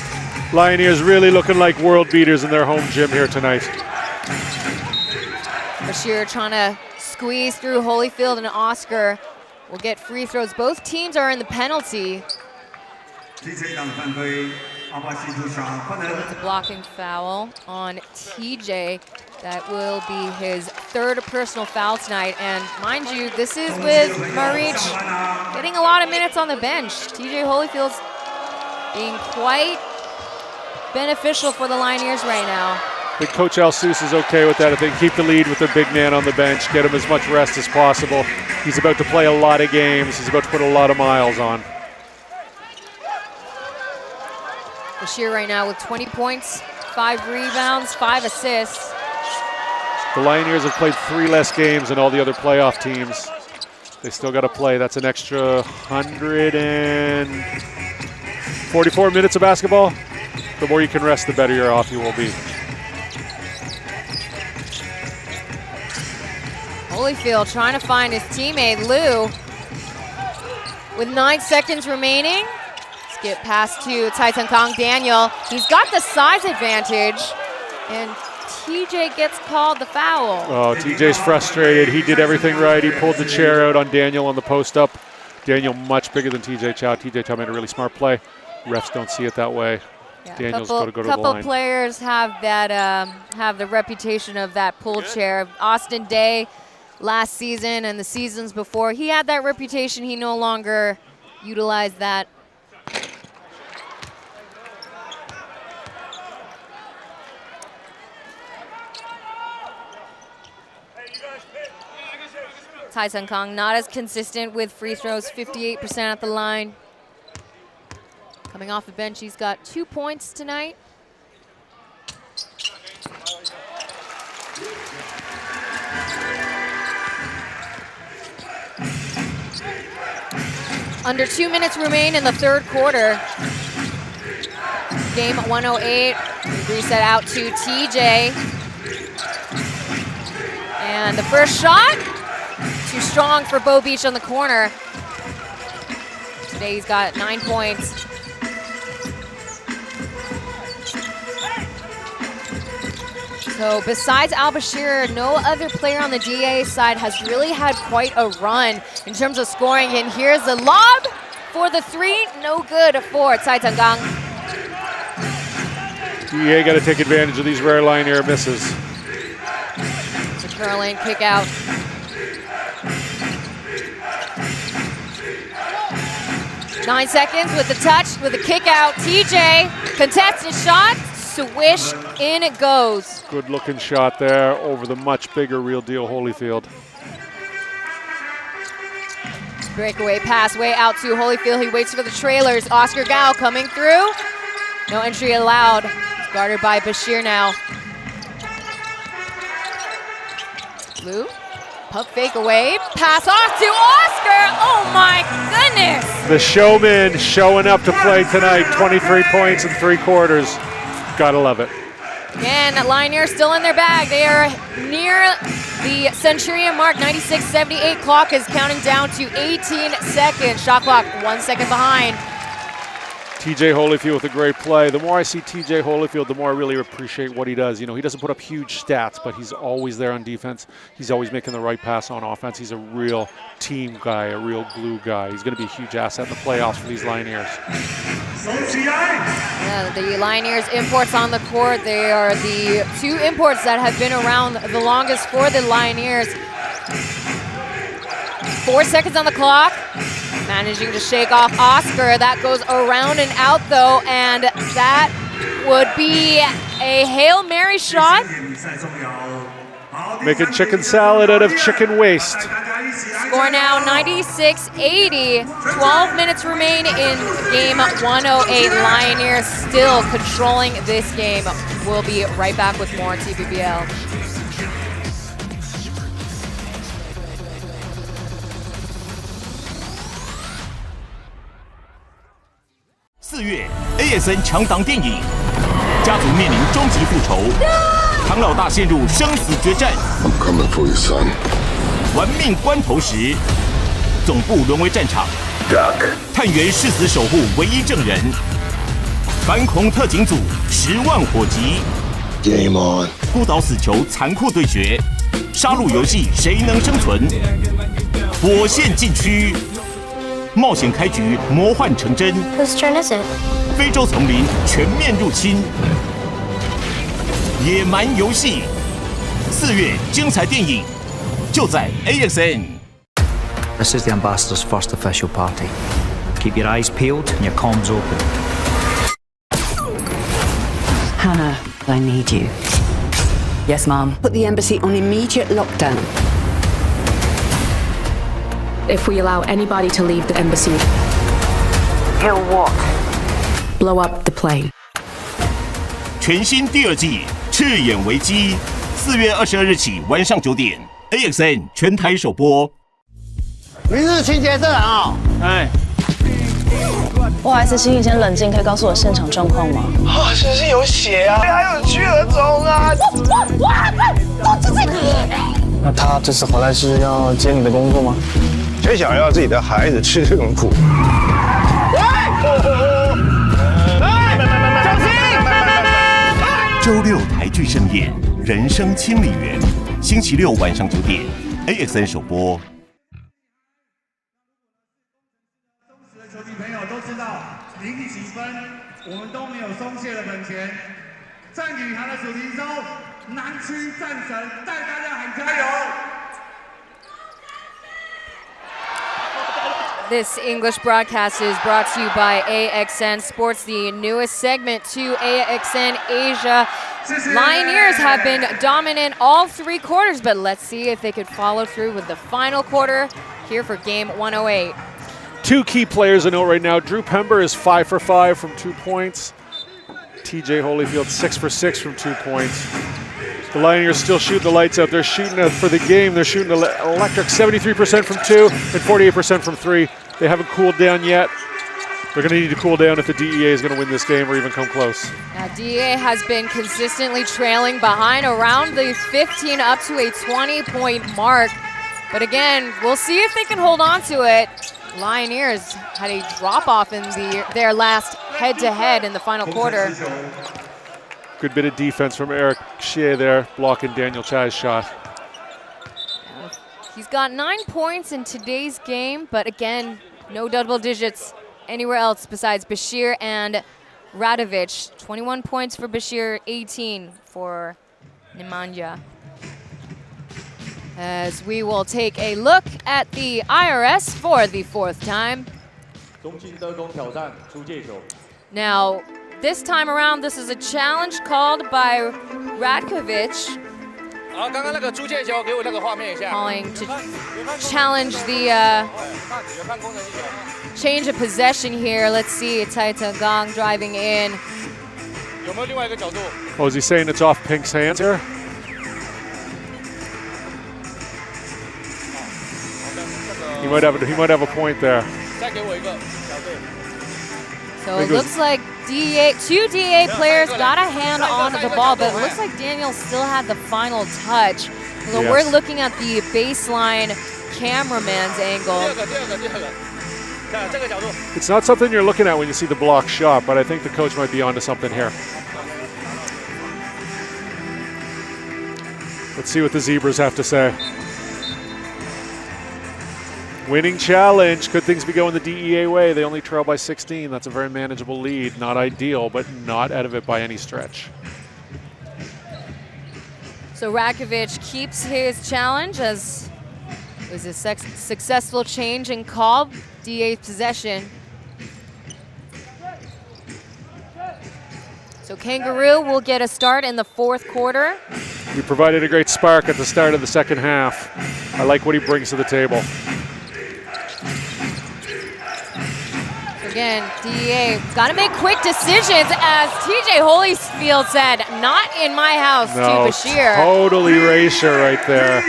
Lioneers really looking like world beaters in their home gym here tonight. Bashir trying to squeeze through Holyfield, and Oscar will get free throws. Both teams are in the penalty. It's a blocking foul on TJ. That will be his third personal foul tonight. And mind you, this is with Marich getting a lot of minutes on the bench. TJ Holyfield's being quite beneficial for the Lioneers right now. I think Coach Alsus is okay with that. If they can keep the lead with their big man on the bench, get him as much rest as possible. He's about to play a lot of games. He's about to put a lot of miles on. Bashir right now with 20 points, 5 rebounds, 5 assists. The Lioneers have played 3 less games than all the other playoff teams. They still got to play. That's an extra 144 minutes of basketball. The more you can rest, the better your off you will be. Holyfield trying to find his teammate, Liu. With 9 seconds remaining. Let's get past to Taitangkang Daniel. He's got the size advantage, and TJ gets called the foul. Oh, TJ's frustrated. He did everything right. He pulled the chair out on Daniel on the post-up. Daniel much bigger than TJ Chow. TJ Chow made a really smart play. Refs don't see it that way. Yeah, Daniel's got to go to the line. Couple players have that have the reputation of that pull chair. Austin Day last season and the seasons before, he had that reputation. He no longer utilized that. Taitangkang not as consistent with free throws, 58% at the line. Coming off the bench, he's got 2 points tonight. Under 2 minutes remain in the third quarter. Game 108, reset out to TJ. And the first shot, too strong for Bo Beach on the corner. Today he's got 9 points. So besides Al-Bashir, no other player on the DEA side has really had quite a run in terms of scoring. And here's the lob for the 3, no good for Taitangkang. DEA got to take advantage of these rare Lioneer misses. The curling kick out. Nine seconds with the touch, with the kick out. TJ, contested shot, swish, in it goes. Good looking shot there over the much bigger Real Deal Holyfield. Breakaway pass way out to Holyfield. He waits for the trailers. Oscar Gao coming through. No entry allowed. He's guarded by Bashir now. Liu, pump fake away. Pass off to Oscar. Oh my goodness. The showman showing up to play tonight. 23 points in 3 quarters. Gotta love it. Again, Lioneers still in their bag. They are near the Centurion mark. 96-78 clock is counting down to 18 seconds. Shot clock 1 second behind. TJ Holyfield with a great play. The more I see TJ Holyfield, the more I really appreciate what he does. You know, he doesn't put up huge stats, but he's always there on defense. He's always making the right pass on offense. He's a real team guy, a real glue guy. He's going to be a huge asset in the playoffs for these Lioneers. Yeah, the Lioneers imports on the court. They are the two imports that have been around the longest for the Lioneers. 4 seconds on the clock. Managing to shake off Oscar. That goes around and out though, and that would be a Hail Mary shot. Making chicken salad out of chicken waste. Score now 96-80. 12 minutes remain in game 108. Lioneers still controlling this game. We'll be right back with more TPBL. 4月 AXN 强档电影，家族面临终极复仇，唐老大陷入生死决战。I'm coming for you, son. 玩命关头时，总部沦为战场。Duck. 探员誓死守护唯一证人。反恐特警组10万火急。Game on. 孤岛死囚残酷对决，杀戮游戏谁能生存？火线禁区。 冒险开局，魔幻成真。Whose turn is it? 非洲丛林全面入侵，野蛮游戏。4月精彩电影就在 AXN。 This is the ambassador's first official party. Keep your eyes peeled and your comms open. Hannah, I need you. Yes, Mom. Put the embassy on immediate lockdown. If we allow anybody to leave the embassy, he'll what? Blow up the plane. 全新第2季《赤眼危机》，4月22日起晚上9点 ，AXN 全台首播。明日情节色啊！哎，不好意思，请你先冷静，可以告诉我现场状况吗？啊，是不是有血啊？还有巨额虫啊！那他这次回来是要接你的工作吗？ 谁想要自己的孩子吃这种苦？小心！周6台剧盛宴《人生清理员》，星期6晚上9点 ，AXN 首播。忠实的球迷朋友都知道，0几分我们都没有松懈的本钱。在女孩的主题中，南区战神带大家喊加油！ This English broadcast is brought to you by AXN Sports, the newest segment to AXN Asia. Lioneers have been dominant all 3 quarters, but let's see if they could follow through with the final quarter here for game 108. 2 key players to note right now. Drew Pember is 5 for 5 from 2 points. TJ Holyfield 6 for 6 from 2 points. The Lioneers still shooting the lights out. They're shooting for the game. They're shooting electric 73% from 2 and 48% from 3. They haven't cooled down yet. They're going to need to cool down if the DEA is going to win this game or even come close. Now, DEA has been consistently trailing behind around the 15 up to a 20-point mark. But again, we'll see if they can hold on to it. Lioneers had a drop-off in their last head-to-head in the final quarter. Good bit of defense from Eric Shea there, blocking Daniel Chai's shot. He's got 9 points in today's game, but again, no double digits anywhere else besides Bashir and Radovic. 21 points for Bashir, 18 for Nemanja. As we will take a look at the IRS for the 4th time. Now, this time around, this is a challenge called by Radkovic. Calling to challenge the change of possession here. Let's see, Tai Gang driving in. Oh, is he saying it's off Pink's hands here? He might have a point there. So it looks like two DEA players got a hand on the ball, but it looks like Daniel still had the final touch. So we're looking at the baseline cameraman's angle. It's not something you're looking at when you see the block shot, but I think the coach might be onto something here. Let's see what the Zebras have to say. Winning challenge. Could things be going the DEA way? They only trail by 16. That's a very manageable lead. Not ideal, but not out of it by any stretch. So Rakovic keeps his challenge as it was a successful change in call. DEA possession. So Kangaroo will get a start in the fourth quarter. He provided a great spark at the start of the second half. I like what he brings to the table. Again, DEA got to make quick decisions, as TJ Holyfield said, not in my house, No, to Bashir. total erasure right there.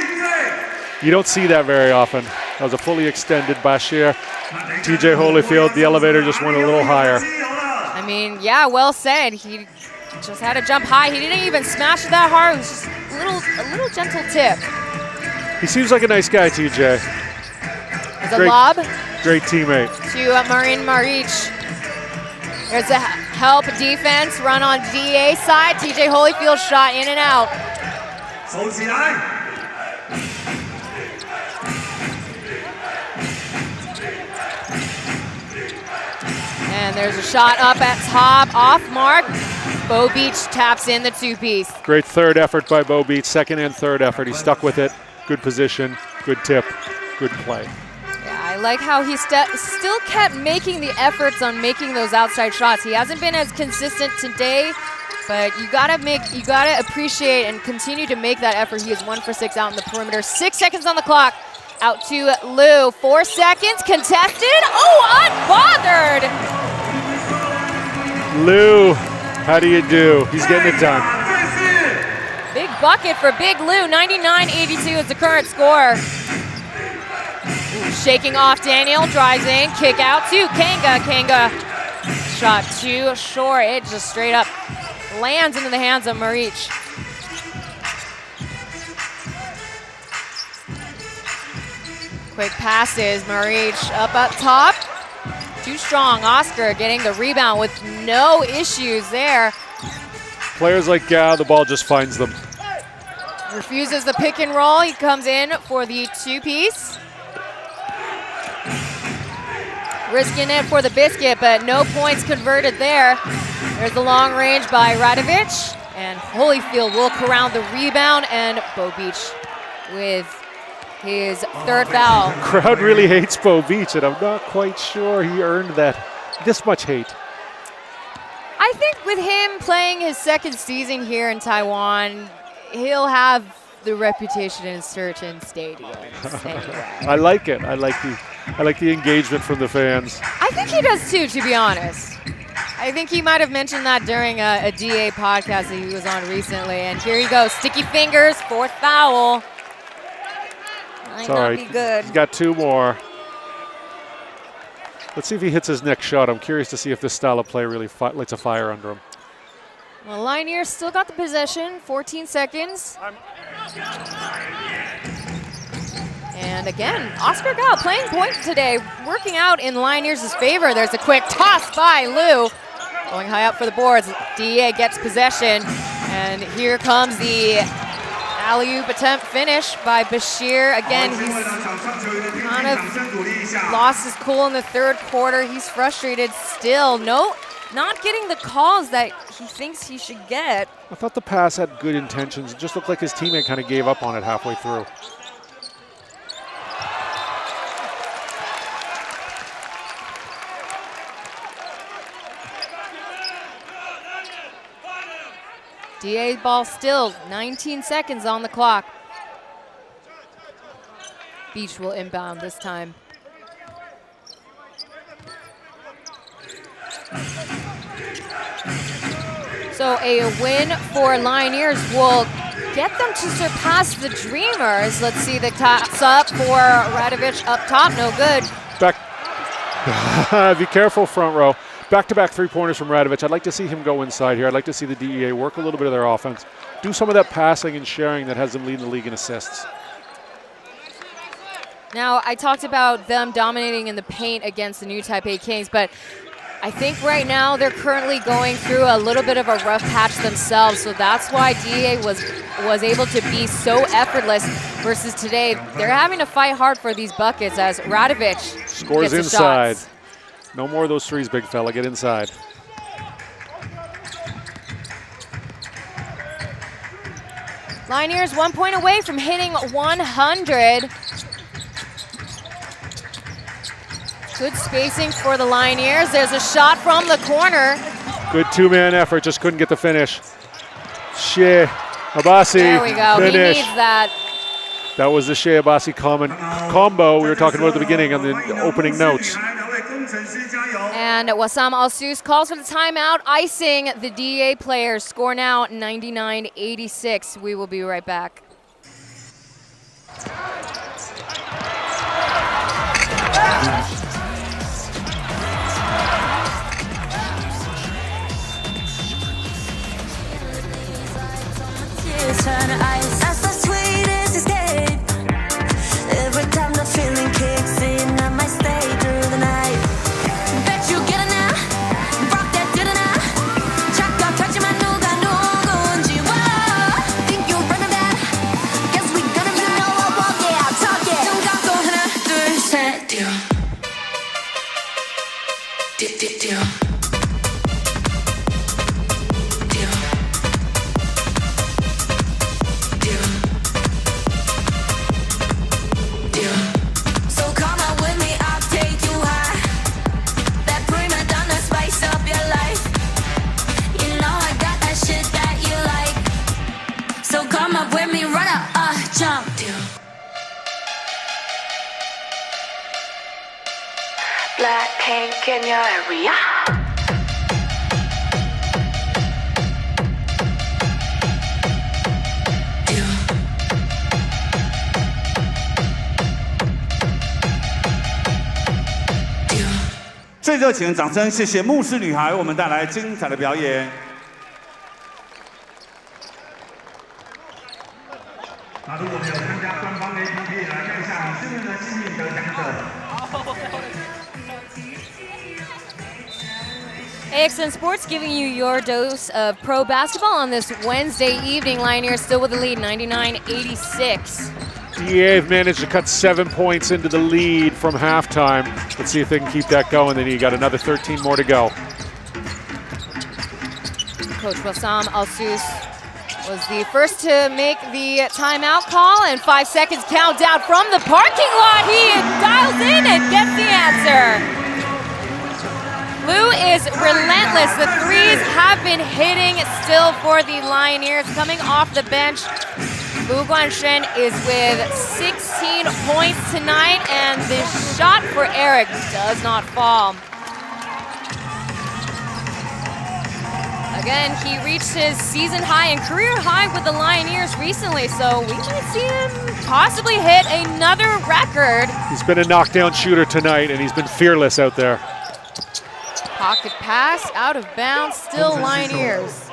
You don't see that very often. That was a fully extended Bashir. TJ Holyfield, the elevator just went a little higher. I mean, yeah, well said. He just had to jump high. He didn't even smash it that hard. It was just a little gentle tip. He seems like a nice guy, TJ. There's a lob Great teammate. to Marin Maric. There's a help defense run on DEA side. TJ Holyfield shot in and out. And there's a shot up at top, off mark. Bo Beach taps in the two-piece. Great third effort by Bo Beach, second and third effort. He stuck with it. Good position, good tip, good play. Yeah, I like how he still kept making the efforts on making those outside shots. He hasn't been as consistent today, but you gotta appreciate and continue to make that effort. He is 1 for 6 out in the perimeter. 6 seconds on the clock. Out to Lou. 4 seconds contested. Oh, unbothered. Lou, how do you do? He's getting it done. Big bucket for Big Lou. 99-82 is the current score. Ooh, shaking off Daniel, drives in, kick out to Kanga. Kanga shot too short. It just straight up lands into the hands of Maric. Quick passes, Maric up top. Too strong. Oscar getting the rebound with no issues there. Players like Gao, the ball just finds them. Refuses the pick and roll. He comes in for the two-piece. Risking it for the biscuit, but no points converted there. There's the long range by Radovic, and Holyfield will corral the rebound, and Bo Beach with his third foul. The crowd really hates Bo Beach, and I'm not quite sure he earned this much hate. I think with him playing his second season here in Taiwan, he'll have the reputation in certain stadiums. Anyway. I like it. I like the engagement from the fans. I think he does too, to be honest. I think he might have mentioned that during a DA podcast that he was on recently. And here he goes, sticky fingers, fourth foul. Might not be good. He's got 2 more. Let's see if he hits his next shot. I'm curious to see if this style of play really lights a fire under him. Well, Lioneers still got the possession, 14 seconds. And again, Oscar Gao playing point today, working out in Lioneers' favor. There's a quick toss by Lou. Going high up for the boards. DEA gets possession. And here comes the alley-oop attempt finish by Bashir. Again, he's kind of lost his cool in the third quarter. He's frustrated still. Not getting the calls that he thinks he should get. I thought the pass had good intentions. It just looked like his teammate kind of gave up on it halfway through. DA ball still, 19 seconds on the clock. Beach will inbound this time. So a win for Lioneers will get them to surpass the Dreamers. Let's see the toss up for Radovic up top, no good. Be careful, front row. Back-to-back three-pointers from Radovic. I'd like to see him go inside here. I'd like to see the DEA work a little bit of their offense. Do some of that passing and sharing that has them leading the league in assists. Now, I talked about them dominating in the paint against the new Taipei Kings, but I think right now they're currently going through a little bit of a rough patch themselves, so that's why DEA was able to be so effortless versus today. They're having to fight hard for these buckets as Radovic scores gets inside. Shots. No more of those threes, big fella. Get inside. Lioneers 1 point away from hitting 100. Good spacing for the Lioneers. There's a shot from the corner. Good two-man effort, just couldn't get the finish. Shea Abassi. There we go. Finish. He needs that. That was the Shea Abassi combo we were talking about at the beginning on the opening notes. And Wassam Al-Sus calls for the timeout, icing the DEA players. Score now 99-86. We will be right back. That's the sweetest escape. Every time the feeling kicks in, I might stay through the night. Bet you get it now. Rock that did it now. 잠깐 터지만 누가 누군지 와. Think you run that? Guess we gonna be know I walk it out, talk it. 눈 감고 하나 둘 셋. 뛰어. 뛰어. Blackpink in your area. 最热情的掌声，谢谢牧师女孩，为我们带来精彩的表演。那如果没有参加官方 APP， 来看一下你是不是呢幸运得奖者。AXN Sports giving you your dose of pro basketball on this Wednesday evening. Lioneers still with the lead, 99-86. DEA have managed to cut 7 points into the lead from halftime. Let's see if they can keep that going. Then you got another 13 more to go. Coach Wassam Al-Sus was the first to make the timeout call, and 5 seconds countdown from the parking lot. He dials in and gets the answer. Lou is relentless. The threes have been hitting still for the Lioneers. Coming off the bench, Lu Guanshen is with 16 points tonight, and the shot for Eric does not fall. Again, he reached his season high and career high with the Lioneers recently, so we might see him possibly hit another record. He's been a knockdown shooter tonight, and he's been fearless out there. Pocket pass, out of bounds, still Lioneers.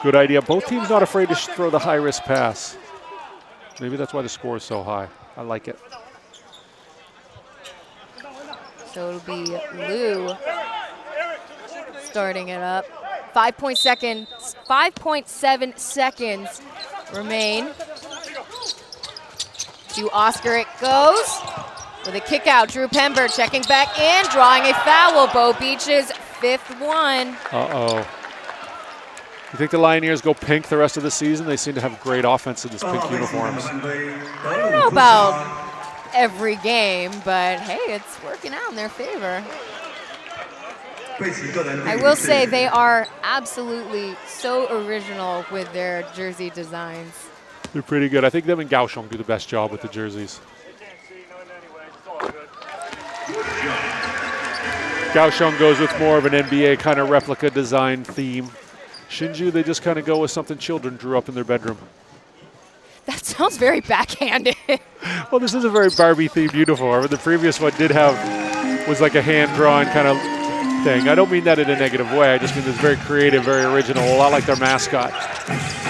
Good idea. Both teams not afraid to throw the high-risk pass. Maybe that's why the score is so high. I like it. So it'll be Lou starting it up. 5.7 seconds remain. To Oscar it goes. With a kick out, Drew Pember checking back in, drawing a foul. Bo Beach's 5th one. Uh-oh. You think the Lioneers go pink the rest of the season? They seem to have great offense in these pink uniforms. I don't know about every game, but hey, it's working out in their favor. I will say they are absolutely so original with their jersey designs. They're pretty good. I think them and Kaohsiung do the best job with the jerseys. Kaohsiung goes with more of an NBA kind of replica design theme. Hsinchu, they just kind of go with something children drew up in their bedroom. That sounds very backhanded. Well, this is a very Barbie-themed uniform. The previous one was like a hand-drawn kind of thing. I don't mean that in a negative way. I just mean it's very creative, very original, a lot like their mascot.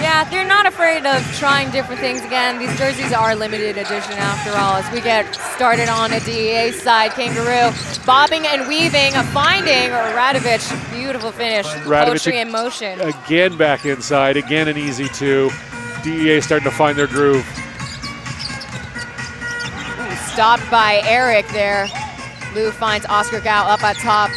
Yeah, they're not afraid of trying different things. Again, these jerseys are limited edition after all. As we get started on a DEA side, Kangaroo bobbing and weaving, finding Radovic. Beautiful finish. Poetry in motion. Again back inside, again an easy 2. DEA starting to find their groove. Ooh, stopped by Eric there. Lou finds Oscar Gao up at top.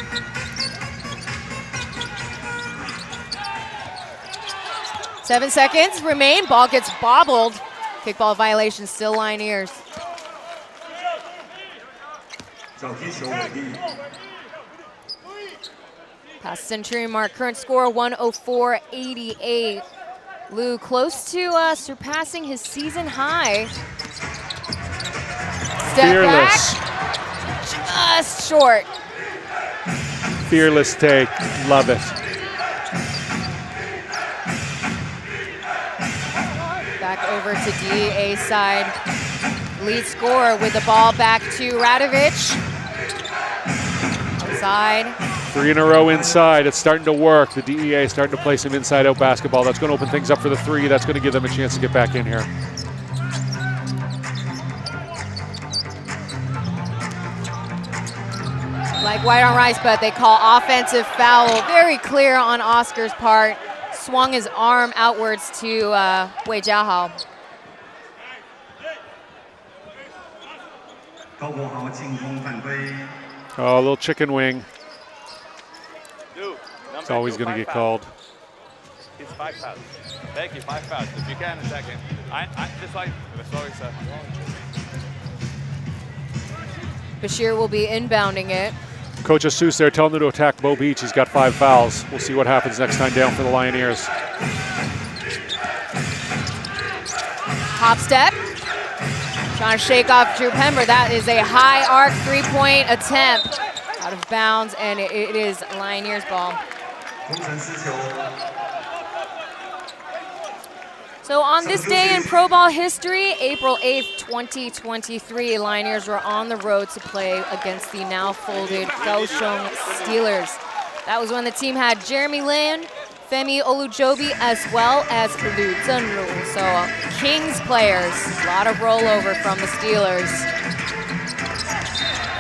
Seven seconds remain. Ball gets bobbled. Kickball violation, still Lioneers. Past century mark. Current score 104.88. Lou close to surpassing his season high. Step Fearless. back. Just short. Fearless take. Love it. Back over to DEA side. Lead scorer with the ball back to Radovic. Outside. 3 in a row inside. It's starting to work. The DEA starting to play some inside-out basketball. That's going to open things up for the 3. That's going to give them a chance to get back in here. Like white on rice, but they call offensive foul. Very clear on Oscar's part. Swung his arm outwards to Wei Jiahao. Oh, a little chicken wing. It's always going to get called. It's 5 fouls. Thank you, 5 fouls. If you can, second. Just like, sorry, sir. Bashir will be inbounding it. Coach Asus there telling him to attack Bo Beach. He's got 5 fouls. We'll see what happens next time down for the Lioneers. Hop step. Trying to shake off Drew Pember. That is a high arc 3-point attempt. Out of bounds, and it is Lioneers ball. So on this day in pro ball history, April 8th, 2023, Lioneers were on the road to play against the now folded Kaohsiung Steelers. That was when the team had Jeremy Lin, Femi Olujobi, as well as Liu Zhenru. So Kings players, a lot of rollover from the Steelers.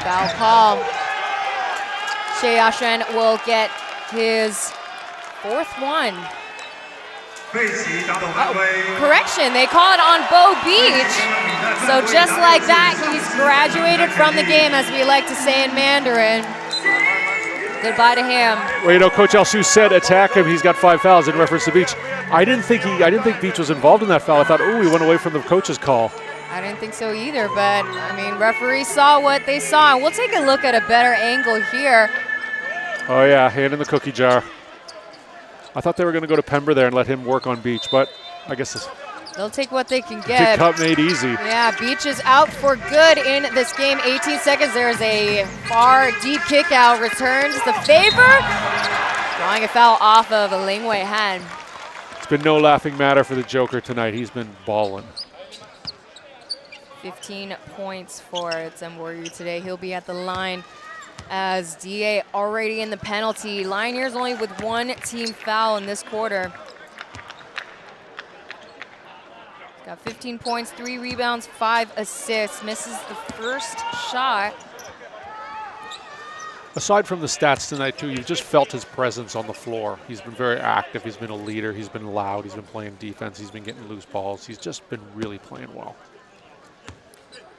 Foul call. Xie Yashuan will get his 4th one. Oh, correction, they call it on Bo Beach. So just like that, he's graduated from the game, as we like to say in Mandarin. Goodbye to him. Well, you know, Coach Alsu said attack him. He's got 5 fouls in reference to Beach. I didn't think Beach was involved in that foul. I thought, oh, he went away from the coach's call. I didn't think so either, but I mean, referees saw what they saw, and we'll take a look at a better angle here. Oh yeah, hand in the cookie jar. I thought they were going to go to Pember there and let him work on Beach, but I guess they'll take what they can get. Cut made easy. Yeah, Beach is out for good in this game. 18 seconds. There's a far deep kick out. Returns the favor. Drawing a foul off of a Ling Wei Han. It's been no laughing matter for the Joker tonight. He's been balling. 15 points for Zhenbo today. He'll be at the line as DA already in the penalty. Lioneers only with 1 team foul in this quarter. Got 15 points, 3 rebounds, 5 assists. Misses the first shot. Aside from the stats tonight, too, you've just felt his presence on the floor. He's been very active. He's been a leader. He's been loud. He's been playing defense. He's been getting loose balls. He's just been really playing well.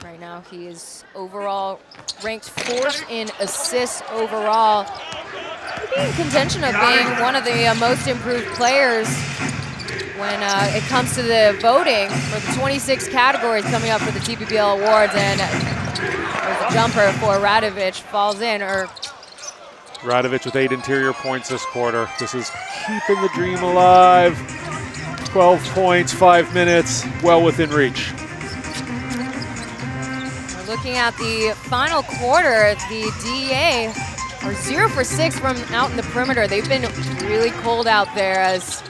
Right now, he is overall ranked 4th in assists overall. He'll be in contention of being one of the most improved players when it comes to the voting for the 26 categories coming up for the TPBL awards. And there's a jumper for Radovic, falls in. Radovic with 8 interior points this quarter. This is keeping the dream alive. 12 points, 5 minutes, well within reach. Looking at the final quarter, the DEA are 0 for 6 from out in the perimeter. They've been really cold out there as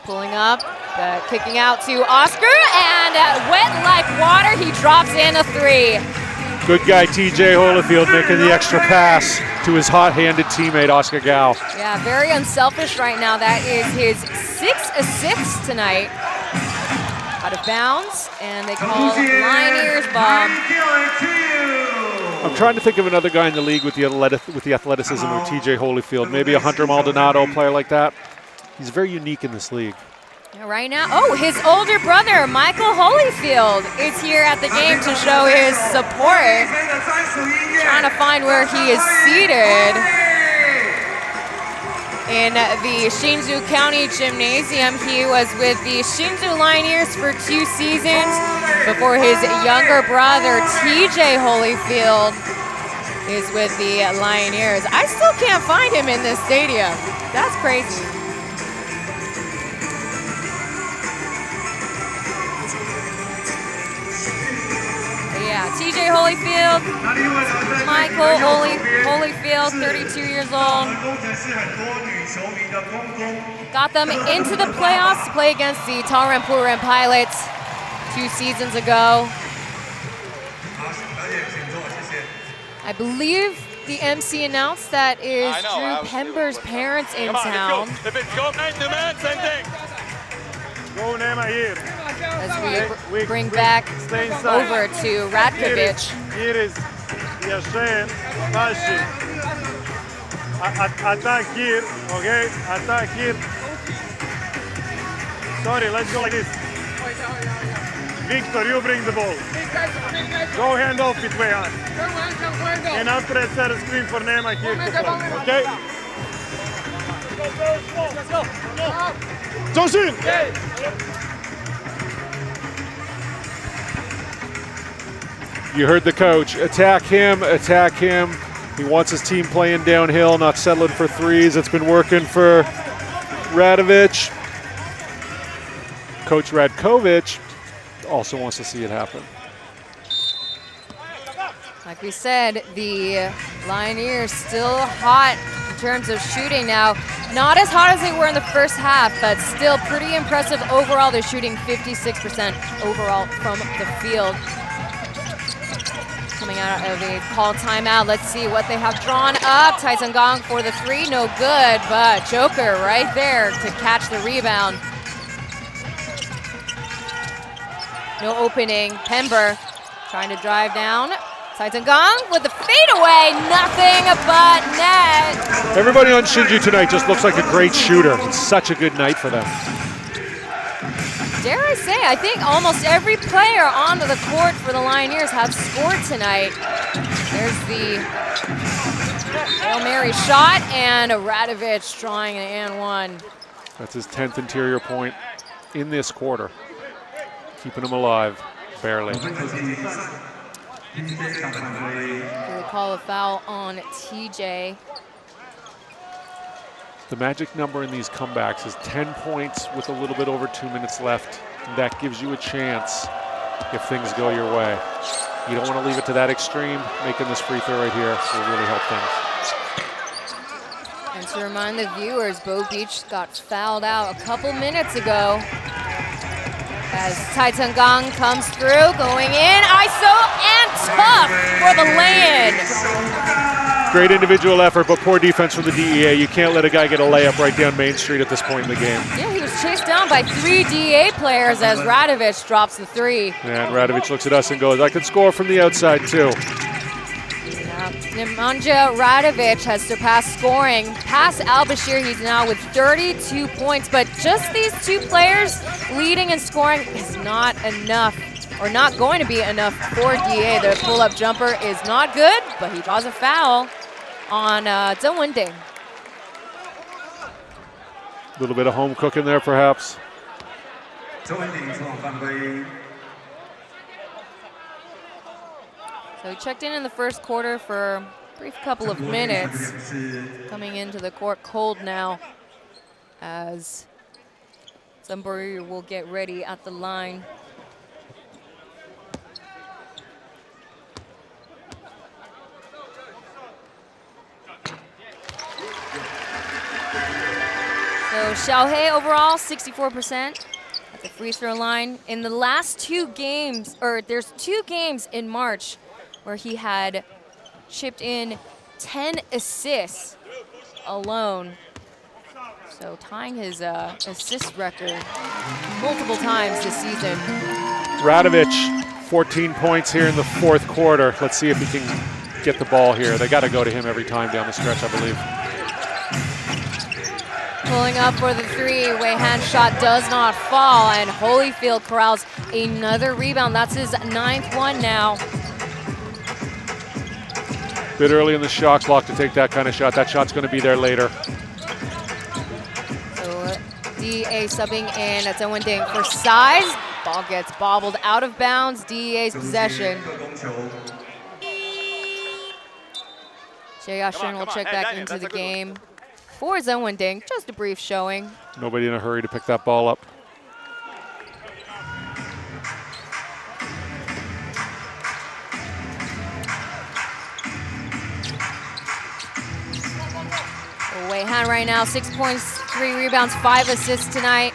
pulling up, kicking out to Oscar, and wet like water, he drops in a 3. Good guy TJ Holyfield making the extra pass. to his hot-handed teammate, Oscar Gao. Yeah, very unselfish right now. That is his 6th assist tonight. Out of bounds, and they call Lioneers ball. I'm trying to think of another guy in the league with the athleticism of TJ Holyfield. Maybe a Hunter Maldonado player like that. He's very unique in this league. Right now, oh, his older brother, Michael Holyfield, is here at the game to show his support. Trying to find where he is seated in the Hsinchu County Gymnasium. He was with the Hsinchu Lioneers for 2 seasons before his younger brother, TJ Holyfield, is with the Lioneers. I still can't find him in this stadium. That's crazy. Yeah, TJ Holyfield, Michael Holyfield, 32 years old. Got them into the playoffs to play against the Tauranpuran Pilots 2 seasons ago. I believe the MC announced that is Drew Pember's parents in town. If it's go man to man, same thing. Go Nema here. As we bring back over to Ratkovic. Here is Yashin, Tashi. Attack here, okay? Attack here. Sorry, let's go like this. Victor, you bring the ball. Go hand off it, Wayhan. And after that, set a screen for Nema here to play, okay? Let's go. Johnson! You heard the coach. Attack him, attack him. He wants his team playing downhill, not settling for threes. It's been working for Radovic. Coach Radkovic also wants to see it happen. Like we said, the Lioneers still hot in terms of shooting now. Not as hot as they were in the first half, but still pretty impressive overall. They're shooting 56% overall from the field. Coming out of a called timeout. Let's see what they have drawn up. Taisung Gong for the 3, no good, but Joker right there to catch the rebound. No opening. Pember trying to drive down. Taisung Gong with the fadeaway, nothing but net. Everybody on Hsinchu tonight just looks like a great shooter. It's such a good night for them. Dare I say, I think almost every player on the court for the Lioneers have scored tonight. There's the Hail Mary shot, and Radovic drawing an and 1. That's his 10th interior point in this quarter. Keeping him alive, barely. They call a foul on TJ. The magic number in these comebacks is 10 points with a little bit over 2 minutes left. That gives you a chance if things go your way. You don't want to leave it to that extreme. Making this free throw right here will really help things. And to remind the viewers, Bo Beach got fouled out a couple minutes ago. As Taisung Gong comes through, going in, ISO and tough for the lay-in. Great individual effort, but poor defense from the DEA. You can't let a guy get a layup right down Main Street at this point in the game. Yeah, he was chased down by 3 DEA players as Radovic drops the 3. And Radovic looks at us and goes, I can score from the outside too. Nemanja Radovic has surpassed scoring past Al-Bashir. He's now with 32 points, but just these 2 players leading and scoring is not enough, or not going to be enough for DA. The pull-up jumper is not good, but he draws a foul on Zheng Wending. A little bit of home cooking there, perhaps. So he checked in the first quarter for a brief couple of minutes. Coming into the court cold now as Zamburi will get ready at the line. So Xiaohei overall 64% at the free throw line. In the last 2 games, or there's 2 games in March where he had chipped in 10 assists alone. So tying his assist record multiple times this season. Radovic, 14 points here in the fourth quarter. Let's see if he can get the ball here. They got to go to him every time down the stretch, I believe. Pulling up for the three. Wei Han's shot does not fall, and Holyfield corrals another rebound. That's his 9th one now. Bit early in the shot clock to take that kind of shot. That shot's going to be there later. So DEA subbing in at Zheng Wending for size. Ball gets bobbled out of bounds. DEA's possession. Xie Yashin will check back into the game for Zheng Wending. Just a brief showing. Nobody in a hurry to pick that ball up. Wei Han right now, 6 points, 3 rebounds, 5 assists tonight.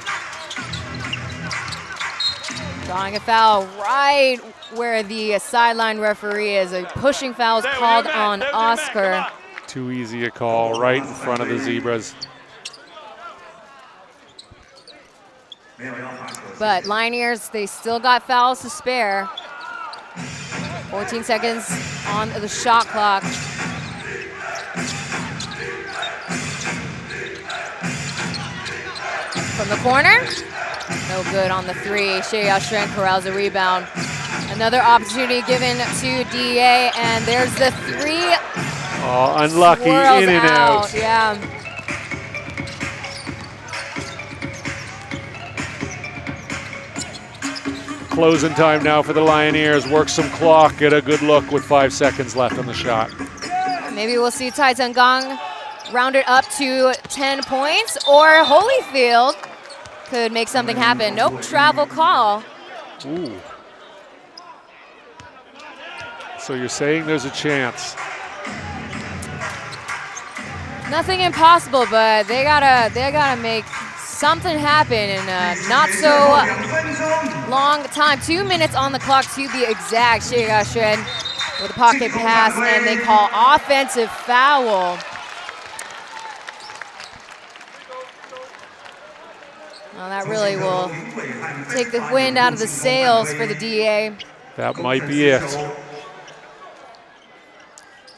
Drawing a foul right where the sideline referee is. A pushing foul is called on Oscar. Too easy a call, right in front of the Zebras. But Lioneers, they still got fouls to spare. 14 seconds on the shot clock. From the corner, no good on the three. Xie Yashin corrals a rebound. Another opportunity given to DEA, and there's the three. Oh, unlucky, in and out. Yeah. Closing time now for the Lioneers. Work some clock, get a good look with 5 seconds left on the shot. Maybe we'll see Tai Zhengang round it up to 10 points, or Holyfield could make something happen. Nope, travel call. Ooh. So you're saying there's a chance. Nothing impossible, but they gotta make something happen in a not so long time. 2 minutes on the clock to be exact. Xie Yashin with a pocket pass, and they call offensive foul. Well, that really will take the wind out of the sails for the DEA. That might be it. So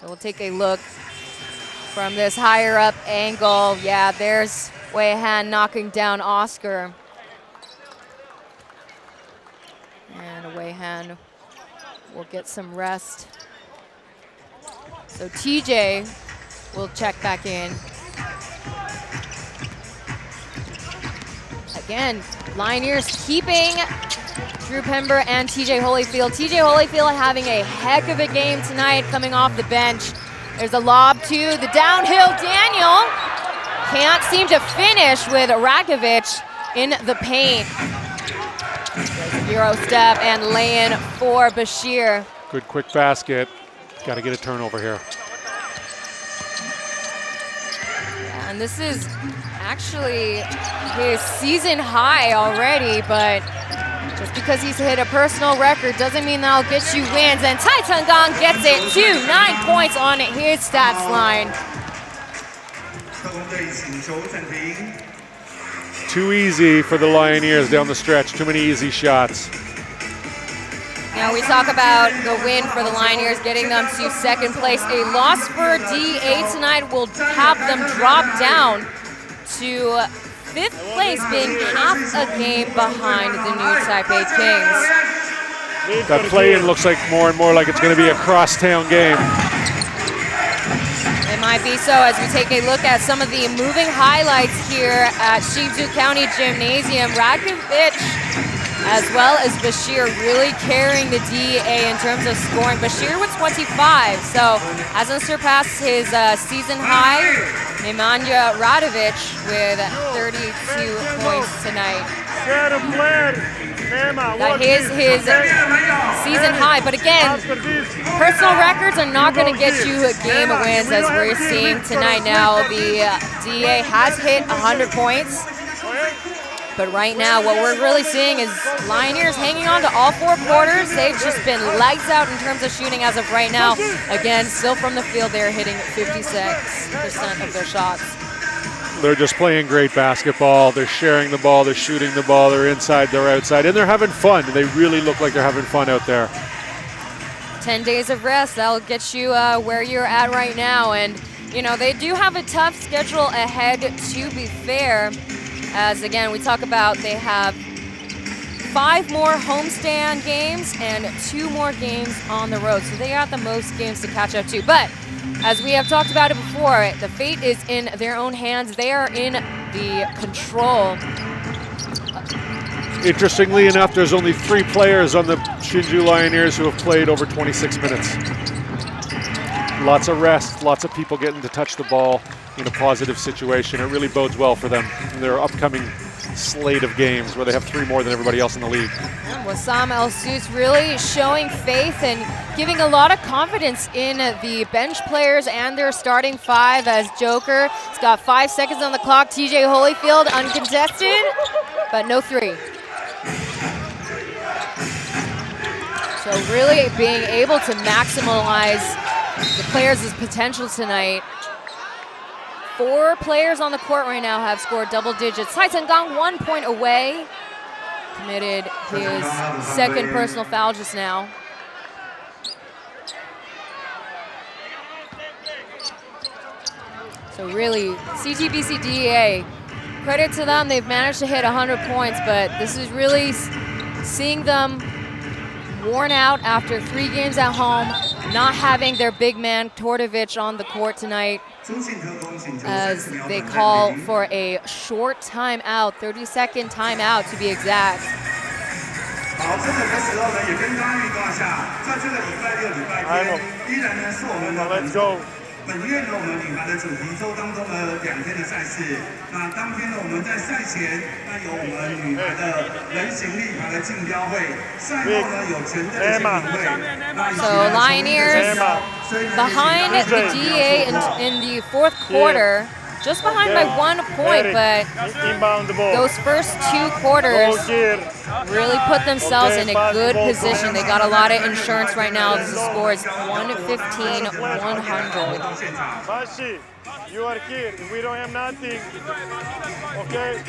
we'll take a look from this higher up angle. Yeah, there's Wei Han knocking down Oscar. And Wei Han will get some rest. So TJ will check back in. Again, Lioneers keeping Drew Pember and TJ Holyfield. TJ Holyfield having a heck of a game tonight coming off the bench. There's a lob to the downhill. Daniel can't seem to finish with Rakovic in the paint. There's a Euro step and lay-in for Bashir. Good quick basket. Got to get a turnover here. Yeah, and this is actually his season high already, but just because he's hit a personal record doesn't mean that'll get you wins. And Tai Zhengang gets it to 9 points on his stats line. Too easy for the Lioneers down the stretch. Too many easy shots. Now we talk about the win for the Lioneers, getting them to second place. A loss for DEA tonight will have them drop down to 5th place, being half a game behind the new Taipei Kings. That play-in looks like more and more like it's going to be a crosstown game. It might be so as we take a look at some of the moving highlights here at Hsinchu County Gymnasium. Rakovic as well as Bashir really carrying the DEA in terms of scoring. Bashir with 25, so hasn't surpassed his season high. Nemanja Radovic with 32 points tonight. That is his season high, but again, personal records are not going to get you game wins as we're seeing tonight. Now the DEA has hit 100 points. But right now, what we're really seeing is Lioneers hanging on to all 4 quarters. They've just been lights out in terms of shooting as of right now. Again, still from the field, they're hitting 56% of their shots. They're just playing great basketball. They're sharing the ball. They're shooting the ball. They're inside. They're outside. And they're having fun. They really look like they're having fun out there. 10 days of rest, that'll get you where you're at right now. And, you know, they do have a tough schedule ahead, to be fair. As, again, we talk about they have 5 more homestand games and 2 more games on the road. So they got the most games to catch up to. But as we have talked about it before, the fate is in their own hands. They are in the control. Interestingly enough, there's only 3 players on the Hsinchu Lioneers who have played over 26 minutes. Lots of rest, lots of people getting to touch the ball in a positive situation. It really bodes well for them in their upcoming slate of games where they have 3 more than everybody else in the league. Wissam El-Sous really showing faith and giving a lot of confidence in the bench players and their starting 5 as Joker. He's got 5 seconds on the clock. TJ Holyfield uncontested, but no 3. So really being able to maximize the players' potential tonight. 4 players on the court right now have scored double digits. Cai Chenggang 1 point away. Committed his 2nd personal foul just now. So really, CTBC DEA, credit to them. They've managed to hit 100 points, but this is really seeing them worn out after 3 games at home, not having their big man Tortovic on the court tonight, as they call for a short timeout, 30-second timeout to be exact. Let's go. 本月呢，我们女排的主题周当中的2天的赛事。那当天呢，我们在赛前，那有我们女排的人形立牌的竞标会，赛后呢有全队的签名会。So Lioneers behind the DEA in the 4th quarter, just behind by 1 point, but those first 2 quarters really put themselves in a good position. They got a lot of insurance right now. The score is 115-100. You are here. We don't have nothing. Okay?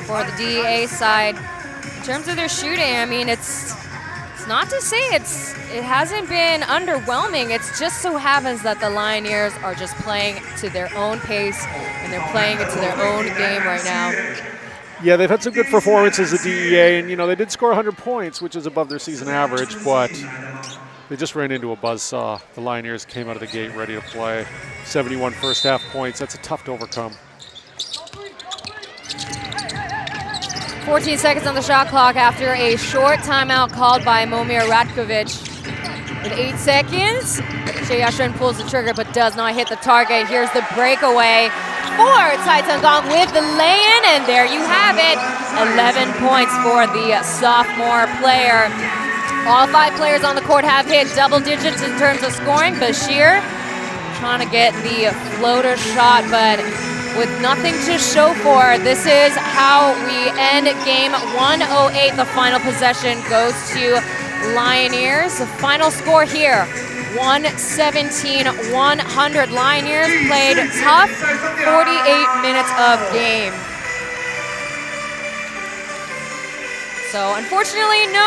For the DEA side, in terms of their shooting, I mean, it's not to say it hasn't been underwhelming. It's just so happens that the Lioneers are just playing to their own pace and they're playing it to their own game right now. Yeah, they've had some good performances at DEA, and, you know, they did score 100 points, which is above their season average, but they just ran into a buzzsaw. The Lioneers came out of the gate ready to play. 71 first half points. That's tough to overcome. 14 seconds on the shot clock after a short timeout called by Momir Ratkovic. With 8 seconds, Xie Yashen pulls the trigger but does not hit the target. Here's the breakaway for Cai Chenggang with the lay-in, and there you have it. 11 points for the sophomore player. All 5 players on the court have hit double digits in terms of scoring. Bashir trying to get the floater shot, but with nothing to show for, this is how we end game 108. The final possession goes to Lioneers. The final score here, 117-100. Lioneers played tough, 48 minutes of game. So unfortunately, no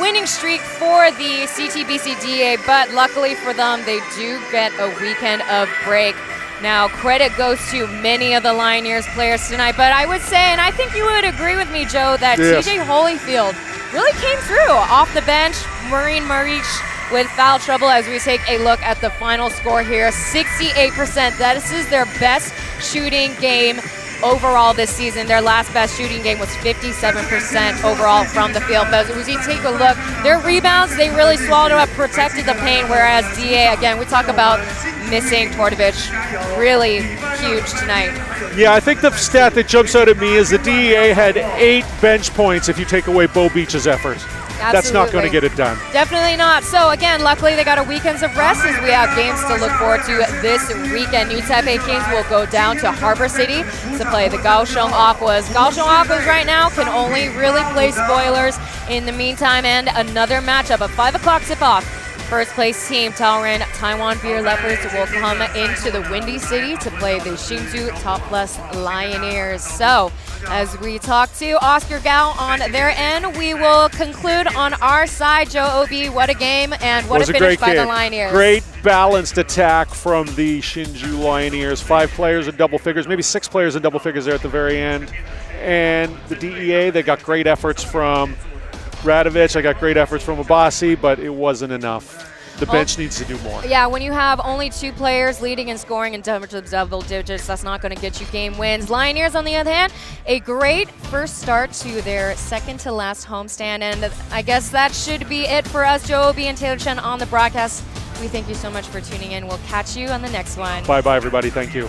winning streak for the CTBC DEA, but luckily for them, they do get a weekend of break. Now, credit goes to many of the Lioneers players tonight, but I would say, and I think you would agree with me, Joe, that TJ Holyfield really came through off the bench. Maureen Marich with foul trouble as we take a look at the final score here. 68%. This is their best shooting game overall this season. Their last best shooting game was 57% overall from the field. But as we take a look, their rebounds, they really swallowed up, protected the paint, whereas DEA, again, we talk about missing Tortovic, really huge tonight. Yeah, I think the stat that jumps out at me is the DEA had 8 bench points if you take away Bo Beach's effort. That's not going to get it done. Definitely not. So again, luckily they got a weekends of rest as we have games to look forward to this weekend. New Taipei Kings will go down to Harbor City to play the Kaohsiung Aquas. Kaohsiung Aquas right now can only really play spoilers in the meantime, and another matchup, a 5 o'clock tip-off. First place team, Taoren Taiwan Beer Leopards, will come into the Windy City to play the Hsinchu Toplus Lioneers. So, as we talk to Oscar Gao on their end, we will conclude on our side. Joe Obi, what a game and what a finish by the Lioneers. Great balanced attack from the Hsinchu Lioneers. 5 players in double figures, maybe 6 players in double figures there at the very end. And the DEA, they got great efforts from Radovic, I got great efforts from Abassi, but it wasn't enough. The bench needs to do more. Yeah, when you have only 2 players leading and scoring in double digits, that's not going to get you game wins. Lioneers, on the other hand, a great first start to their second to last homestand, and I guess that should be it for us. Joe Obi and Taylor Chen on the broadcast. We thank you so much for tuning in. We'll catch you on the next one. Bye-bye, everybody. Thank you.